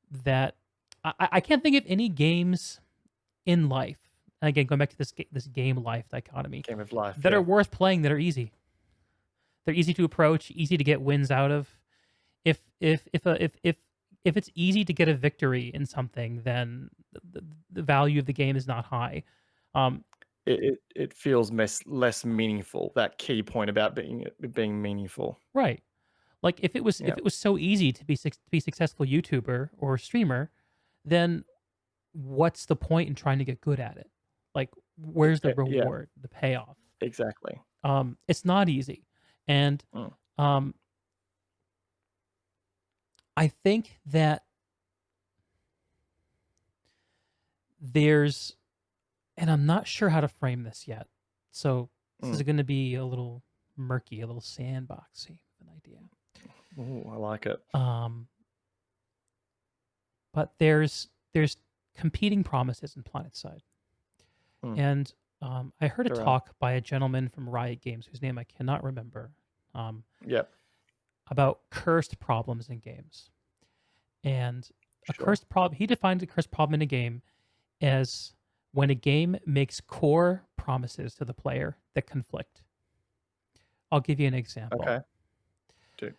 that I can't think of any games in life. And again, going back to this game life dichotomy, Game of life. that yeah. are worth playing, that are easy. They're easy to approach, easy to get wins out of. If it's easy to get a victory in something, then the value of the game is not high. It feels less meaningful. That key point about being meaningful. Right. Like if it was so easy to be successful YouTuber or streamer, then what's the point in trying to get good at it? Like where's the Yeah. reward, the payoff? Exactly. It's not easy. And I think that there's, and I'm not sure how to frame this yet. So this is going to be a little murky, a little sandboxy of an idea. Ooh, I like it. But there's competing promises in PlanetSide. And I heard a talk by a gentleman from Riot Games whose name I cannot remember. About cursed problems in games. And a cursed problem, he defined a cursed problem in a game as when a game makes core promises to the player that conflict. I'll give you an example. Okay. Dude.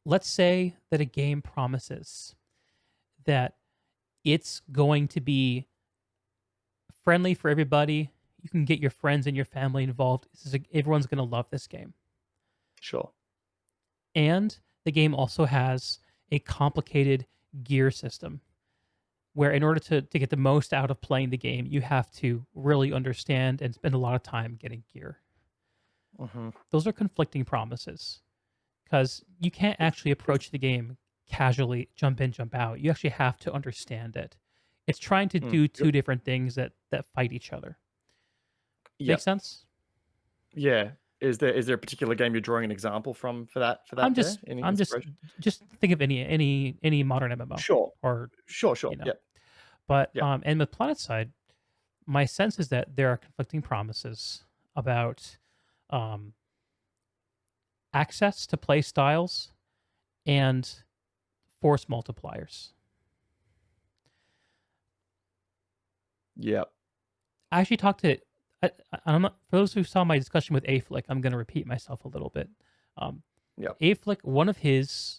Let's say that a game promises that it's going to be friendly for everybody. You can get your friends and your family involved. Everyone's going to love this game. Sure. And the game also has a complicated gear system where in order to get the most out of playing the game, you have to really understand and spend a lot of time getting gear. Those are conflicting promises because you can't actually approach the game casually, jump in, jump out. You actually have to understand it. It's trying to do two different things that fight each other. Make sense? Yeah. Is there a particular game you're drawing an example from for that? I'm just think of any modern MMO. Sure. Or sure. Yeah. But and with PlanetSide, my sense is that there are conflicting promises about access to play styles and force multipliers. Yep. I actually talked to. I'm not, for those who saw my discussion with Aflick, I'm going to repeat myself a little bit. Aflick, one of his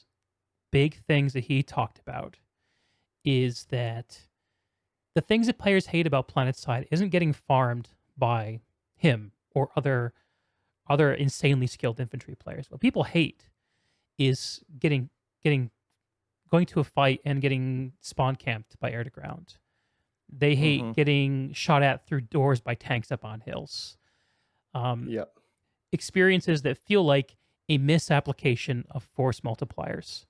big things that he talked about is that the things that players hate about PlanetSide isn't getting farmed by him or other insanely skilled infantry players. What people hate is going to a fight and getting spawn camped by air to ground. They hate getting shot at through doors by tanks up on hills. Experiences that feel like a misapplication of force multipliers.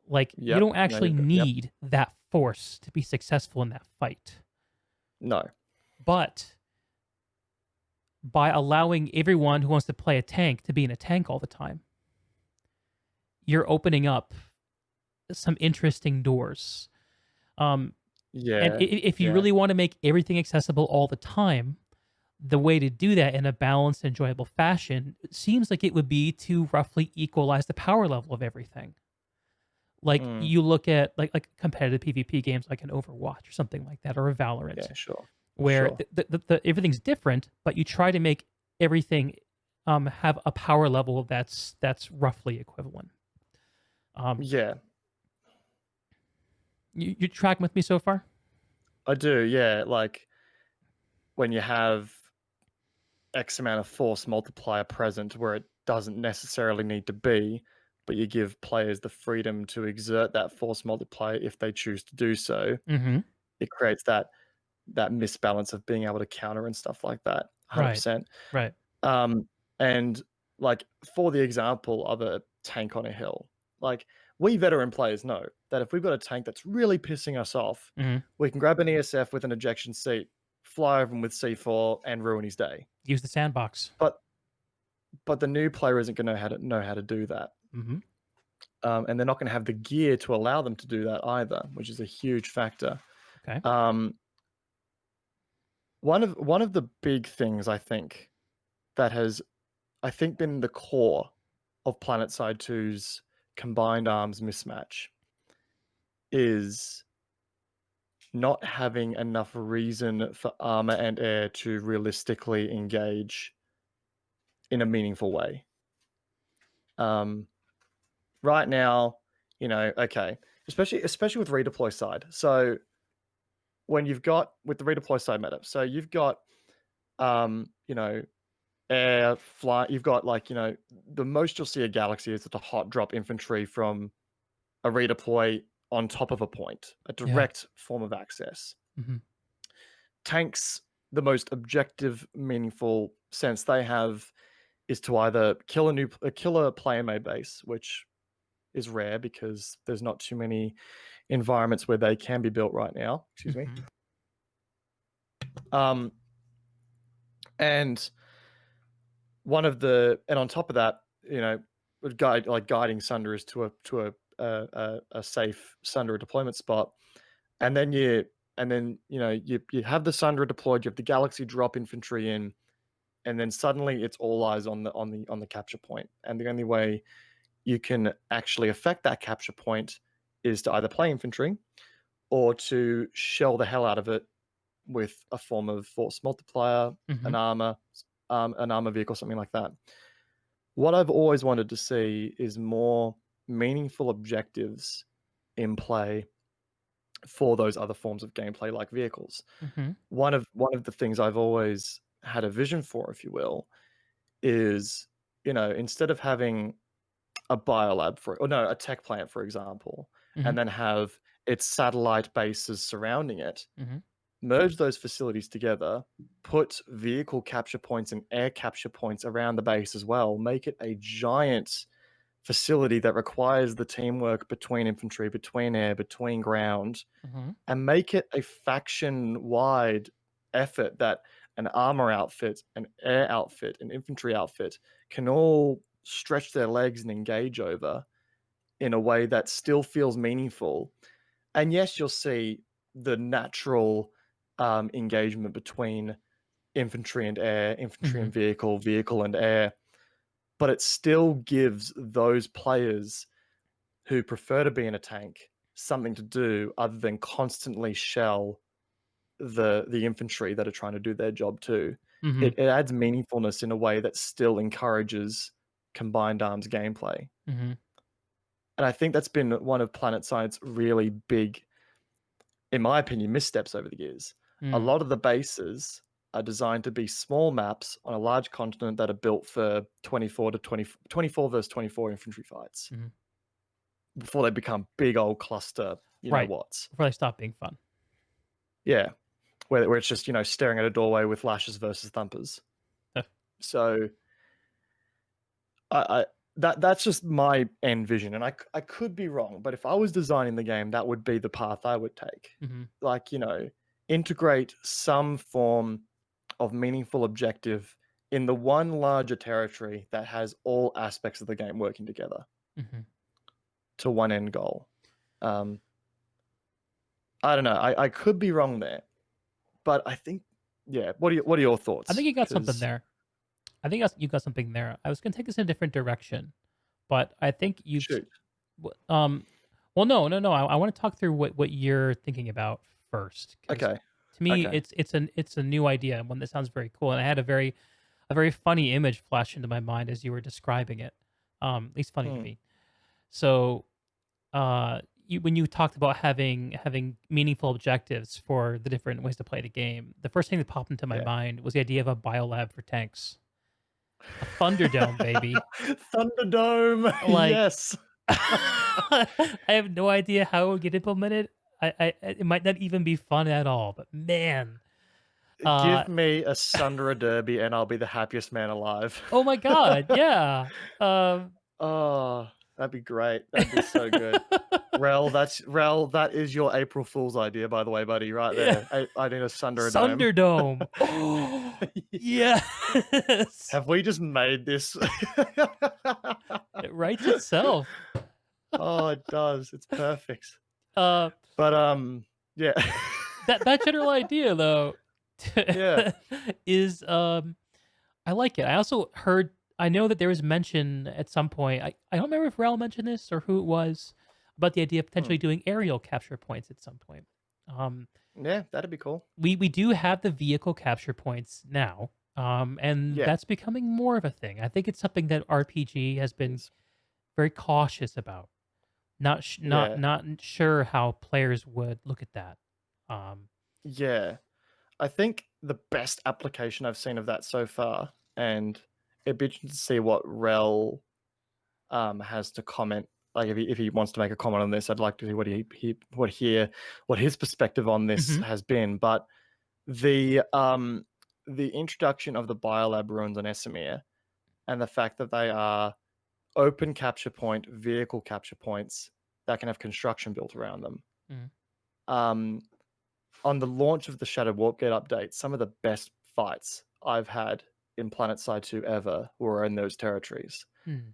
Like you don't actually need that force to be successful in that fight. No. But by allowing everyone who wants to play a tank to be in a tank all the time, you're opening up some interesting doors. And Yeah. if you Yeah. really want to make everything accessible all the time, the way to do that in a balanced, enjoyable fashion seems like it would be to roughly equalize the power level of everything. Like Mm, you look at like competitive PvP games like an Overwatch or something like that, or a Valorant, yeah. Sure. where Sure. everything's different, but you try to make everything have a power level that's roughly equivalent. Um, Yeah. you tracking with me so far? I do. Yeah. Like when you have X amount of force multiplier present where it doesn't necessarily need to be, but you give players the freedom to exert that force multiplier if they choose to do so. Mm-hmm. It creates that misbalance of being able to counter and stuff like that. Right. 100%. Right. Um, and like for the example of a tank on a hill, like we veteran players know that if we've got a tank that's really pissing us off, Mm-hmm. we can grab an ESF with an ejection seat, fly over him with C4, and ruin his day. Use the sandbox. But the new player isn't going to know how to do that, Mm-hmm. and they're not going to have the gear to allow them to do that either, which is a huge factor. Okay. Um, one of the big things I think that has been the core of PlanetSide 2's combined arms mismatch is not having enough reason for armor and air to realistically engage in a meaningful way. Right now, okay, especially with redeploy side. So when you've got with the redeploy side meta, so you've got you know, air fly, you've got like, the most you'll see a galaxy is just a hot drop infantry from a redeploy on top of a point, a Yeah. direct form of access. Mm-hmm. Tanks, the most objective, meaningful sense they have is to either kill a killer player made base, which is rare because there's not too many environments where they can be built right now. Excuse me. Mm-hmm. And on top of that, guiding Sunders to a safe Sunder deployment spot, and then you have the Sunder deployed, you have the Galaxy drop infantry in, and then suddenly it's all eyes on the capture point, and the only way you can actually affect that capture point is to either play infantry or to shell the hell out of it with a form of force multiplier, Mm-hmm. an armor vehicle, something like that. What I've always wanted to see is more meaningful objectives in play for those other forms of gameplay, like vehicles. Mm-hmm. One of the things I've always had a vision for, if you will, is instead of having a biolab a tech plant, for example, Mm-hmm. and then have its satellite bases surrounding it, Mm-hmm. merge those facilities together, put vehicle capture points and air capture points around the base as well, make it a giant facility that requires the teamwork between infantry, between air, between ground, Mm-hmm. and make it a faction-wide effort that an armor outfit, an air outfit, an infantry outfit can all stretch their legs and engage over in a way that still feels meaningful. And yes, you'll see the natural engagement between infantry and air, infantry Mm-hmm. and vehicle, vehicle and air, but it still gives those players who prefer to be in a tank something to do other than constantly shell the infantry that are trying to do their job too. Mm-hmm. It adds meaningfulness in a way that still encourages combined arms gameplay. Mm-hmm. And I think that's been one of PlanetSide's really big, in my opinion, missteps over the years. A Mm. lot of the bases are designed to be small maps on a large continent that are built for 24 versus 24 infantry fights Mm-hmm. before they become big old cluster, Right. whats. Before they stop being fun. Yeah. Where it's just, staring at a doorway with lashes versus thumpers. So I that's just my end vision, and I could be wrong, but if I was designing the game, that would be the path I would take. Mm-hmm. Like, integrate some form of meaningful objective in the one larger territory that has all aspects of the game working together Mm-hmm. to one end goal. I don't know. I could be wrong there, but I think yeah. What are your I thoughts? think you got something Because there. I think you got something there. I was gonna take this in a different direction, but I think shoot. well, no. I want to talk through what you're thinking about first, because Okay. to me, Okay. it's a new idea and one that sounds very cool. And I had a very funny image flash into my mind as you were describing it. At least funny to Hmm. me. So, when you talked about having meaningful objectives for the different ways to play the game, the first thing that popped into my Yeah. mind was the idea of a biolab for tanks, a Thunderdome, baby. Thunderdome. Like, Yes. I have no idea how it would get implemented. It might not even be fun at all. But man, uh, Give me a Sundra Derby and I'll be the happiest man alive. oh my god, yeah. Um, Oh, that'd be great. That'd be so good. Rel, that is your April Fool's idea, by the way, buddy, right yeah. there. I need a Sundra Dome. Thunderdome. Oh, yes. Have we just made this? It writes itself. Oh, it does. It's perfect. Uh, But yeah. that general idea though, Yeah. is I like it. I also heard. I know that there was mention at some point. I don't remember if Rel mentioned this or who it was about the idea of Hmm. potentially doing aerial capture points at some point. Um, Yeah, that'd be cool. we do have the vehicle capture points now, and Yeah. that's becoming more of a thing. I think it's something that RPG has been It's, very cautious about. yeah. Not sure how players would look at that. Um, Yeah. I think the best application I've seen of that so far, and it'd be interesting to see what Rel has to comment. Like if he wants to make a comment on this, I'd like to see what his perspective on this mhm, has been. But the introduction of the biolab ruins on Esamir and the fact that they are open capture point vehicle capture points that can have construction built around them. mhm, Um, on the launch of the Shattered Warpgate update, some of the best fights I've had in PlanetSide 2 ever were in those territories mhm.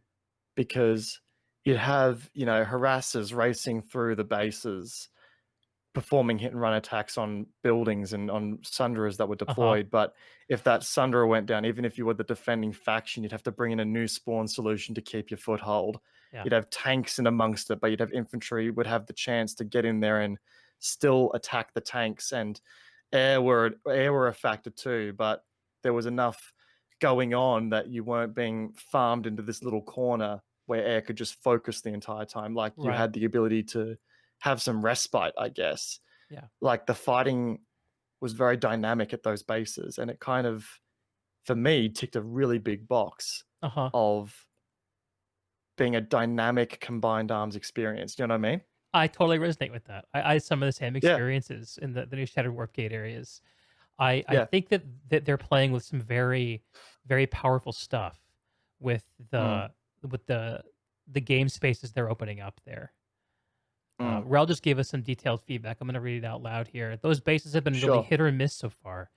because you'd have, harassers racing through the bases, performing hit and run attacks on buildings and on Sunderas that were Uh-huh. deployed. But if that Sundera went down, even if you were the defending faction, you'd have to bring in a new spawn solution to keep your foothold. Yeah. You'd have tanks in amongst it, but you'd have infantry would have the chance to get in there and still attack the tanks. And air were a factor too, but there was enough going on that you weren't being farmed into this little corner where air could just focus the entire time. Like you Right. had the ability to have some respite, I guess. Yeah. Like the fighting was very dynamic at those bases, and it kind of, for me, ticked a really big box Uh-huh. of being a dynamic combined arms experience. You know what I mean? I totally resonate with that. I had some of the same Yeah, experiences in the new Shattered Warpgate areas. I yeah. think that they're playing with some very, very powerful stuff with Mm, with the game spaces they're opening up there. mm, Rel just gave us some detailed feedback. I'm going to read it out loud here. Those bases have been really sure. hit or miss so far.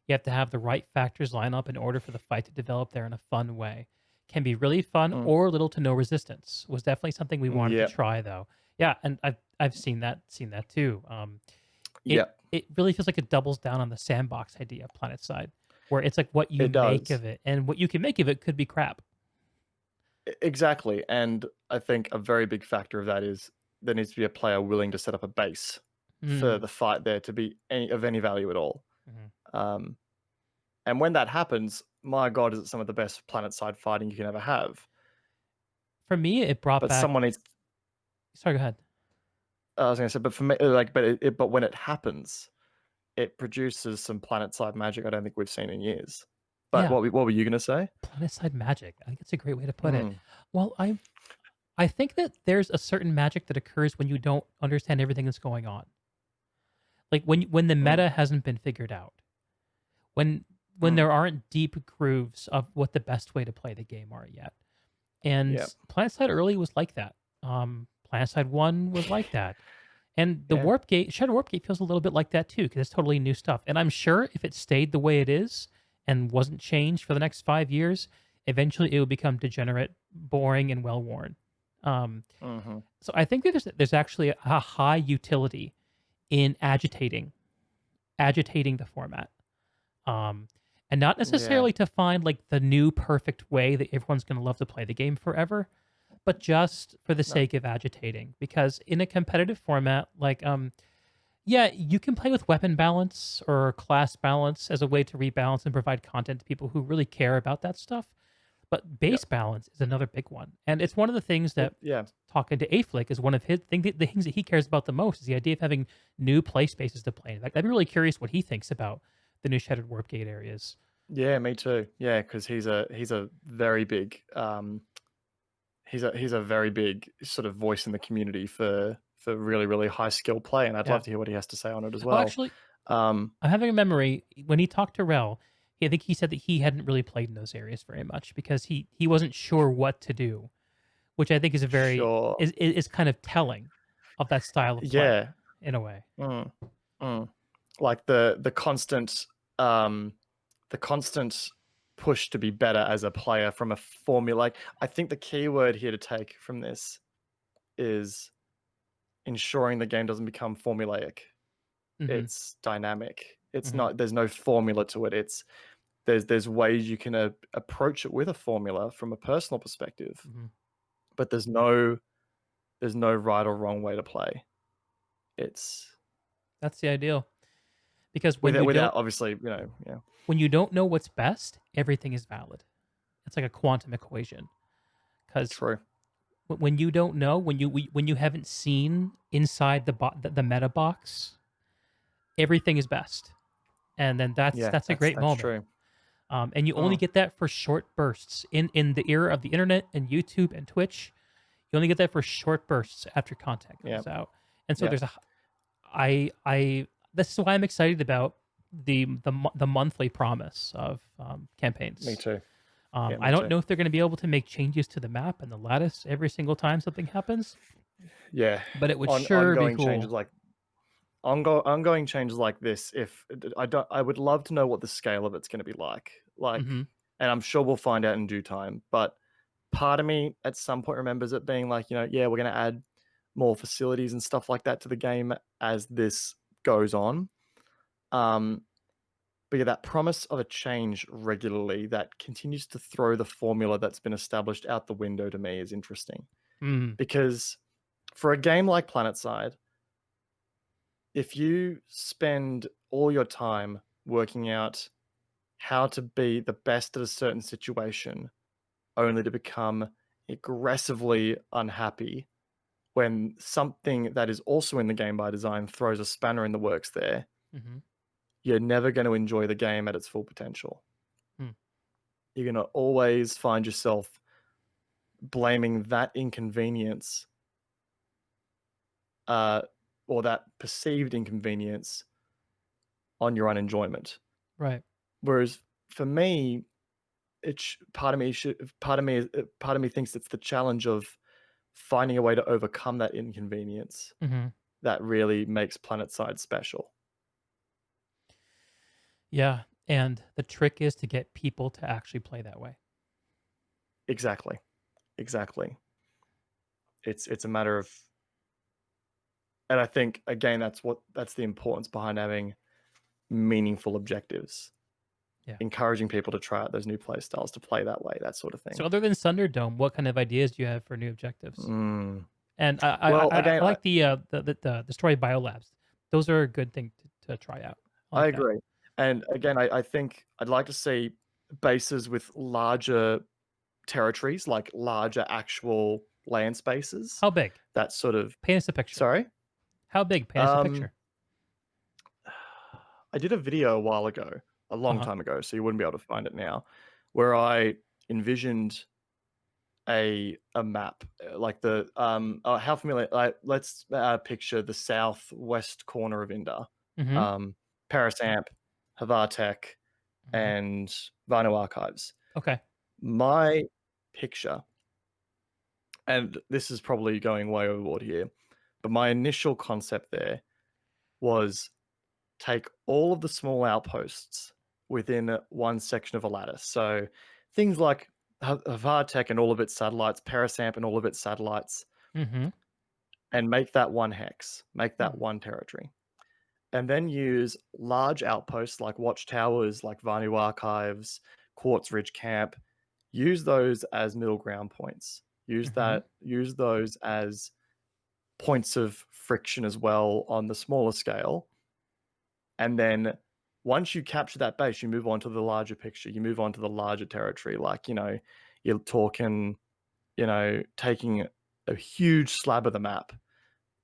You have to have the right factors line up in order for the fight to develop there in a fun way. Can be really fun Mm, or little to no resistance. Was definitely something we wanted to yeah, try though. Yeah, and I've seen that too. yeah. It really feels like it doubles down on the sandbox idea of PlanetSide, where it's like what you It make does. of it, and what you can make of it could be crap. Exactly. And I think a very big factor of that is there needs to be a player willing to set up a base for Mm, the fight there to be of any value at all. mhm. Um, and when that happens, my God, is it some of the best planet side fighting you can ever have? For me, it brought But back. someone needs. Sorry, go ahead. I was going to say, but for me, but when it happens, it produces some planet side magic I don't think we've seen in years. But Yeah, what were you going to say? PlanetSide magic. I think it's a great way to put it. Mm, Well, I think that there's a certain magic that occurs when you don't understand everything that's going on. Like when the mm, meta hasn't been figured out. When mm. there aren't deep grooves of what the best way to play the game are yet. And Yeah, PlanetSide early was like that. PlanetSide 1 was like that. And the yeah, Warp Gate, Shadow Warp Gate feels a little bit like that too, because it's totally new stuff. And I'm sure if it stayed the way it is and wasn't changed for the next 5 years, eventually it would become degenerate, boring, and well worn. Um, hmm so I think that there's actually a high utility in agitating the format. Um, and not Yeah. necessarily to find like the new perfect way that everyone's going to love to play the game forever, but just for the No. sake of agitating. Because in a competitive format, like yeah, you can play with weapon balance or class balance as a way to rebalance and provide content to people who really care about that stuff. But Yeah. base balance is another big one, and it's one of the things that Yeah. talking to Aflick is one of his the things that he cares about the most is the idea of having new play spaces to play in. Like, I'd be really curious what he thinks about the new Shattered Warp Gate areas. Yeah, me too. Yeah, because he's a very big he's a very big sort of voice in the community for really, really high skill play, and I'd Yeah. love to hear what he has to say on it as Oh, well. actually, Um, I'm having a memory when he talked to Rel. I think he said that he hadn't really played in those areas very much because he wasn't sure what to do, which I think is a very sure. is kind of telling of that style of play Yeah. in a way. Mm, mm. Like um the constant push to be better as a player from a formula. Like, I think the key word here to take from this is ensuring the game doesn't become formulaic. Hmm. It's dynamic. It's Hmm. not. There's no formula to it. There's ways you can approach it with a formula from a personal perspective, Hmm. but there's no right or wrong way to play. It's That's the ideal because without obviously, yeah, when you don't know what's best, everything is valid. It's like a quantum equation because true. when you don't know, when you haven't seen inside the meta box, everything is best, and then Yeah, that's a great that's moment. true. And you only Mm, get that for short bursts in the era of the internet and YouTube and Twitch. You only get that for short bursts after content yeah, comes out, and so yeah. there's a I this is why I'm excited about the monthly promise of Me campaigns. too. Yeah, I me don't too. know if they're going to be able to make changes to the map and the lattice every single time something happens, Yeah, but it would on sure be ongoing changes cool. like ongoing changes like this. If I don't, I would love to know what the scale of it's going to be like. Like, Hmm. and I'm sure we'll find out in due time. But part of me at some point remembers it being like, yeah, we're going to add more facilities and stuff like that to the game as this goes on. Um, but yeah, that promise of a change regularly that continues to throw the formula that's been established out the window to me is interesting Mm, because for a game like PlanetSide, if you spend all your time working out how to be the best at a certain situation, only to become aggressively unhappy when something that is also in the game by design throws a spanner in the works there, hmm. you're never going to enjoy the game at its full potential. Mm, You're going to always find yourself blaming that inconvenience uh, or that perceived inconvenience on your unenjoyment. right. Whereas for me, part of me thinks it's the challenge of finding a way to overcome that inconvenience Hmm. that really makes PlanetSide special. Yeah, and the trick is to get people to actually play that way. Exactly. Exactly. It's a matter of, and I think again that's the importance behind having meaningful objectives. Yeah. Encouraging people to try out those new play styles, to play that way, that sort of So thing. other than Thunderdome, what kind of ideas do you have for new objectives? Mm. And Well, I again, like the story biolabs. Those are a good thing to try out. I I like that. agree. And again, I think I'd like to see bases with larger territories, like larger actual land spaces. How big? That sort of Paint us a picture. sorry? How big? Paint us a Um, picture. I did a video a while ago, a long Uh-huh. time ago, so you wouldn't be able to find it now, where I envisioned a map, like how familiar, like, let's picture the southwest corner of Inda. Mhm. Um, Paris Amp, Havartech, Mhm. and Vinyl Archives. Okay. My picture, and this is probably going way overboard here, but my initial concept there was take all of the small outposts within one section of a lattice. So things like Havartech and all of its satellites, Parasamp and all of its satellites, Mhm. and make that one hex, make that Hmm. one territory. and then use large outposts like watchtowers, like Vanu Archives, Quartz Ridge Camp. Use those as middle ground points. Hmm. Use those as points of friction as well on the smaller scale. And then once you capture that base, you move on to the larger picture. You move on to the larger territory. Like, you're talking, taking a huge slab of the map,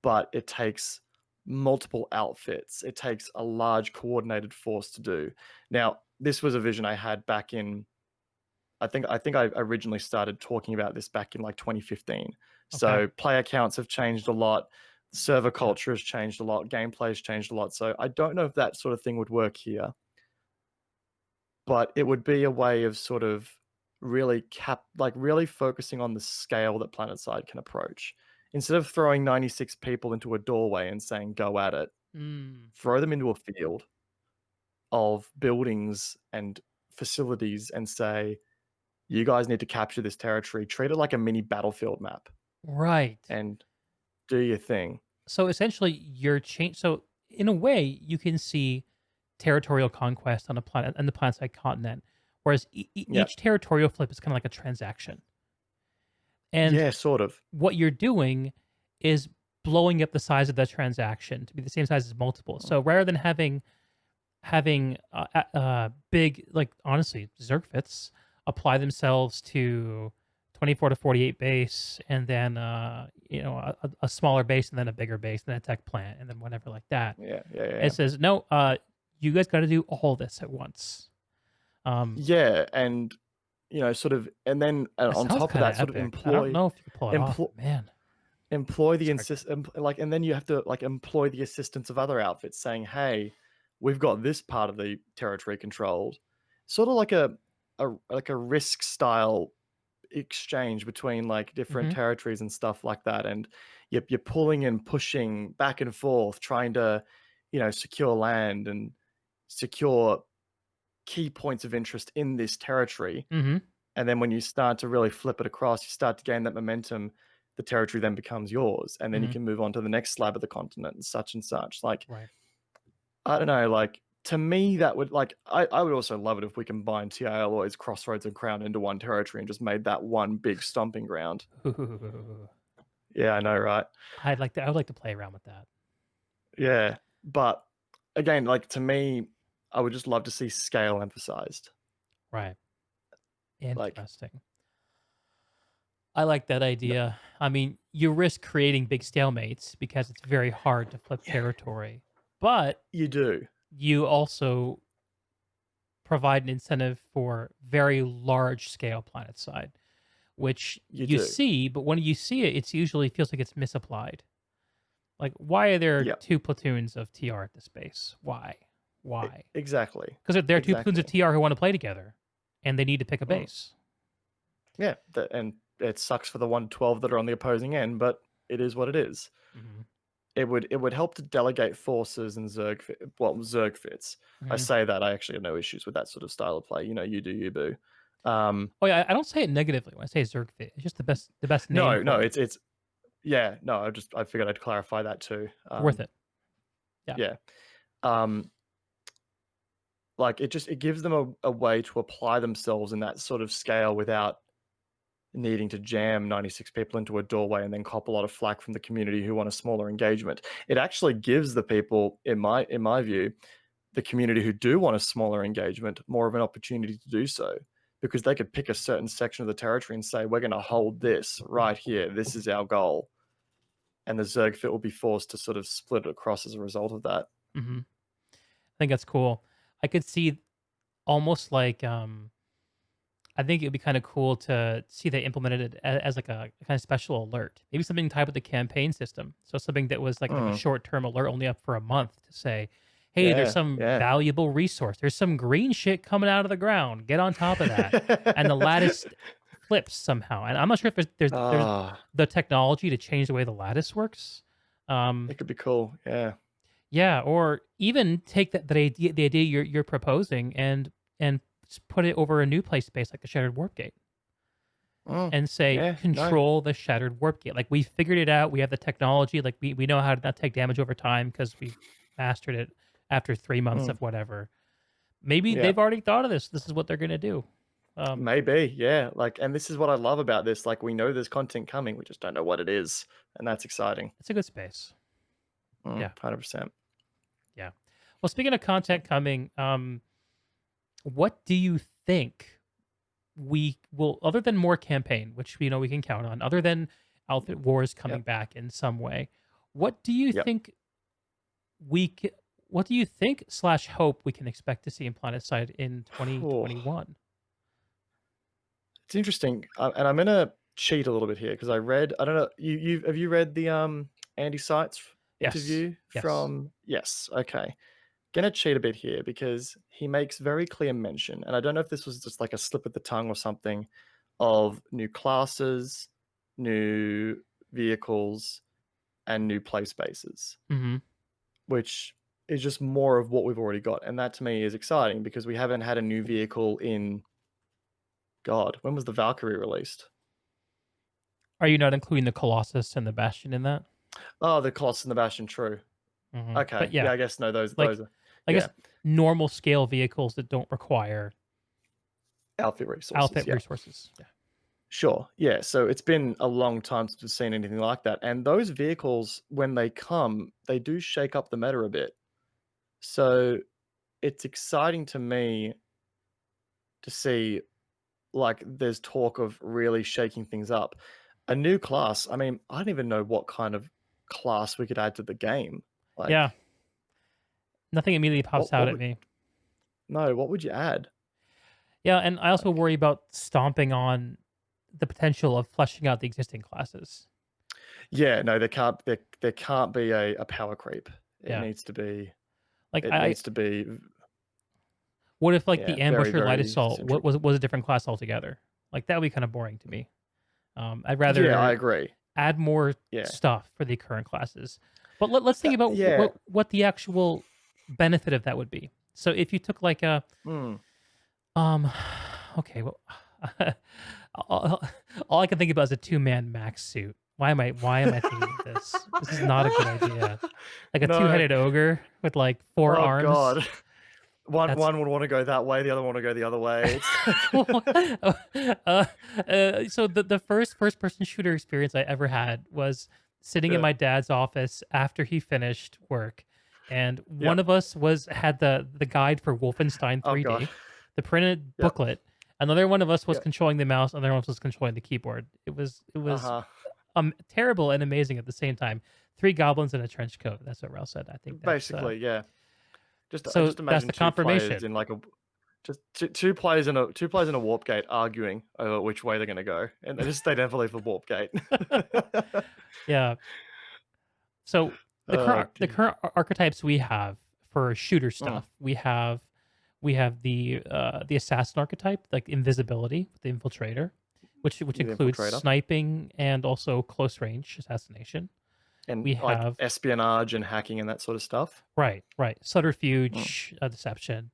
but it takes multiple outfits. It takes a large coordinated force to do. Now, this was a vision I had back in, I think I originally started talking about this back in like 2015. Okay. So player counts have changed a lot. Server Yeah. culture has changed a lot. Gameplay has changed a lot. So I don't know if that sort of thing would work here, but it would be a way of sort of really focusing on the scale that PlanetSide can approach. Instead of throwing 96 people into a doorway and saying go at it, Mm. throw them into a field of buildings and facilities and say, you guys need to capture this territory. Treat it like a mini battlefield map Right. and do your thing. So essentially, you're change. So in a way, you can see territorial conquest on a planet on the planet-side continent, whereas Yeah. each territorial flip is kind of like a transaction. And Yeah, sort of. what you're doing is blowing up the size of the transaction to be the same size as multiple. Mm. So rather than having big, like, honestly, Zergfits apply themselves to 24 to 48 base, and then a smaller base, and then a bigger base, and then a tech plant, and then whatever like that. Yeah, yeah, yeah. It says no, you guys got to do all this at once. Yeah, and sort of, and then It on sounds top of kind of that, sort of epic. I don't know if you can pull it off, employ man. employ the Sorry. and then you have to like employ the assistance of other outfits saying, hey, we've got this part of the territory controlled. Sort of like a risk style exchange between like different Hmm. territories and stuff like that, and you're pulling and pushing back and forth trying to secure land and secure key points of interest in this territory. Hmm. And then when you start to really flip it across, you start to gain that momentum. The territory then becomes yours, and then you Hmm. can move on to the next slab of the continent and such. Like, Right. I don't know, like, to me that would like I would also love it if we combined TI Alloys, Crossroads, and Crown into one territory and just made that one big stomping ground. Yeah, I know, right? I would like to play around with that. Yeah, but again, like, to me, I would just love to see scale emphasized. Right. Like, Interesting. I like that idea. I mean, you risk creating big stalemates because it's very hard to flip yeah, territory, but you do. you also provide an incentive for very large scale planet side, which You you do. see, but when you see it, it's usually feels like it's misapplied. Like, why are there Yeah, two platoons of TR at this base? Why? Why? exactly. Because there are two platoons of Exactly. TR who want to play together, and they need to pick a Mm. base. Yeah, and it sucks for the 112 that are on the opposing end, but it is what it is. Hmm. It would help to delegate forces and Zerg fits. I Hmm. say that I actually have no issues with that sort of style of play. You do you, boo. Um, Oh yeah, I don't say it negatively when I say Zergfit. It's just the best name no, for it. it's yeah, no. I figured I'd clarify that too. It's worth it. Yeah. Yeah. Um, like it gives them a way to apply themselves in that sort of scale without needing to jam 96 people into a doorway and then cop a lot of flack from the community who want a smaller engagement. It actually gives the people, in my view, the community who do want a smaller engagement more of an opportunity to do so, because they could pick a certain section of the territory and say, we're going to hold this right here. This is our goal. And the Zergfit will be forced to sort of split it across as a result of that. Hmm. I think that's cool. I could see almost like I think it'd be kind of cool to see they implemented it as like a kind of special alert. Maybe something tied with the campaign system. So something that was like a Mm. short-term alert only up for a month to say, "Hey, there's Yeah, some yeah. valuable resource. There's some green shit coming out of the ground. Get on top of that." And the lattice flips somehow. And I'm not sure if there's Ah, the technology to change the way the lattice works. Um, it could be cool. Yeah. yeah, or even take the idea you're proposing and put it over a new play space like the Shattered Warp Gate Mm. and say Yeah. No. control the Shattered Warp Gate. Like, we figured it out. We have the technology. Like, we know how to not take damage over time because we mastered it after 3 months Mm, of whatever. Maybe yeah. they've already thought of this. This is what they're gonna do. Maybe, yeah. Like, and this is what I love about this. Like, we know there's content coming, we just don't know what it is, and that's exciting. It's a good space. Yeah, 100%. yeah. Well, speaking of content coming, what do you think we will, other than more campaign, which we know we can count on, other than Outfit Wars coming Yep. back in some way, what do you Yep. think we ca- what do you think slash hope we can expect to see in Planetside in Oh, 2021? it's interesting, and I'm gonna cheat a little bit here because I read. I don't know. You have you read the Andy Seitz Yes. interview Yes. from? Yes. Okay. Gonna cheat a bit here because he makes very clear mention, and I don't know if this was just like a slip of the tongue or something, of new classes, new vehicles, and new play spaces, Mm-hmm. which is just more of what we've already got. And that to me is exciting because we haven't had a new vehicle in, God, when was the Valkyrie released? Are you not including the Colossus and the Bastion in that? Oh, the Colossus and the Bastion, true. But Okay. yeah, Yeah, I guess no, like those are, I yeah, guess normal scale vehicles that don't require outfit resources. outfit Yeah. resources. Yeah. Sure. Yeah. So it's been a long time since we've seen anything like that. And those vehicles, when they come, they do shake up the meta a bit. So it's exciting to me to see, like, there's talk of really shaking things up. A new class. I mean, I don't even know what kind of class we could add to the game. Yeah. Like, Nothing immediately pops out what at would, me. no, what would you add? Yeah, and I also Like, worry about stomping on the potential of fleshing out the existing classes. yeah, no, there can't be a power creep. It Yeah. needs to be, Like it I needs to be, what if like yeah, the very, ambusher light very assault centric. was a different class altogether? Like that would be kind of boring to me. I'd Yeah, I rather agree. add more Yeah. stuff for the current classes. But let's think about Yeah. what the actual benefit of that would be. So if you took like a Mm. um okay, well all, all I can think about is a two-man max suit. Why am I thinking of this? This is not a good idea. Like a No. two-headed ogre with like four Oh arms. God. One That's would want to go that way, the other want to go the other way. so the first person shooter experience I ever had was sitting in Yeah. my dad's office after he finished work, and one Yep. of us had the guide for Wolfenstein Oh 3D, God. the printed Yep. booklet. Another one of us was Yep. controlling the mouse, another one was controlling the keyboard. It was Uh-huh. terrible and amazing at the same time. Three goblins in a trench coat. That's what Ralph said. I think that's Basically, yeah. so Just that's imagine the two players confirmation. in like a just two players in a warp gate arguing over which way they're gonna go, and they never leave the warp gate. Yeah. So the Oh, current archetypes we have for shooter Mm. stuff, we have the assassin archetype, like invisibility with the infiltrator, which The includes infiltrator. sniping and also close range assassination. And We like have espionage and hacking and that sort of stuff. right, Mm. subterfuge, deception.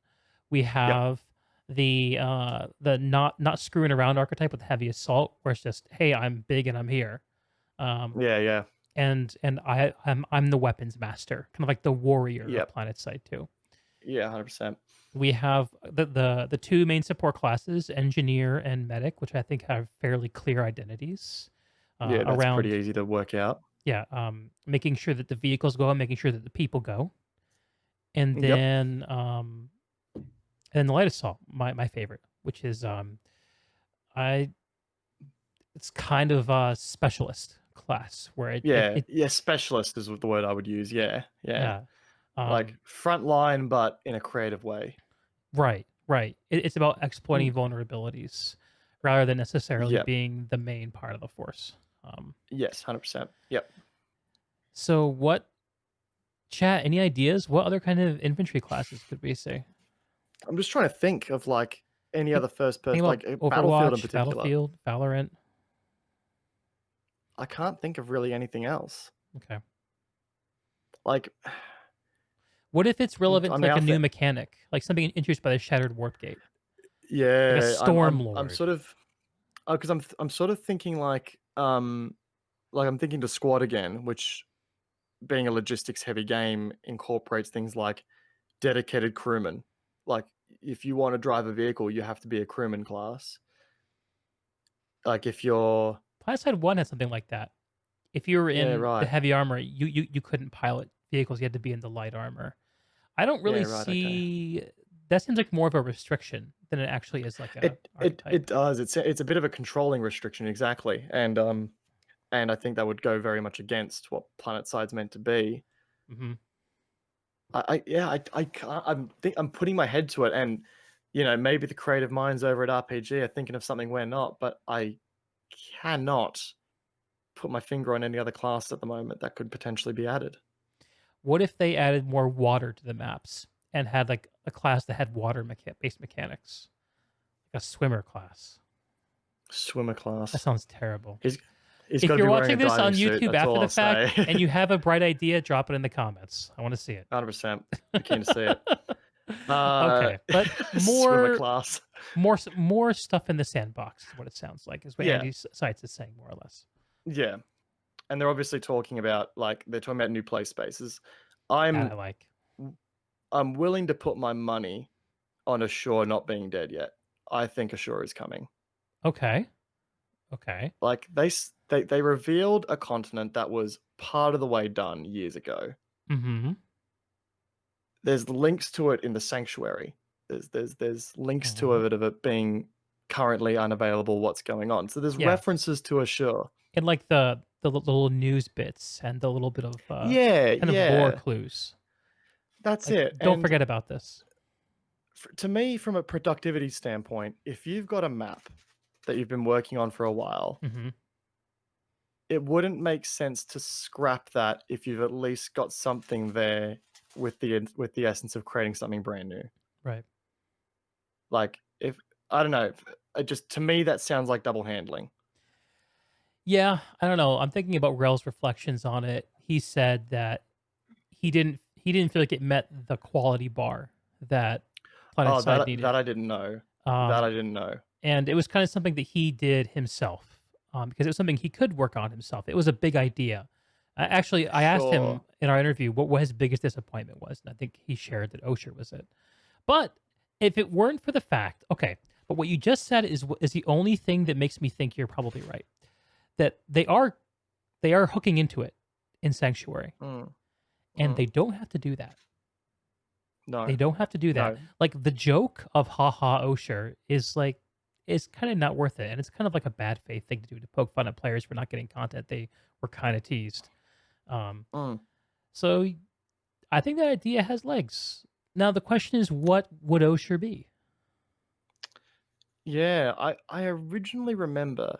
We have the not screwing around archetype with heavy assault, where it's just, hey, I'm big and I'm here. Yeah. And I'm the weapons master, kind of like the warrior Yep. of Planetside 2. Yeah, 100%. We have the two main support classes, engineer and medic, which I think have fairly clear identities Yeah, that's around pretty easy to work out. making sure that the vehicles go and making sure that the people go, and Yep. then the light assault, my favorite, which is I it's kind of a specialist class where Yeah, specialist is the word I would use. Yeah. yeah Like front line, but in a creative way. right. It's about exploiting vulnerabilities rather than necessarily Yep. being the main part of the force. Yes, 100%. Yep. So what, chat? Any ideas? What other kind of infantry classes could we say? I'm just trying to think of like any Think- other first Think person, about like Battlefield in Overwatch, particular. Battlefield, Valorant. I can't think of really anything else. Okay. Like, What if it's relevant I to mean, like a I new thi- mechanic, like something introduced by the Shattered Warp Gate, yeah, like a Storm Lord? I'm sort of, because I'm sort of thinking like I'm thinking to squad again, which being a logistics heavy game incorporates things like dedicated crewmen. Like if you want to drive a vehicle, you have to be a crewman class. Like if you're PlanetSide 1 had something like that. If you were yeah, in the right. heavy armor, you couldn't pilot vehicles. You had to be in the light armor. I don't Yeah, really right, okay. see that seems like more of a restriction than it actually is like a It archetype. does. It's a bit of a controlling restriction, exactly. And I think that would go very much against what PlanetSide's meant to be. Hmm. I can't. I'm putting my head to it, and maybe the creative minds over at RPG are thinking of something we're not, but I cannot put my finger on any other class at the moment that could potentially be added. What if they added more water to the maps and had like a class that had based mechanics, like a swimmer class? Swimmer That class. sounds terrible. He's If got to you're be wearing a watching this diving on suit. YouTube That's after all the I'll fact say. and you have a bright idea, drop it in the comments. I want to see it. 100%. Be keen to see it. Okay, but Swimmer more class. more stuff in the sandbox is what it sounds like, is what Yeah. Andy Seitz is saying, more or less. Yeah, and they're obviously talking about new play spaces. That I I'm like. willing to put my money on Ashore not being dead yet. I think Ashore is coming. Okay. Like they revealed a continent that was part of the way done years ago. Mm-hmm. There's links to it in the Sanctuary. There's links to it of it being currently unavailable. What's going on? So there's Yeah. references to Ashore. And like the little news bits and the little bit of Yeah, kind of lore clues. That's Like, it. Don't And forget about this. to me, from a productivity standpoint, if you've got a map that you've been working on for a while, Mm-hmm. it wouldn't make sense to scrap that if you've at least got something there with the essence of creating something brand new. Right. Like if I don't know, to me that sounds like double handling. Yeah, I don't know. I'm thinking about Rel's reflections on it. He said that he didn't feel like it met the quality bar that PlanetSide needed. That I didn't know. That I Um, didn't know. and it was kind of something that he did himself, because it was something he could work on himself. It was a big idea. Actually, I asked him Sure. in our interview what his biggest disappointment was, and I think he shared that Osher was it. But if it weren't for the fact, okay, but what you just said is the only thing that makes me think you're probably right. That they are hooking into it in Sanctuary, and they don't have to do that. No. They don't have to do that. No. Like the joke of haha Osher is kind of not worth it, and it's kind of like a bad faith thing to do, to poke fun at players for not getting content they were kind of teased. So I think that idea has legs. Now the question is, what would Osher be? Yeah, I originally remember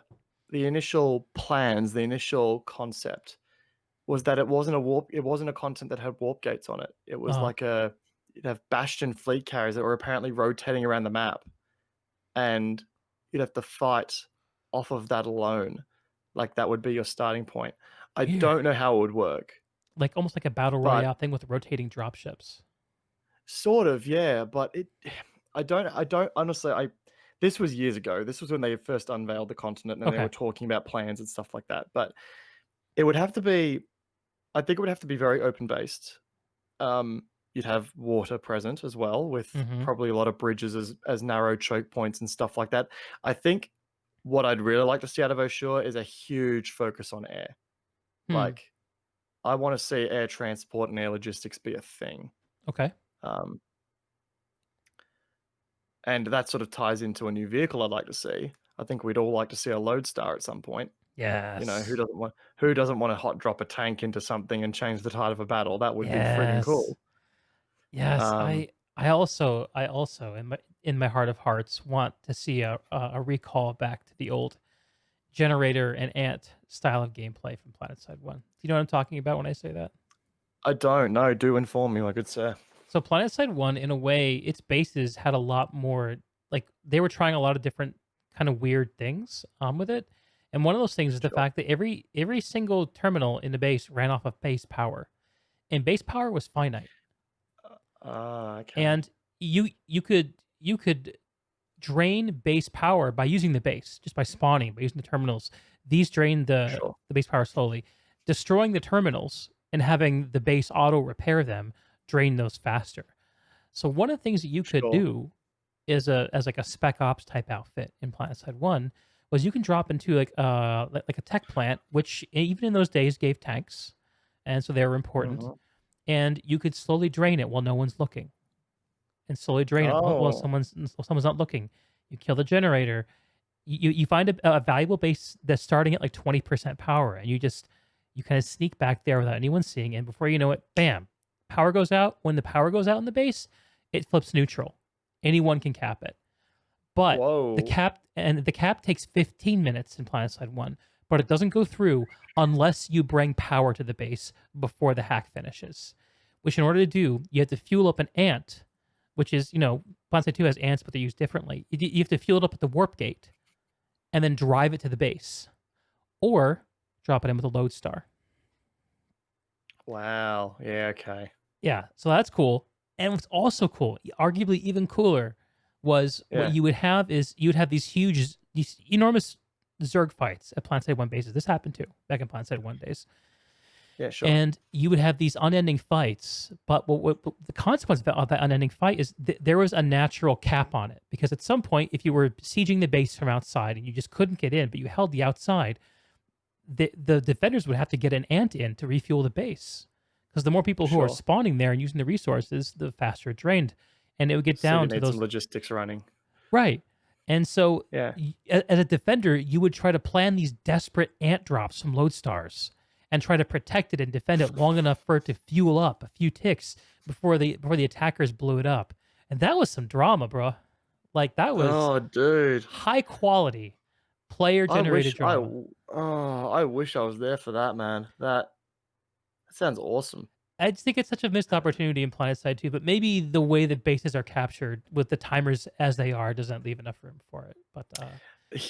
the initial plans, the initial concept was that it wasn't a content that had warp gates on it. It was like you'd have Bastion fleet carriers that were apparently rotating around the map, and you'd have to fight off of that alone. Like that would be your starting point. I Weird. don't know how it would work. Like almost like a battle But- royale thing with rotating dropships. Sort of, yeah, but I don't honestly. This was years ago. This was when they first unveiled the continent, and they Okay. were talking about plans and stuff like that. But it would have to be, I think it would have to be very open based. You'd have water present as well, with Mhm. probably a lot of bridges as narrow choke points and stuff like that. I think what I'd really like to see out of Ashore is a huge focus on air. Like, I want to see air transport and air logistics be a thing. Okay. And that sort of ties into a new vehicle I'd like to see. I think we'd all like to see a Lodestar at some point. Yes. You know, who doesn't want to hot drop a tank into something and change the tide of a battle? That would be freaking cool. Yes, Um, I also in my heart of hearts want to see a recall back to the old generator and ant style of gameplay from PlanetSide 1. Do you know what I'm talking about when I say that? I don't know. Do inform me, my good sir. So PlanetSide 1, in a way, its bases had a lot more, like they were trying a lot of different kind of weird things with it. And one of those things is the Sure. fact that every single terminal in the base ran off of base power. And base power was finite. Okay. And you could drain base power by using the base, just by spawning, by using the terminals. These drain the Sure. base power slowly. Destroying the terminals and having the base auto repair them drain those faster. So one of the things that you could Sure. do is as like a spec ops type outfit in PlanetSide 1 was you can drop into like a tech plant, which even in those days gave tanks, and so they were important. Mhm. And you could slowly drain it while no one's looking, and slowly drain it while Oh, someone's not looking. You kill the generator. You find a valuable base that's starting at like 20% power, and you kind of sneak back there without anyone seeing, and before you know it, bam, power goes out. When the power goes out in the base, it flips neutral. Anyone can cap it. But whoa. the cap takes 15 minutes in PlanetSide 1, but it doesn't go through unless you bring power to the base before the hack finishes. Which in order to do, you have to fuel up an ant, which is, PlanetSide 2 has ants, but they're used differently. You have to fuel it up at the warp gate and then drive it to the base. Or drop it in with a lodestar. Wow. Yeah, okay. Yeah, so that's cool. And what's also cool, arguably even cooler, was what Yeah. you would have is you would have these enormous Zerg fights at PlanetSide 1 bases. This happened too back in PlanetSide 1 days. Yeah, sure. And you would have these unending fights. But what the consequence of that unending fight is there was a natural cap on it. Because at some point, if you were sieging the base from outside and you just couldn't get in, but you held the outside, the defenders would have to get an ant in to refuel the base. Because the more people who are Sure. spawning there and using the resources, the faster it drained. And it would get So you down to need some those. logistics running. Right. And so Yeah. as a defender, you would try to plan these desperate ant drops from lodestars and try to protect it and defend it long enough for it to fuel up a few ticks before the attackers blew it up. And that was some drama, bro. Like that was Oh, dude. high quality player I generated wish I drama. w- oh, I wish I was there for that, man. That sounds awesome. I just think it's such a missed opportunity in PlanetSide 2, but maybe the way the bases are captured with the timers as they are doesn't leave enough room for it. But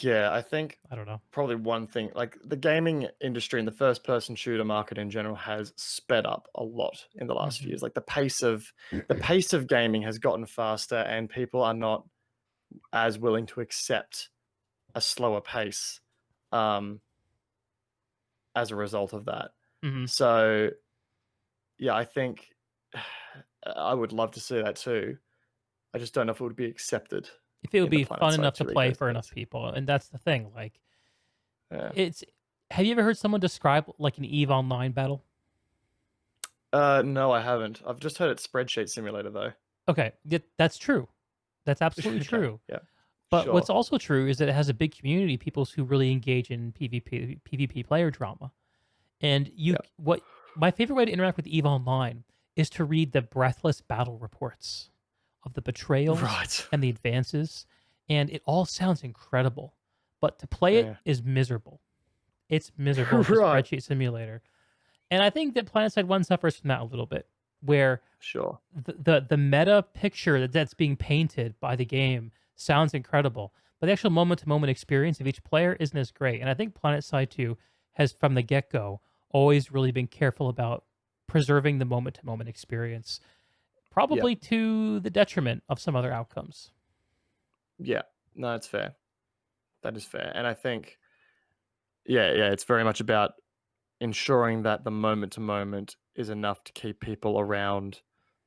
Yeah, I think I don't know. probably one thing, like the gaming industry and the first person shooter market in general has sped up a lot in the last few Mhm. years. Like the pace of gaming has gotten faster and people are not as willing to accept a slower pace um as a result of that. Mhm. So yeah, I think I would love to see that too. I just don't know if it would be accepted If it would in the be fun PlanetSide enough to 2 play for enough ecospace. people, and that's the thing. Like, Yeah. it's. Have you ever heard someone describe like an Eve Online battle? No, I haven't. I've just heard it's spreadsheet simulator though. Okay, that's true. That's absolutely Okay. true. Yeah. But what's Sure. also true is that it has a big community of people who really engage in PvP player drama. And Yeah. what my favorite way to interact with Eve Online is to read the breathless battle reports of the betrayals Right. and the advances, and it all sounds incredible. But to play it Yeah. is miserable. It's miserable as a Right. spreadsheet simulator. And I think that PlanetSide 1 suffers from that a little bit, where Sure. the meta picture that's being painted by the game sounds incredible, but the actual moment to moment experience of each player isn't as great. And I think PlanetSide 2 has, from the get go, always really been careful about preserving the moment to moment experience, probably to the detriment of some other outcomes. Yeah. No, it's fair. That is fair. And I think, yeah, it's very much about ensuring that the moment to moment is enough to keep people around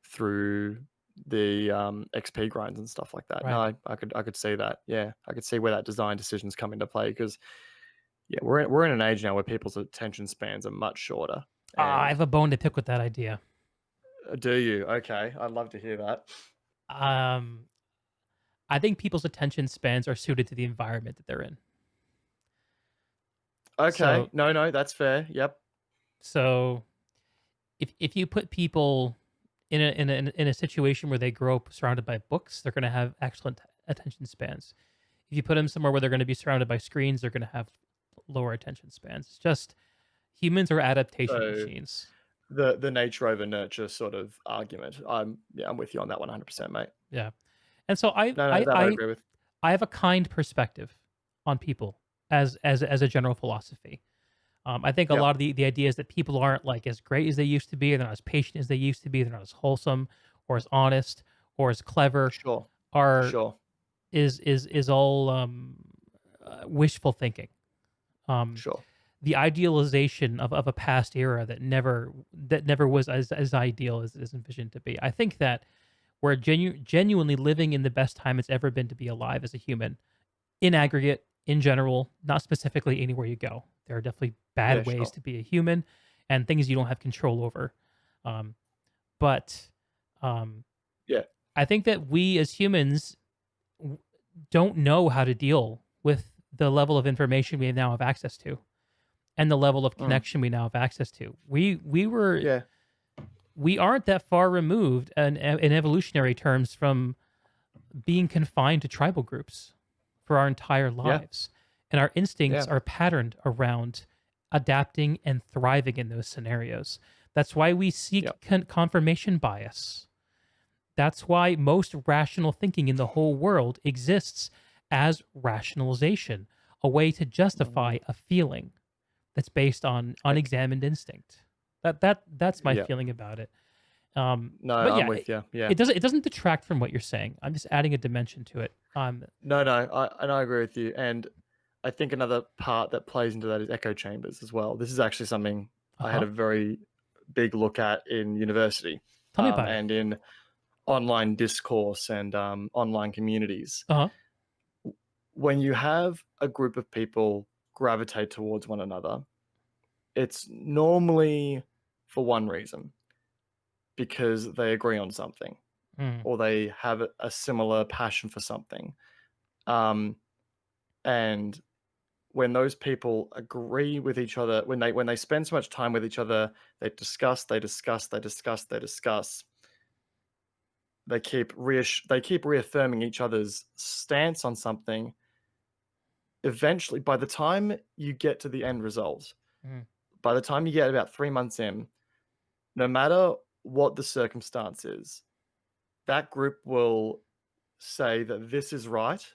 through the XP grinds and stuff like that. Right. No, I could see that. Yeah, I could see where that design decisions come into play because yeah, we're in an age now where people's attention spans are much shorter. I And have a bone to pick with that idea. do you? Okay, I'd love to hear that. Um, I think people's attention spans are suited to the environment that they're in. Okay, So, no, that's fair. Yep. so if you put people in a situation where they grow up surrounded by books, they're going to have excellent attention spans. If you put them somewhere where they're going to be surrounded by screens, they're going to have lower attention spans. It's just humans are adaptation So machines. the nature over nurture sort of argument. I'm with you on that 100%, mate. Yeah, and so No, that I agree with. I have a kind perspective on people as a general philosophy. I think a Yep. lot of the ideas that people aren't like as great as they used to be, they're not as patient as they used to be, they're not as wholesome or as honest or as clever, Sure, are sure. is all wishful thinking. Sure. the idealization of a past era that never was as ideal as envisioned to be. I think that we're genuinely living in the best time it's ever been to be alive as a human, in aggregate, in general, not specifically anywhere you go. There are definitely Yeah, bad ways sure. to be a human and things you don't have control over. Um, but um, Yeah. I think that we as humans w- don't know how to deal with the level of information we now have access to and the level of Mm. connection we now have access to. We aren't that far removed in evolutionary terms from being confined to tribal groups for our entire Yeah. lives. And our instincts Yeah. are patterned around adapting and thriving in those scenarios. That's why we seek Yeah. confirmation bias. That's why most rational thinking in the whole world exists as rationalization, a way to justify Mm. a feeling that's based on I- unexamined instinct. That's my Yeah. feeling about it. No, But I'm yeah, with you. Yeah. it doesn't detract from what you're saying. I'm just adding a dimension to it. No, no, I agree with you. And I think another part that plays into that is echo chambers as well. This is actually something I had Uh-huh. a very big look at in university, Tell me about it. and in online discourse and online communities. Uh-huh. When you have a group of people gravitate towards one another, it's normally for one reason, because they agree on something Mm, or they have a similar passion for something. Um, and when those people agree with each other, when they spend so much time with each other, they discuss, they discuss, they discuss, they discuss. They keep reaffirming each other's stance on something. Eventually, by the time you get to the end result, mm, by the time you get about 3 months in, no matter what the circumstance is, that group will say that this is right,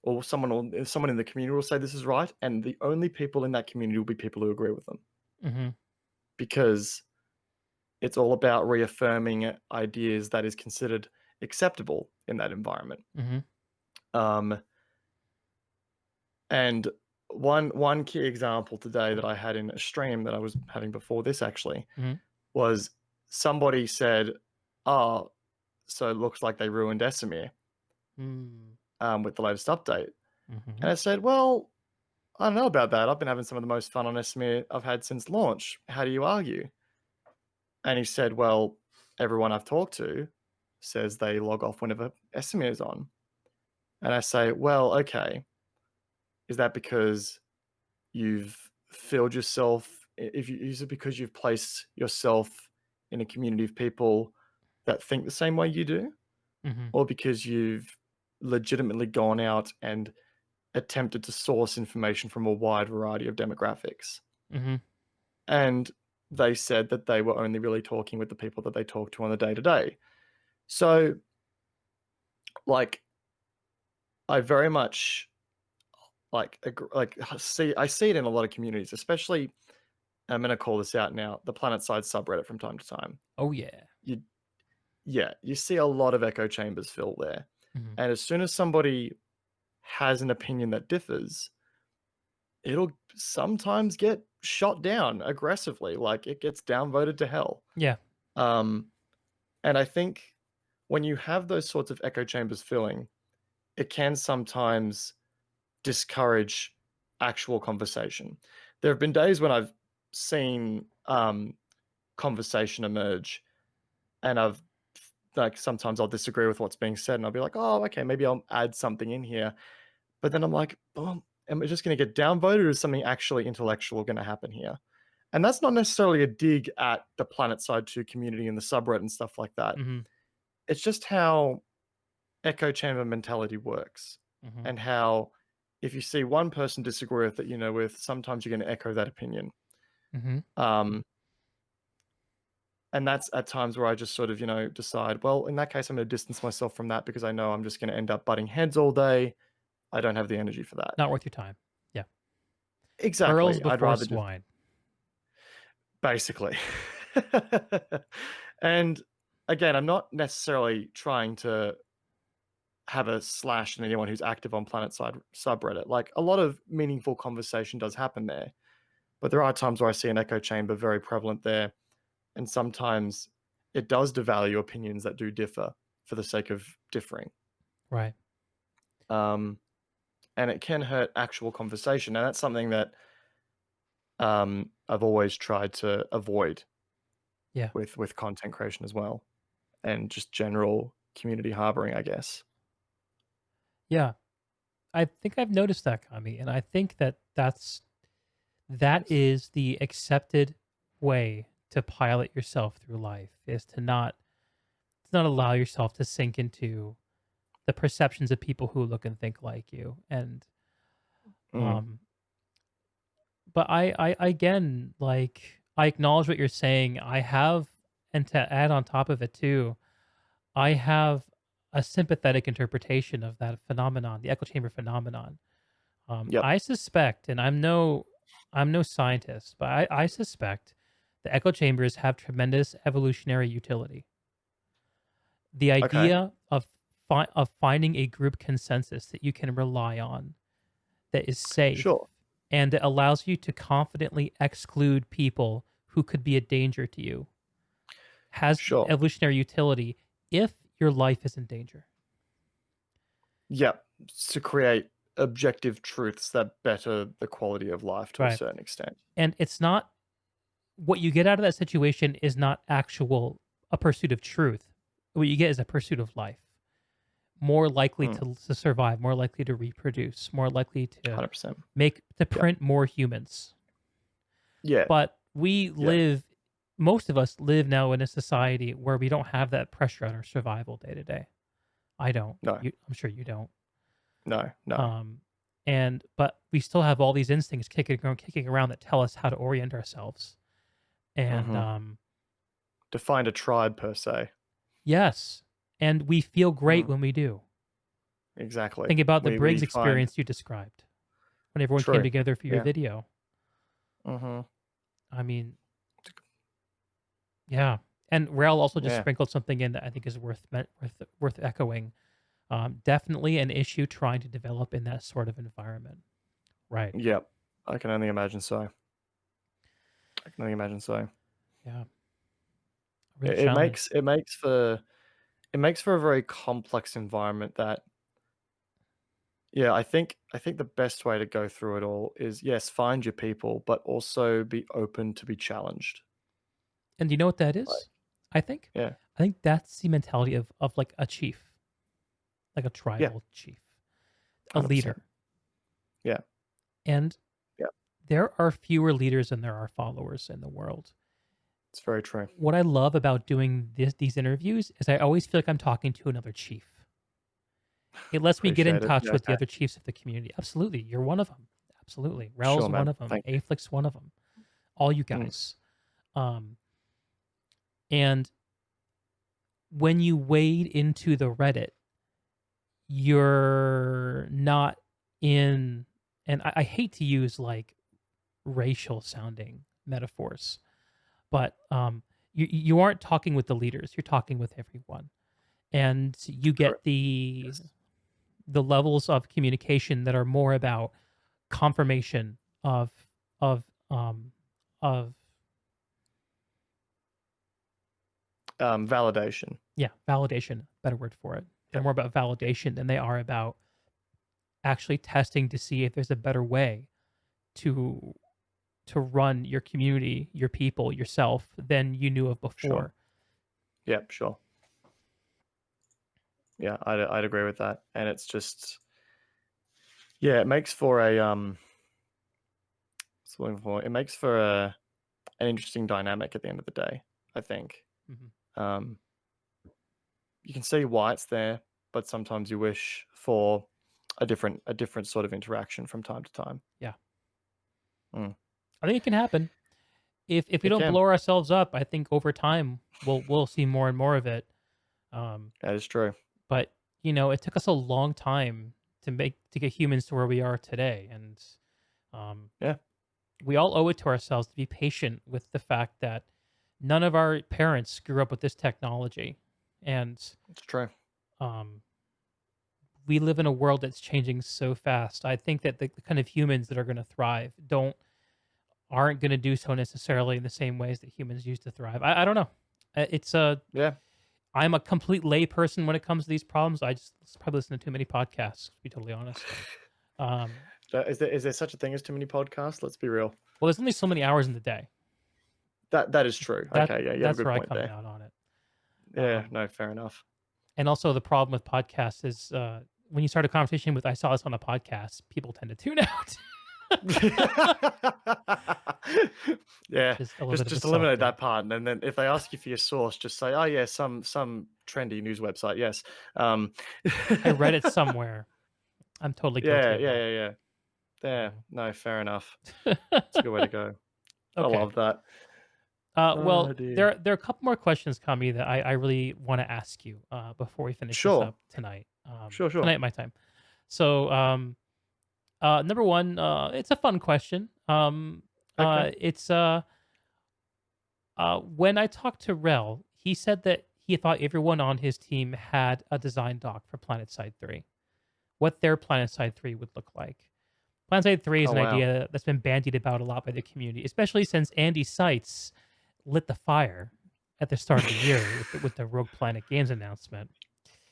or someone in the community will say this is right, and the only people in that community will be people who agree with them, mhm, because it's all about reaffirming ideas that is considered acceptable in that environment. mhm, Um, and one key example today that I had in a stream that I was having before this actually mhm, was somebody said, "Oh, so it looks like they ruined Esamir mm, with the latest update." mhm, And I said, "Well, I don't know about that. I've been having some of the most fun on Esamir I've had since launch. How do you argue?" And he said, "Well, everyone I've talked to says they log off whenever Esamir is on." And I say, "Well, okay, is that because you've filled yourself? Is it because you've placed yourself in a community of people that think the same way you do, mhm, or because you've legitimately gone out and attempted to source information from a wide variety of demographics?" mhm, And they said that they were only really talking with the people that they talk to on the day to day. So, like, I very much I see it in a lot of communities, especially. I'm going to call this out now. The planetside subreddit from time to time. oh, yeah. You Yeah, you see a lot of echo chambers fill there, Mhm, and as soon as somebody has an opinion that differs, it'll sometimes get shot down aggressively, like it gets downvoted to hell. yeah, Um, and I think when you have those sorts of echo chambers filling, it can sometimes discourage actual conversation. There have been days when I've seen conversation emerge, and I've like sometimes I'll disagree with what's being said, and I'll be like, "Oh, okay, maybe I'll add something in here." But then I'm like, "Oh, am I just going to get downvoted, or is something actually intellectual going to happen here?" And that's not necessarily a dig at the PlanetSide 2 community and the subreddit and stuff like that. mhm, It's just how echo chamber mentality works, mhm, and how if you see one person disagree with it, sometimes you're going to echo that opinion. mhm, Um, and that's at times where I just sort of, decide, well, in that case, I'm going to distance myself from that because I know I'm just going to end up butting heads all day. I don't have the energy for that. not worth your time. Yeah. Pearls Exactly. I'd before rather just swine. basically. And again, I'm not necessarily trying to have a slash in anyone who's active on PlanetSide subreddit. Like a lot of meaningful conversation does happen there. But there are times where I see an echo chamber very prevalent there, and sometimes it does devalue opinions that do differ for the sake of differing. Right. Um, and it can hurt actual conversation, and that's something that I've always tried to avoid Yeah. with content creation as well, and just general community harboring, I guess. Yeah. I think I've noticed that, Kami, and I think that that is the accepted way to pilot yourself through life, is to not allow yourself to sink into the perceptions of people who look and think like you. And Mm, um but I again, like, I acknowledge what you're saying. I have, and to add on top of it too, I have a sympathetic interpretation of that phenomenon, the echo chamber phenomenon. yep. I suspect, and I'm no scientist, but I suspect the echo chambers have tremendous evolutionary utility. The Okay. idea of finding a group consensus that you can rely on, that is safe, Sure. and that allows you to confidently exclude people who could be a danger to you, has Sure. evolutionary utility if your life is in danger. Yep. To create objective truths that better the quality of life to a Right. certain extent. And it's not, what you get out of that situation is not a pursuit of truth. What you get is a pursuit of life. More likely Mm, to survive, more likely to reproduce, more likely to 100%. Yep. print more humans. Yeah. But Yeah. most of us live now in a society where we don't have that pressure on our survival day to day. I don't. No. I'm sure you don't. No. No. Um, but we still have all these instincts kicking around that tell us how to orient ourselves. And Hmm. To find a tribe per se. yes, and we feel great Mm, when we do. exactly. Think about the We Briggs find experience you described when everyone came true. together for your Yeah. video. Hmm. I mean, yeah. And Rail also just Yeah. sprinkled something in that I think is worth echoing. Definitely an issue trying to develop in that sort of environment. Right. Yep. I can only imagine so. I can only imagine so. Yeah. Real It, it challenge. makes it makes for it makes for a very complex environment that, yeah, I think the best way to go through it all is, yes, find your people, but also be open to be challenged. And you know what that Like, is? I think yeah, I think that's the mentality of like a chief, like a yeah, tribal chief, a 100%. leader. Yeah, And yeah, there are fewer leaders than there are followers in the world. it's very true. What I love about doing these interviews is I always feel like I'm talking to another chief. It lets me get in Appreciate it. touch Yeah, with the okay. other chiefs of the community. Absolutely. You're one of them. Absolutely. Rel's Sure, one man. of them. Thank you. Aflick's one of them. All you Mm, guys. Um, and when you wade into the Reddit, you're not in, and I hate to use like racial sounding metaphors, but you aren't talking with the leaders. You're talking with everyone, and you correct. get the Yes. the levels of communication that are more about confirmation of um of Validation. yeah, validation, better word for it. They're Yep. more about Yep. validation than they are about actually testing to see if there's a better way to run your community, your people, yourself than you knew of Sure. before. Yep. Sure. Yeah, I'd agree with that. And it's just, yeah, it makes for a what's the word I'm looking for? It makes for an interesting dynamic at the end of the day, I think. Mhm. Um, you can see why it's there, but sometimes you wish for a different sort of interaction from time to time. Yeah, Mm, I think it can happen. If we it don't can. blow ourselves up, I think over time we'll see more and more of it. Um, That is true. but it took us a long time to get humans to where we are today, and um, Yeah, we all owe it to ourselves to be patient with the fact that none of our parents grew up with this technology, and it's true. um, we live in a world that's changing so fast. I think that the kind of humans that are going to thrive don't aren't going to do so necessarily in the same ways that humans used to thrive. I don't know. It's Yeah. I'm a complete layperson when it comes to these problems. I just probably listen to too many podcasts, to be totally honest. Um, Is there such a thing as too many podcasts? Let's be real. well, there's only so many hours in the day. That is true. Okay, yeah, you have a That's good where I point come there. down on it. Yeah, Um, no, fair enough. and also the problem with podcasts is when you start a conversation with "I saw this on a podcast," people tend to tune out. Yeah, Just a little bit of a just eliminate self-dig. that part, and then if they ask you for your source, just say, "Oh yeah, some trendy news website." Yes. Um, I read it somewhere. I'm totally guilty yeah, of yeah, that. yeah, yeah. Yeah, So. no, fair enough. It's a good way to go. I Okay. love that. Well, Oh dear. there are a couple more questions, Kami, that I really want to ask you before we finish this Sure, up tonight. sure. Tonight, my time. So, number one, it's a fun question. Okay. It's when I talked to Rel, he said that he thought everyone on his team had a design doc for PlanetSide 3, what their PlanetSide 3 would look like. PlanetSide 3 is Oh an wow. idea that's been bandied about a lot by the community, especially since Andy Seitz lit the fire at the start of the year with the Rogue Planet Games announcement.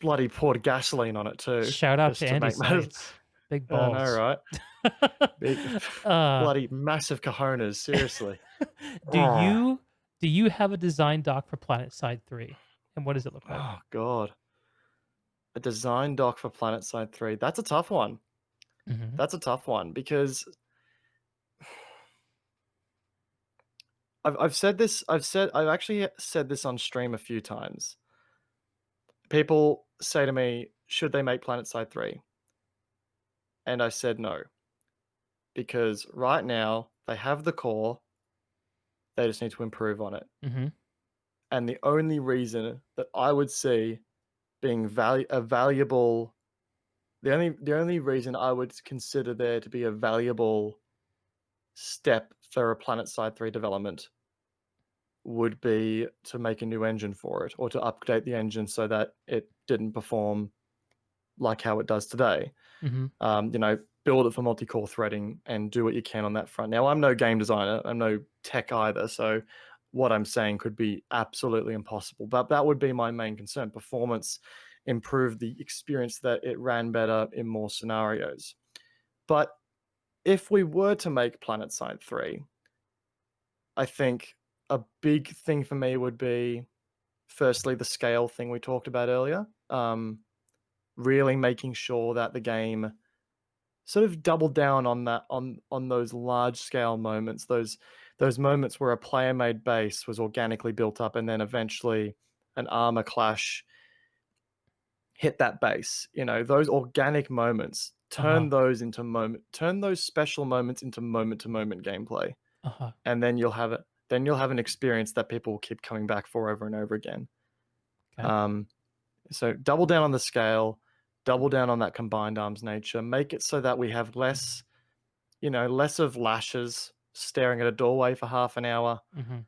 Bloody poured gasoline on it too, Shout out just to to Andy make matters. Seitz. Big I know, balls. right? Big, uh, bloody massive cojones. Seriously. do Oh, you have a design doc for PlanetSide 3? And what does it look like? oh God. A design doc for PlanetSide 3. That's a tough one. Mm-hmm. That's a tough one because I've said this. I've actually said this on stream a few times. People say to me, "Should they make PlanetSide 3?" And I said no because right now they have the core. They just need to improve on it. Mm-hmm. And the only reason that I would see being a valuable, the only reason I would consider there to be a valuable step for a PlanetSide 3 development would be to make a new engine for it or to update the engine so that it didn't perform like how it does today. Mm-hmm. Build it for multi-core threading and do what you can on that front. Now, I'm no game designer, I'm no tech either, so what I'm saying could be absolutely impossible, but that would be my main concern. Performance, improve the experience that it ran better in more scenarios. But if we were to make PlanetSide 3, I think a big thing for me would be, firstly, the scale thing we talked about earlier. Really making sure that the game sort of doubled down on that, on those large scale moments, those moments where a player made base was organically built up and then eventually an armor clash hit that base. Those organic moments, Uh-huh. turn those special moments into moment to moment gameplay, Uh-huh. and then you'll have an experience that people will keep coming back for over and over again. Okay. So double down on the scale, double down on that combined arms nature, make it so that we have less of lashes staring at a doorway for half an hour, Mm-hmm.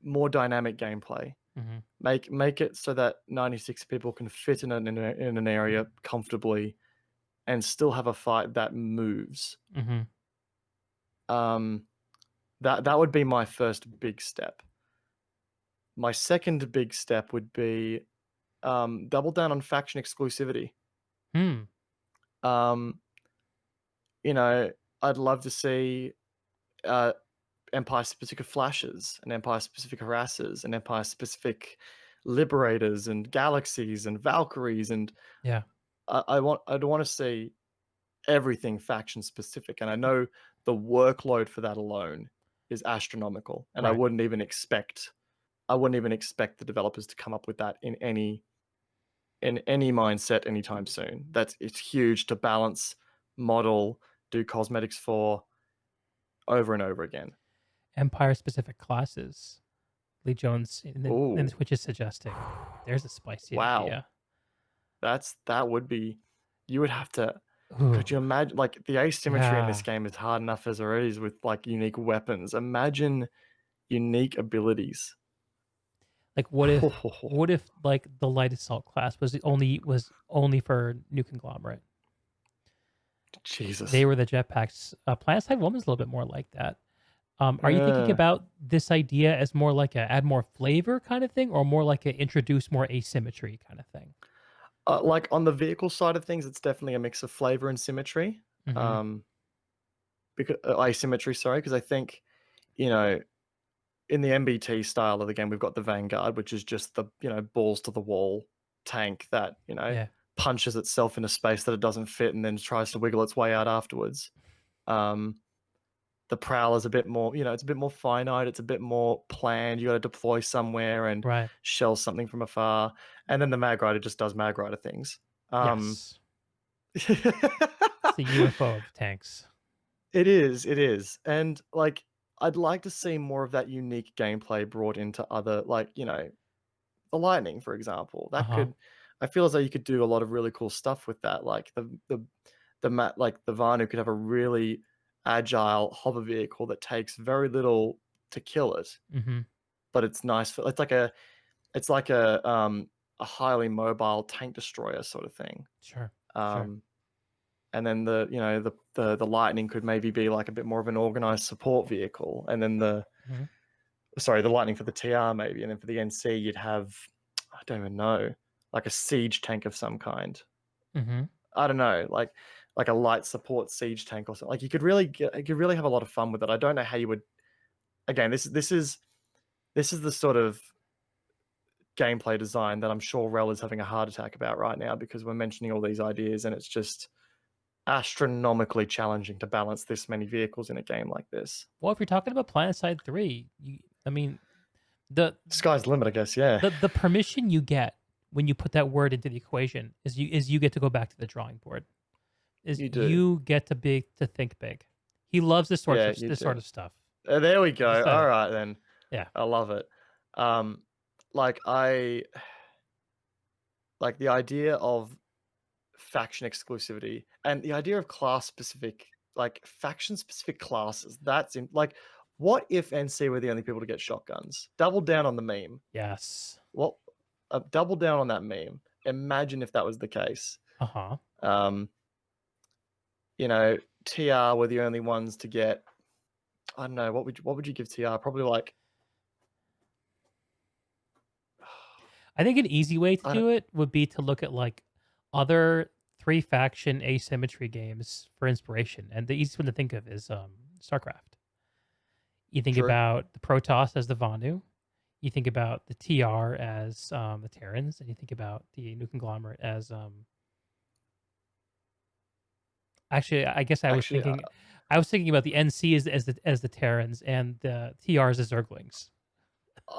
more dynamic gameplay. Mm-hmm. Make it so that 96 people can fit in an area comfortably and still have a fight that moves. Mm-hmm. That would be my first big step. My second big step would be double down on faction exclusivity. Hmm. Um, I'd love to see Empire-specific flashes and Empire-specific harassers and Empire-specific liberators and galaxies and Valkyries, and Yeah. I'd want to see everything faction-specific. And I know the workload for that alone is astronomical, and I Right. wouldn't even expect the developers to come up with that in any mindset anytime soon. It's huge to balance, model, do cosmetics for over and over again. Empire specific classes. Lee Jones in Oh, Twitch is suggesting. There's a spicy wow. idea. That would be, you would have to, Ooh. could you imagine, like, the asymmetry in this Yeah. game is hard enough as already is with like unique weapons. Imagine unique abilities. Like what if like the light assault class was only for New Conglomerate? Jesus. They were the jetpacks. PlanetSide 1 was a little bit more like that. Are you thinking Uh, about this idea as more like a add more flavor kind of thing, or more like a introduce more asymmetry kind of thing? like on the vehicle side of things, it's definitely a mix of flavor and symmetry. Mhm. Um, because asymmetry, sorry, because I think, you know, in the MBT style of the game, we've got the Vanguard, which is just the, balls to the wall tank that, Yeah. punches itself in a space that it doesn't fit and then tries to wiggle its way out afterwards. Um, the Prowler's a bit more, it's a bit more finite, it's a bit more planned. You got to deploy somewhere and Right. shell something from afar. And then the Mag Rider just does Mag Rider things. Yes. It's the UFO of tanks. It is. And like I'd like to see more of that unique gameplay brought into other, like, the Lightning, for example. That Uh-huh. could I feel as though you could do a lot of really cool stuff with that. Like like the Vanu could have a really agile hover vehicle that takes very little to kill it, Mhm. but it's nice for it's like a highly mobile tank destroyer sort of thing. Sure. Sure. Um and then the Lightning could maybe be like a bit more of an organized support vehicle, and then Mhm. the Lightning for the TR maybe, and then for the NC you'd have, I don't even know, like a siege tank of some kind. Mhm. I don't know, like a light support siege tank or something. Like you could really have a lot of fun with it. I don't know how you would. Again, this is the sort of gameplay design that I'm sure Rel is having a heart attack about right now, because we're mentioning all these ideas and it's just astronomically challenging to balance this many vehicles in a game like this. Well, if you're talking about PlanetSide 3, I mean, the Sky's the limit, I guess. Yeah, the permission you get when you put that word into the equation is you get to go back to the drawing board. Is you do. you get to think big. He loves Yeah, you this sort do. of stuff. There we go. Just All right then. yeah. I love it. Um, like I like the idea of faction exclusivity and the idea of class specific, like faction specific classes. That's in like, what if NC were the only people to get shotguns? Double down on the meme. Yes. What? Double down on that meme. Imagine if that was the case. Uh-huh. Um, you know, TR were the only ones to get. I don't know. What would you give TR? Probably like. I think an easy way to I don't, do it would be to look at like other three faction asymmetry games for inspiration. And the easiest one to think of is StarCraft. You think true. about the Protoss as the Vanu, you think about the TR as the Terrans, and you think about the New Conglomerate as actually I guess Actually, I was thinking about the NC as the Terrans and the TRs as Zerglings.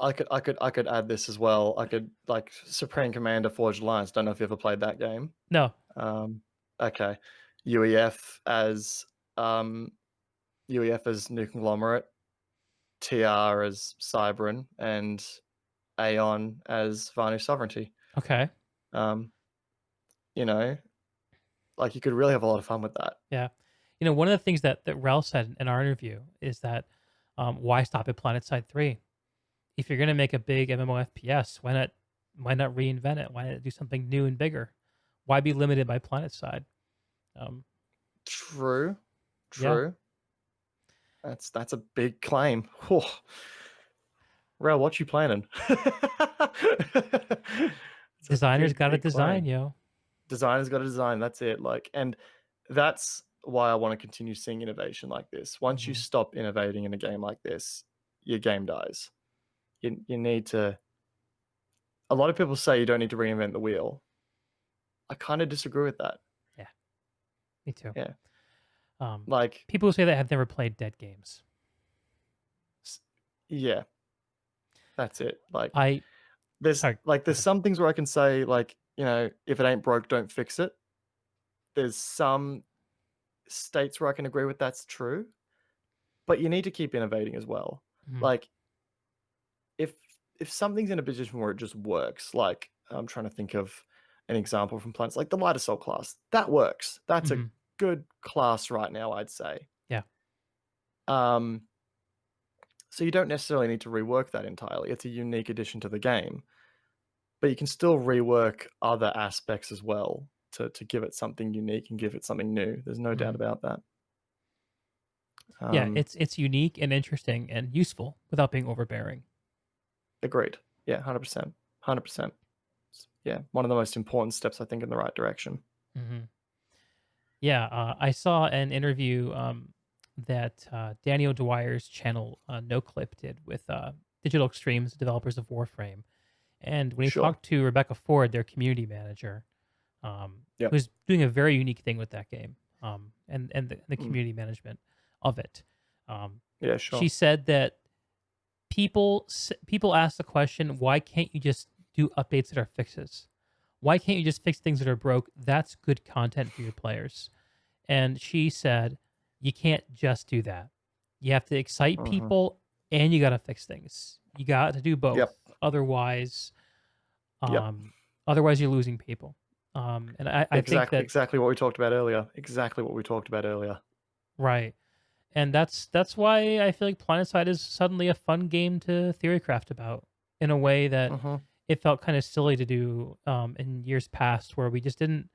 I could add this as well. I could like Supreme Commander Forged Alliance. Don't know if you ever played that game. No. Um, okay, UEF as um, UEF as New Conglomerate, TR as Cybran, and Aeon as Vanu Sovereignty. Okay. Um, you know, like you could really have a lot of fun with that. Yeah. One of the things that Rel said in our interview is that why stop at PlanetSide 3? If you're going to make a big MMO FPS, why not reinvent it? Why not do something new and bigger? Why be limited by PlanetSide? Um, True, yeah. true. That's a big claim. Whew. Rel, what you planning? It's a Designers got to big design, claim. yo. Designer's got to design. That's it. Like, and that's why I want to continue seeing innovation like this. Once you Mhm. stop innovating in a game like this, your game dies. You need to. A lot of people say you don't need to reinvent the wheel. I kind of disagree with that. Yeah, me too. Yeah, Um, like, people who say that have never played dead games. yeah, that's it. Like, I sorry. Go there's ahead. some things where I can say, like, if it ain't broke, don't fix it. There's some states where I can agree with that's true, but you need to keep innovating as well. Mhm. Like, if something's in a position where it just works, like I'm trying to think of an example from planets like the light assault class, that works. That's a Mhm. good class right now, I'd say. Yeah. Um, so you don't necessarily need to rework that entirely. It's a unique addition to the game, but you can still rework other aspects as well. to give it something unique and give it something new. There's no doubt about that. Yeah, it's unique and interesting and useful without being overbearing. Agreed. Yeah, 100%. 100%. Yeah, one of the most important steps, I think, in the right direction. Yeah, I saw an interview that Danny O'Dwyer's channel No Clip did with Digital Extremes, developers of Warframe. And when he Sure. talked to Rebecca Ford, their community manager, Yep. who's doing a very unique thing with that game, and the Mm. community management of it. Yeah, sure. She said that people ask the question, why can't you just do updates that are fixes? Why can't you just fix things that are broke? That's good content for your players. And she said, you can't just do that. You have to excite people and you got to fix things. You got to do both. Yep. Otherwise, Yep. otherwise you're losing people. And I think that exactly what we talked about earlier. Exactly what we talked about earlier. right. And that's why I feel like PlanetSide is suddenly a fun game to theorycraft about in a way that it felt kind of silly to do in years past, where we just didn't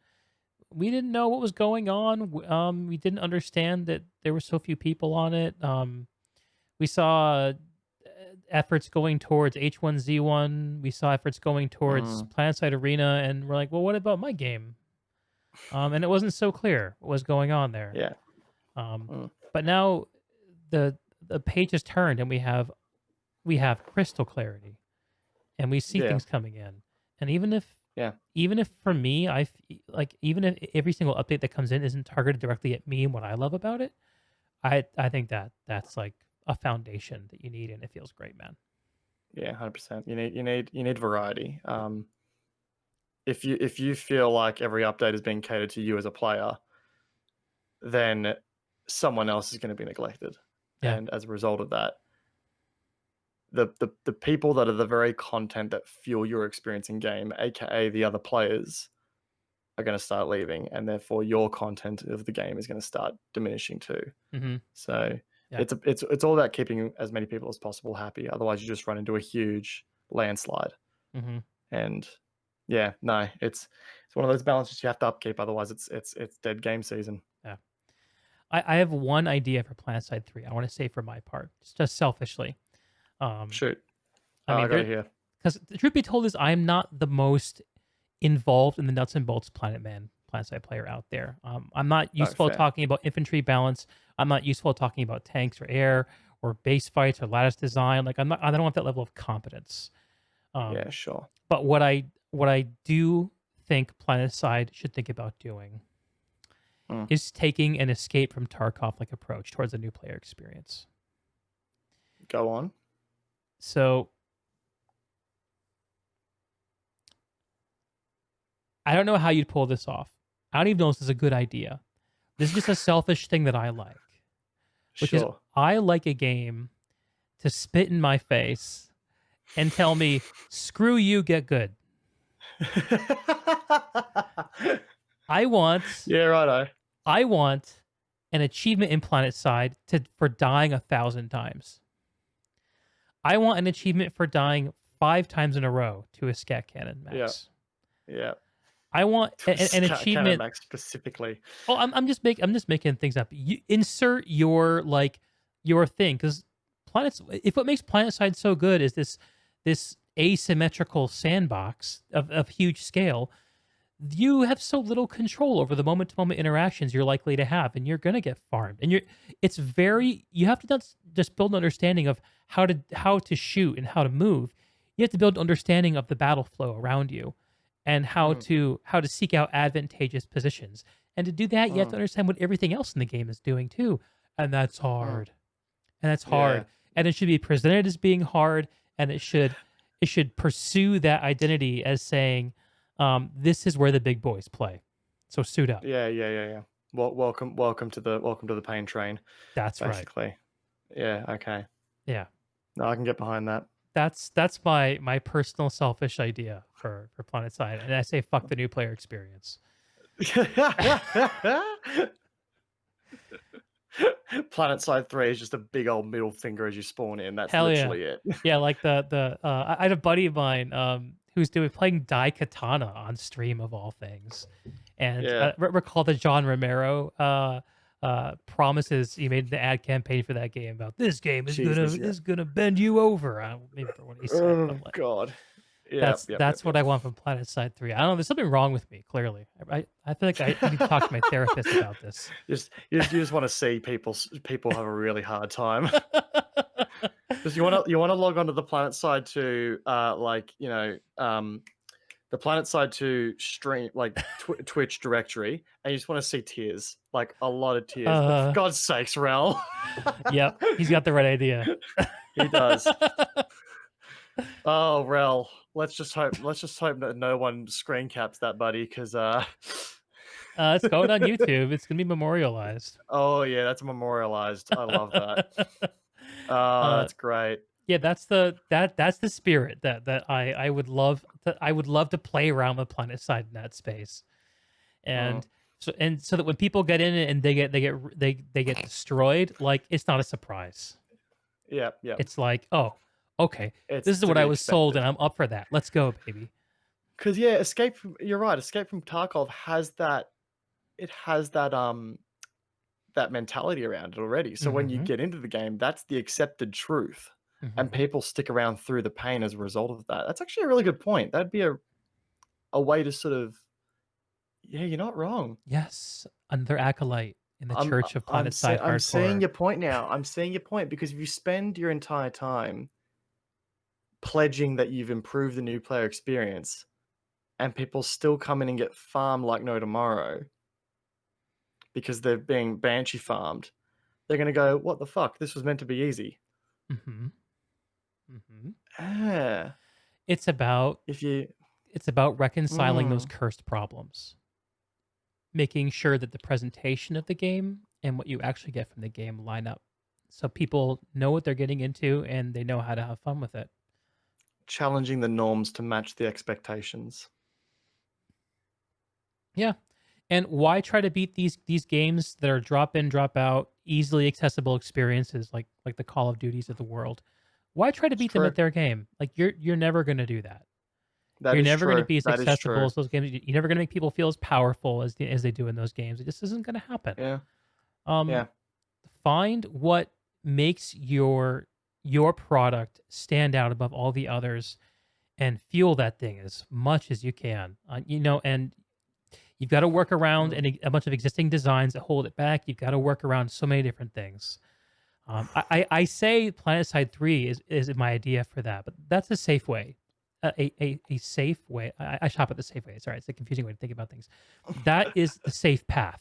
know what was going on. We didn't understand that there were so few people on it. We saw efforts going towards H1Z1. We saw efforts going towards PlanetSide Arena, and we're like, well, what about my game? And it wasn't so clear what was going on there. Yeah. But now the page has turned, and we have crystal clarity, and we see things coming in. And even if for me, even if every single update that comes in isn't targeted directly at me and what I love about it, I think that's like a foundation that you need, and it feels great, man. Yeah, 100%. You need variety. If you feel like every update is being catered to you as a player, then someone else is going to be neglected. Yeah. And as a result of that, the people that are the very content that fuel your experience in game, aka the other players, are going to start leaving, and therefore your content of the game is going to start diminishing too. So it's all about keeping as many people as possible happy. Otherwise, you just run into a huge landslide. And yeah, no, it's one of those balances you have to upkeep. Otherwise, it's dead game season. Yeah. I have one idea for PlanetSide 3. I want to say for my part, just selfishly. Shoot. I mean, I got it here. Because the truth be told is I'm not the most involved in the nuts and bolts PlanetSide player out there. I'm not useful at talking about infantry balance. I'm not useful at talking about tanks or air or base fights or lattice design. Like I don't want that level of competence. Yeah, sure. But what I do think PlanetSide should think about doing is taking an escape from Tarkov-like approach towards a new player experience. Go on. So I don't know how you'd pull this off. I don't even know if this is a good idea. This is just a selfish thing that I like. Which is I like a game to spit in my face and tell me, screw you, get good. I want I want an achievement in PlanetSide for dying 1,000 times. I want an achievement for dying 5 times in a row to a scat cannon max. Yeah. I want an achievement max specifically. Oh, I'm just making things up. You insert your thing, because if what makes PlanetSide so good is this asymmetrical sandbox of huge scale, you have so little control over the moment-to-moment interactions you're likely to have, and you're gonna get farmed. And you have to not just build an understanding of how to shoot and how to move. You have to build an understanding of the battle flow around you, and how to seek out advantageous positions. And to do that, you have to understand what everything else in the game is doing too, and that's hard. And that's hard. Yeah. And it should be presented as being hard, and it should pursue that identity as saying, this is where the big boys play. So suit up. Yeah. Well, welcome to the pain train. That's basically. Right. Yeah. Okay. Yeah. No, I can get behind that. That's my personal selfish idea for PlanetSide, and I say fuck the new player experience. PlanetSide 3 is just a big old middle finger as you spawn in. That's Hell literally it. Yeah, like I had a buddy of mine who's playing Daikatana on stream of all things, And Yeah. recall the John Romero promises he made in the ad campaign for that game about this game is Jesus, yeah. gonna bend you over. I don't remember what he said, but Oh like God. that's Yep. that's what I want from PlanetSide 3. I don't know. There's something wrong with me. Clearly, I feel like I need to talk to my therapist about this. You just want to see people have a really hard time. Because you want to log onto the planet side to the planet side to stream like Twitch directory, and you just want to see tears, like a lot of tears. For God's sakes, Rel. Yep, he's got the right idea. He does. Oh, Rel. Let's just hope that no one screen caps that, buddy, because It's going on YouTube. It's gonna be memorialized. oh yeah, that's memorialized. I love that. Uh, That's great. yeah, that's the spirit that I would love to play around with PlanetSide in that space, and so that when people get in it and they get destroyed, like it's not a surprise. Yeah. It's like, oh, okay, It's this is to what be I was sold, and expected. I'm up for that. Let's go, baby. Because yeah, you're right. Escape from Tarkov has that. It has that mentality around it already. So when you Hmm. get into the game, that's the accepted truth, and Hmm. people stick around through the pain as a result of that. That's actually a really good point. That'd be a way to sort of, yeah, you're not wrong. Yes, another acolyte in the I'm Church of I'm PlanetSide I'm seeing Hardcore. your point now. I'm seeing your point because if you spend your entire time pledging that you've improved the new player experience, and people still come in and get farmed like no tomorrow because they're being banshee farmed, they're gonna go, "What the fuck? This was meant to be easy." Hmm. Hmm. Ah, It's about if you, reconciling those mm, cursed problems, making sure that the presentation of the game and what you actually get from the game line up, so people know what they're getting into and they know how to have fun with it. challenging the norms to match the expectations. Yeah. And why try to beat these games that are drop in, drop out, easily accessible experiences like the Call of Duties of the world? Why try to It's beat them at true. their game? Like you're never going to do that. That You're is never going to true. be as That is accessible true. as those games. You're never going to make people feel as powerful as they do in those games. It just isn't going to happen. Yeah. Um, Yeah. find what makes your product stand out above all the others, and fuel that thing as much as you can. And you've got to work around Mm. a bunch of existing designs that hold it back. You've got to work around so many different things. I say PlanetSide 3 is my idea for that, but that's a safe way. A safe way. I shop at the safe way. Sorry, it's a confusing way to think about things. That is the safe path.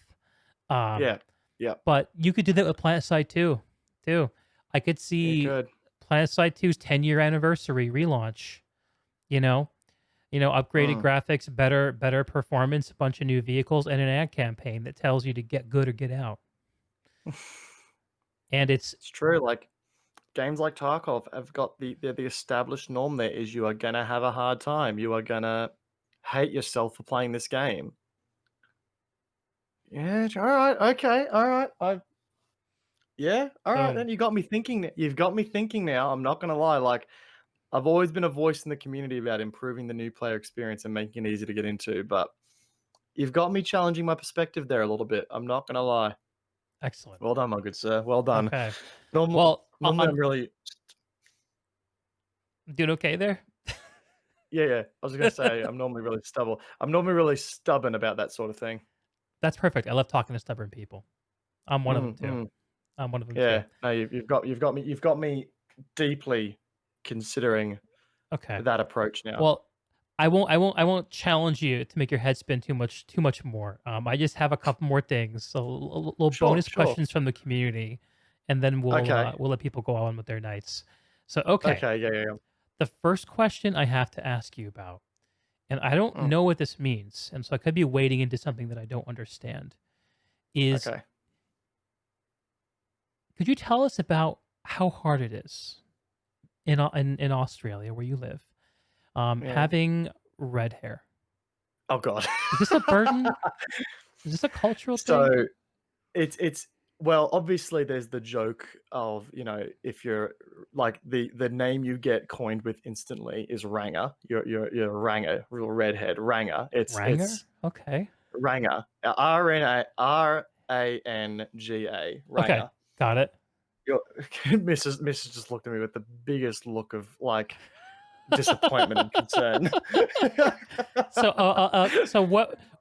Um, Yeah. Yeah. but you could do that with PlanetSide 2, too. I could You see could. PlanetSide 2's 10-year anniversary relaunch. You know, upgraded Mm. graphics, better performance, a bunch of new vehicles, and an ad campaign that tells you to get good or get out. And it's It's true. Like games like Tarkov have got the established norm. There is you are gonna have a hard time. You are gonna hate yourself for playing this game. Yeah. All right. Okay. All right. Yeah. All right. so Then you got me thinking. You've got me thinking now. I'm not gonna lie. Like I've always been a voice in the community about improving the new player experience and making it easy to get into, but you've got me challenging my perspective there a little bit. I'm not gonna lie. excellent. Well done, my good sir. Well done. Okay. Normally, Well, normally I'm really, doing okay there. yeah. I was gonna say I'm normally really stubborn. I'm normally really stubborn about that sort of thing. That's perfect. I love talking to stubborn people. I'm one of them Mm, too. mm. I'm one of them too. Yeah. No, you've got me deeply considering Okay. that approach now. Well, I won't challenge you to make your head spin too much more. I just have a couple more things. So little Sure, bonus sure. questions from the community, and then Okay. we'll let people go on with their nights. So okay, Okay. Yeah. the first question I have to ask you about, and I don't Mm, know what this means, and so I could be wading into something that I don't understand. Is okay. Could you tell us about how hard it is in Australia where you live, Yeah. having red hair? Oh God. Is this a burden? Is this a cultural thing? So it's well, obviously there's the joke of, if you're like the name you get coined with instantly is Ranger. You're a Ranger, real redhead Ranger. It's Ranger? Okay. Ranga. Ranga. Okay, Ranga. got it. Mrs. just looked at me with the biggest look of like disappointment and concern. So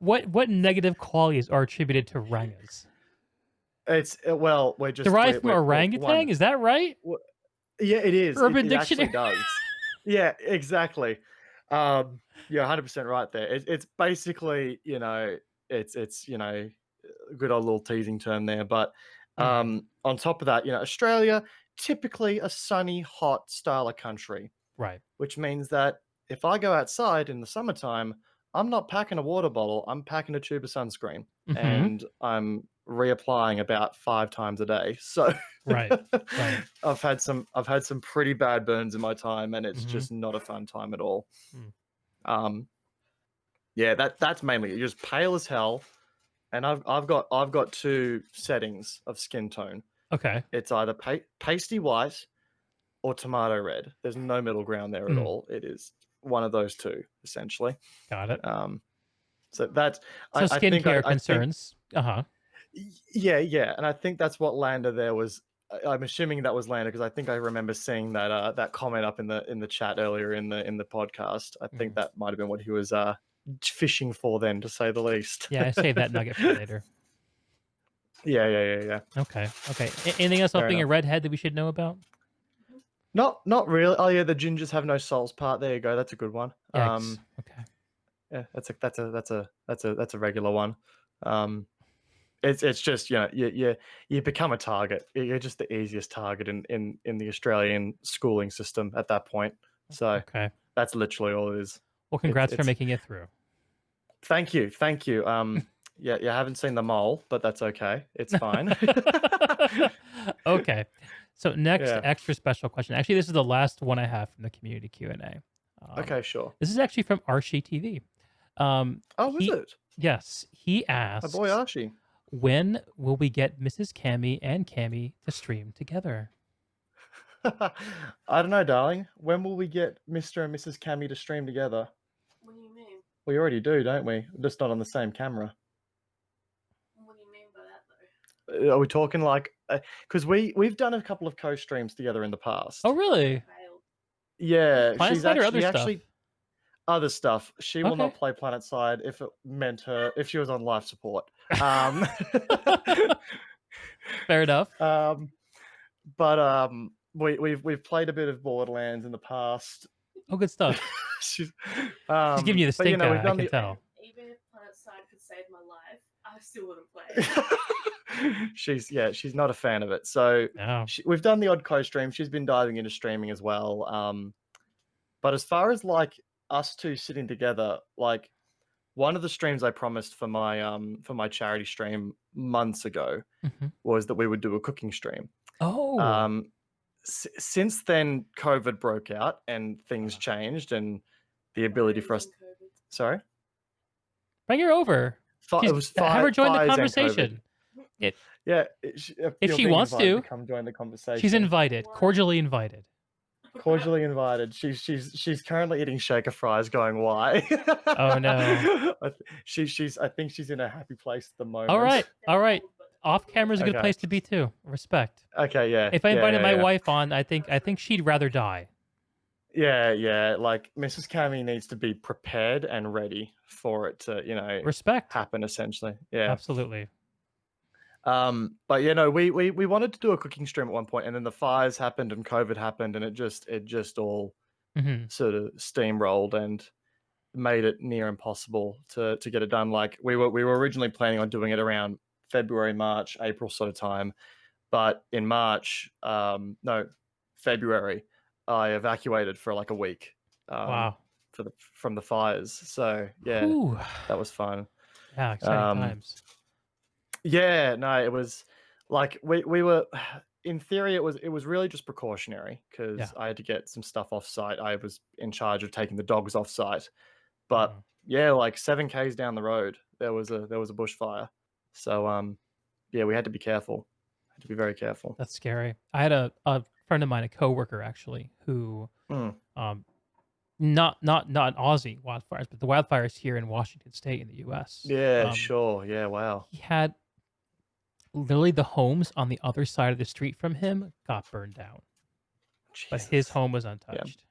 what negative qualities are attributed to Rangas? It's well, we're just Derived from we're orangutan? Is that right? Yeah, it is. Urban It actually Dictionary. does. Yeah, exactly. You're 100% right there. It's basically, it's a good old little teasing term there. But Mhm. on top of that, Australia, typically a sunny, hot style of country, Right. which means that if I go outside in the summertime, I'm not packing a water bottle, I'm packing a tube of sunscreen Mhm. and I'm reapplying about 5 times a day. So Right. Right. I've had some pretty bad burns in my time, and it's Mhm. just not a fun time at all. Mm. Um, yeah, that's mainly it. You're just pale as hell, and I've got two settings of skin tone. Okay. It's either pasty white or tomato red. There's no middle ground there at Mm. all. It is one of those two essentially. Got it. So that's So I think skincare I think concerns. Uh-huh. yeah, and I think that's what Lander there was. I'm assuming that was Lander because I think I remember seeing that comment up in the chat earlier in the podcast. I think Mm. that might have been what he was fishing for then, to say the least. Yeah, I saved that nugget for later. Yeah. Okay. Okay. Anything else Fair about being a enough. redhead that we should know about? Not really. Oh yeah, the gingers have no souls part. There you go. That's a good one. Yikes. Okay. Yeah, that's a regular one. It's just you become a target. You're just the easiest target in the Australian schooling system at that point. So Okay. that's literally all it is. Well, congrats for It's making it through. thank you. Yeah, you haven't seen the mole, but that's okay. It's fine. Okay. So next Yeah. extra special question. Actually, this is the last one I have from the community Q&A. Okay, sure. This is actually from Archie TV. Oh, is it? Yes, he My boy asks, Archie. when will we get Mrs. Cammy and Cammy to stream together? I don't know, darling. When will we get Mr. and Mrs. Cammy to stream together? What do you mean? We already do, don't we? Just not on the same camera. What do you mean by that, though? Are we talking like because we've done a couple of co-streams together in the past. Oh, really? Failed. Yeah, she's Planetside or other stuff? actually other stuff. She will Okay. not play Planetside if it meant her if she was on life support. Fair enough. But we've played a bit of Borderlands in the past. Oh, good stuff. She's She's giving you the but, stink eye, we've I done can tell. Even if planetside could save my life, I still wouldn't play. she's not a fan of it. So No. we've done the odd co-stream. She's been diving into streaming as well. But as far as like us two sitting together, like one of the streams I promised for my charity stream months ago Mhm. was that we would do a cooking stream. Oh. Since then, COVID broke out and things changed, and the ability for us. Sorry, Bring her over. it was Have her join the fires and conversation. COVID. If If you're she being wants invited to. come join the conversation. She's invited, cordially invited. Cordially invited. She's currently eating shaker fries, going, why? Oh, no. I think she's in a happy place at the moment. All right. Off camera is a good Okay. place to be too. Respect. Okay, yeah. If I invited my yeah. wife on, I think she'd rather die. Yeah. Like Mrs. Cammy needs to be prepared and ready for it to, Respect. happen essentially. Yeah. Absolutely. But we wanted to do a cooking stream at one point, and then the fires happened and COVID happened, and it just all Mhm. sort of steamrolled and made it near impossible to get it done. Like we were originally planning on doing it around February, March, April sort of time, but in February, I evacuated for like a week. Wow. From the fires. So yeah, Whew. that was fun. Yeah, exciting times. Yeah, no, it was like we were. In theory, it was really just precautionary because Yeah. I had to get some stuff off site. I was in charge of taking the dogs off site, but Mhm. yeah, like 7 km down the road, there was a bushfire. So yeah, we had to be careful. Had to be very careful. That's scary. I had a friend of mine, a coworker actually, who Mm. not Aussie wildfires, but the wildfires here in Washington State in the U.S. Yeah, sure. Yeah, wow. He had literally the homes on the other side of the street from him got burned down, but his Jesus. home was Yeah. untouched.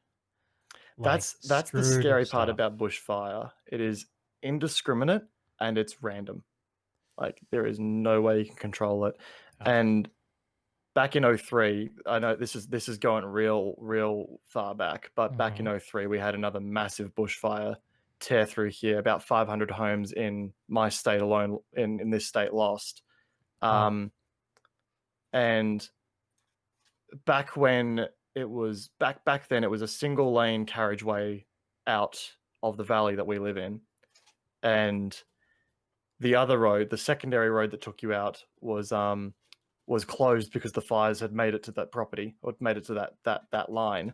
Like That's the screwed scary part stuff. about bushfire. It is indiscriminate and it's random. Like there is no way you can control it. Yeah. And back in 03, I know this is going real far back, but back in 03 we had another massive bushfire tear through here. About 500 homes in my state alone in this state lost. And back when it was back then it was a single lane carriageway out of the valley that we live in, and the other road, the secondary road that took you out, was closed because the fires had made it to that property, or made it to that line,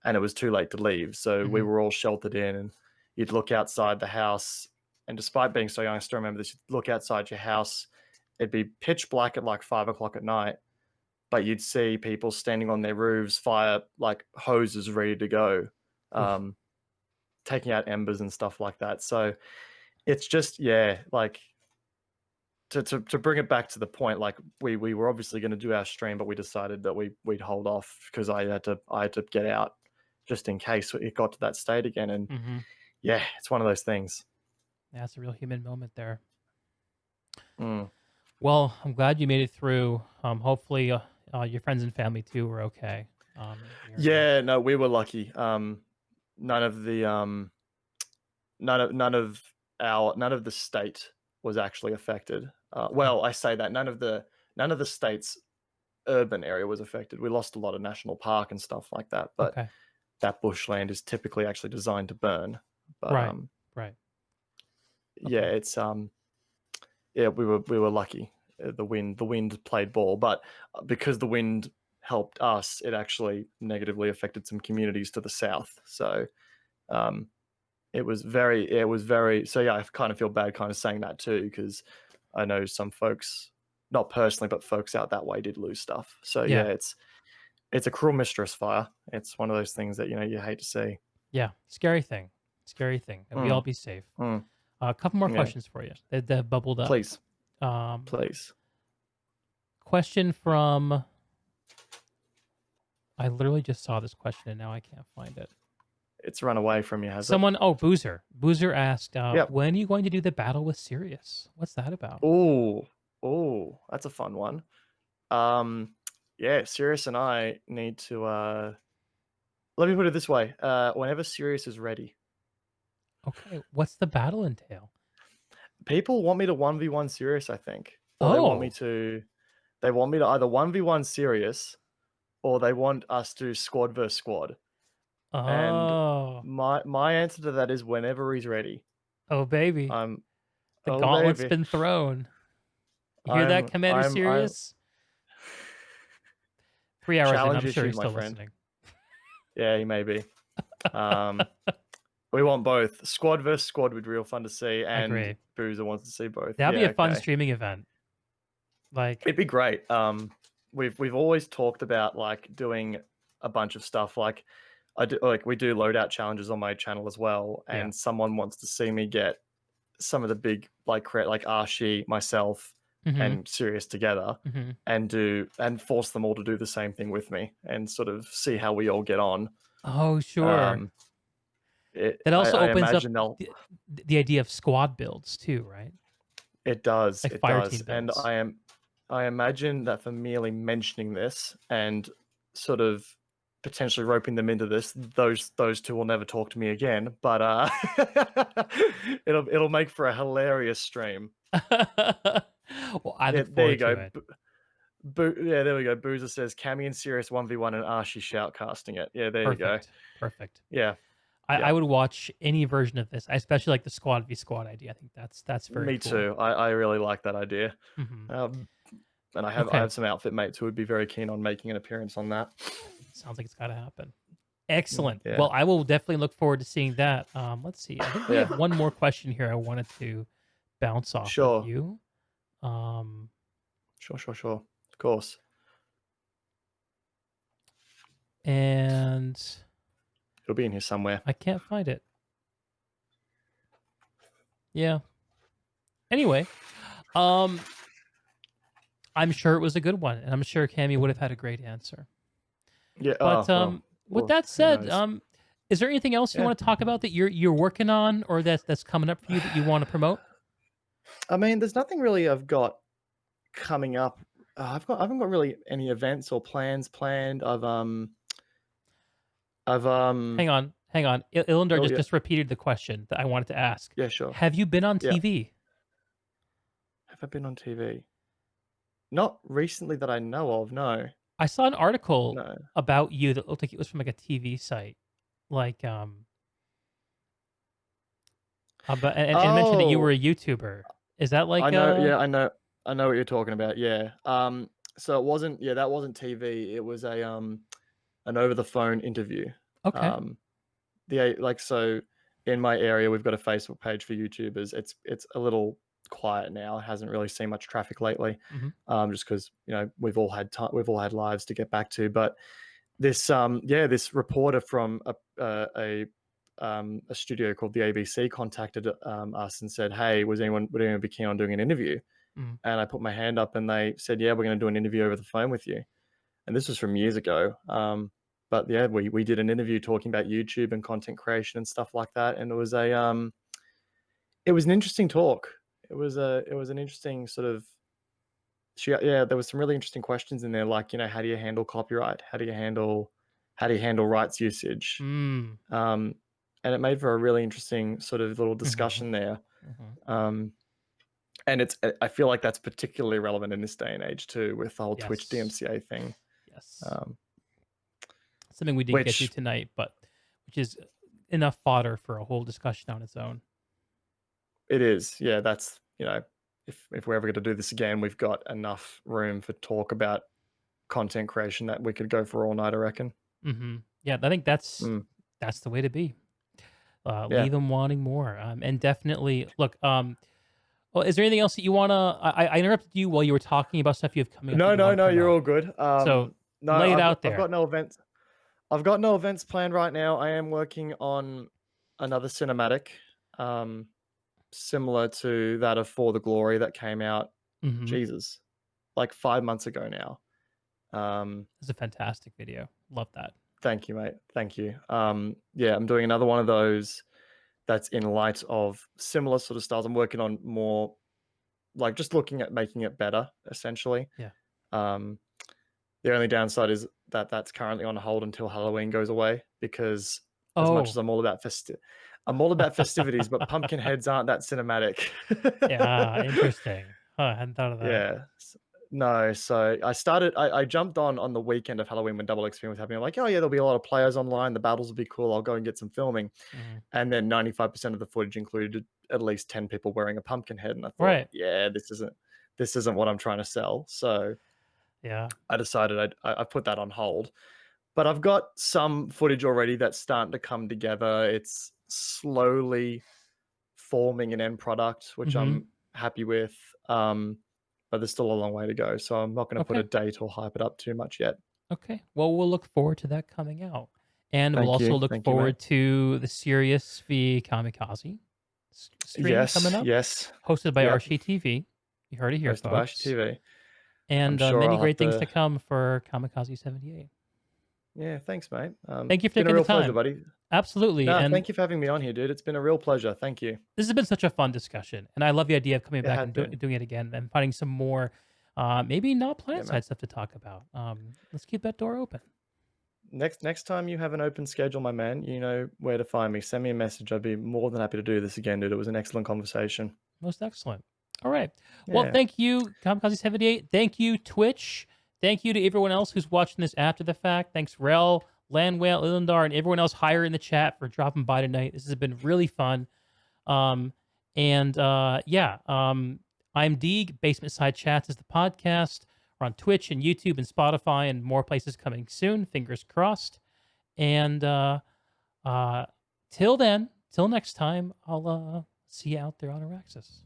and it was too late to leave. So we were all sheltered in, and you'd look outside the house, and despite being so young, I still remember this. You'd look outside your house, it'd be pitch black at like 5 o'clock at night, but you'd see people standing on their roofs, fire like hoses ready to go, taking out embers and stuff like that. So it's just, yeah, like to bring it back to the point, like we were obviously going to do our stream, but we decided that we'd hold off because I had to get out just in case it got to that state again. And yeah, it's one of those things. Yeah, it's a real human moment there. Mm. Well, I'm glad you made it through. Hopefully, your friends and family too were okay. Yeah, no, we were lucky. None of the state was actually affected. Well, I say that none of the state's urban area was affected. We lost a lot of national park and stuff like that, but that bushland is typically actually designed to burn. But right. Yeah, it's yeah, we were lucky. The wind played ball, but because the wind helped us, it actually negatively affected some communities to the south. So it was very, so yeah, I kind of feel bad kind of saying that too, because I know some folks, not personally, but folks out that way did lose stuff. So yeah, it's a cruel mistress fire. It's one of those things that, you hate to see. Yeah, scary thing. And we all be safe. A couple more questions for you that bubbled up. Please. Please. Question from, I literally just saw this question and now I can't find it. It's run away from you, has Someone, it? Boozer. Boozer asked, when are you going to do the battle with Sirius? What's that about? Oh, that's a fun one. Yeah, Sirius and I need to, let me put it this way. Whenever Sirius is ready. Okay, what's the battle entail? People want me to 1v1 Sirius, I think. Or they want me to either 1v1 Sirius, or they want us to squad versus squad. And my answer to that is whenever he's ready. Oh baby. The gauntlet's been thrown. You hear that, Commander Sirius? 3 hours in, I'm sure he's still listening. Yeah, he may be. We want both. Squad versus squad would be real fun to see, and Boozer wants to see both. That'd be a fun streaming event. Like, it'd be great. We've always talked about like doing a bunch of stuff. Like we do loadout challenges on my channel as well, and someone wants to see me get some of the big like Archie, myself, and Sirius together, and force them all to do the same thing with me, and sort of see how we all get on. Oh sure. That also opens up the idea of squad builds too, right? It does. Like it fire does. team builds. And I imagine that for merely mentioning this and sort of potentially roping them into this, those two will never talk to me again. But it'll make for a hilarious stream. Well, I look there you go. to it. Yeah, there we go. Boozer says Cammy and Sirius 1v1 and Archie shoutcasting it. Yeah, there you go. Perfect. Yeah. I would watch any version of this. I especially like the squad v squad idea. I think that's very Me cool. too. I really like that idea. And I have some outfit mates who would be very keen on making an appearance on that. Sounds like it's got to happen. Excellent. Yeah. Well, I will definitely look forward to seeing that. Let's see. I think we have one more question here I wanted to bounce off of you. Sure. Of course. And It'll be in here somewhere. I can't find it. Yeah. Anyway, I'm sure it was a good one, and I'm sure Cammy would have had a great answer. Yeah. But Well, with well, that who said, knows? is there anything else you Yeah. want to talk about that you're working on, or that's coming up for you that you want to promote? I mean, there's nothing really I've got coming up. I haven't got really any events or plans planned. I've Hang on. Ilundar oh just repeated the question that I wanted to ask. yeah, sure. Have you been on Yeah. TV? Have I been on TV? Not recently that I know of, no. I saw an article No. about you that looked like it was from like a TV site, like but and it mentioned that you were Oh, a YouTuber. Is that like I know, yeah, I know what you're talking about. Yeah. So it wasn't, yeah, that wasn't TV. It was a an over the phone interview. okay? Um like so in my area we've got a Facebook page for YouTubers. It's a little quiet now. It hasn't really seen much traffic lately. Hmm. Just because, you know, we've all had time, we've all had lives to get back to. But this this reporter from a studio called the ABC contacted us and said, hey, would anyone be keen on doing an interview? Mm. And I put my hand up and they said, yeah, we're going to do an interview over the phone with you. And this was from years ago. But yeah, we did an interview talking about YouTube and content creation and stuff like that. And it was it was an interesting talk. It was an interesting sort of, yeah, there was some really interesting questions in there, like, you know, how do you handle copyright? How do you handle rights usage? Mm. And it made for a really interesting sort of little Mm-hmm. discussion there. Mm-hmm. And I feel like that's particularly relevant in this day and age too, with the whole Twitch Yes. DMCA thing. Yes. Something we didn't get to Which tonight, but which is enough fodder for a whole discussion on its own. it is, yeah. That's, you know, if we're ever going to do this again, we've got enough room for talk about content creation that we could go for all night, I reckon. Mm-hmm. Yeah, I think that's the way to be. Yeah. Leave them wanting more. And definitely look. Well, is there anything else that you wanna? I interrupted you while you were talking about stuff you have coming up. that you No, wanna no, you're promote. all good. So No, lay it out I've there. got no events. I've got no events planned right now. I am working on another cinematic, similar to that of For the Glory that came out, Mhm. Jesus, like 5 months ago now. It's a fantastic video. Love that. Thank you, mate. Thank you. Yeah, I'm doing another one of those that's in light of similar sort of styles. I'm working on more, like, just looking at making it better, essentially. Yeah. The only downside is that that's currently on hold until Halloween goes away, because as much as I'm all about festivities, but pumpkin heads aren't that cinematic. Yeah, interesting. I hadn't thought of that. Yeah. No, so I jumped on the weekend of Halloween when Double XP was happening. I'm like, oh yeah, there'll be a lot of players online. The battles will be cool. I'll go and get some filming. Mhm. And then 95% of the footage included at least 10 people wearing a pumpkin head. And I thought, Right. yeah, this isn't what I'm trying to sell. So Yeah. I decided I put that on hold. But I've got some footage already that's starting to come together. It's slowly forming an end product, which Mhm. I'm happy with. But there's still a long way to go. So I'm not going to put a Okay. date or hype it up too much yet. Okay. Well, we'll look forward to that coming out, and we'll Thank also you. look Thank you, mate. forward to the Serious v Kamikaze stream coming up, Yes. hosted by Yep. Archie TV. You heard it here, Hosted by folks. TV. And I'm sure many I'll great have things to to. come for Camikaze78. Yeah, thanks, mate. Thank you for Been a taking real the time. pleasure, buddy. Absolutely. No, And thank you for having me on here, dude. It's been a real pleasure. Thank you. this has been such a fun discussion, and I love the idea of coming It back has and been. doing it again and finding some more, maybe not Yeah, planetside man. stuff to talk about. Let's keep that door open. Next time you have an open schedule, my man, you know where to find me. Send me a message. I'd be more than happy to do this again, dude. It was an excellent conversation. Most excellent. All right. Well, Yeah. thank you, Camikaze78. Thank you, Twitch. Thank you to everyone else who's watching this after the fact. Thanks, Rel, Landwale, Ilundar, and everyone else higher in the chat for dropping by tonight. This has been really fun. I'm Deeg. Basement Side Chats is the podcast. We're on Twitch and YouTube and Spotify and more places coming soon. Fingers crossed. And till next time, I'll see you out there on Araxis.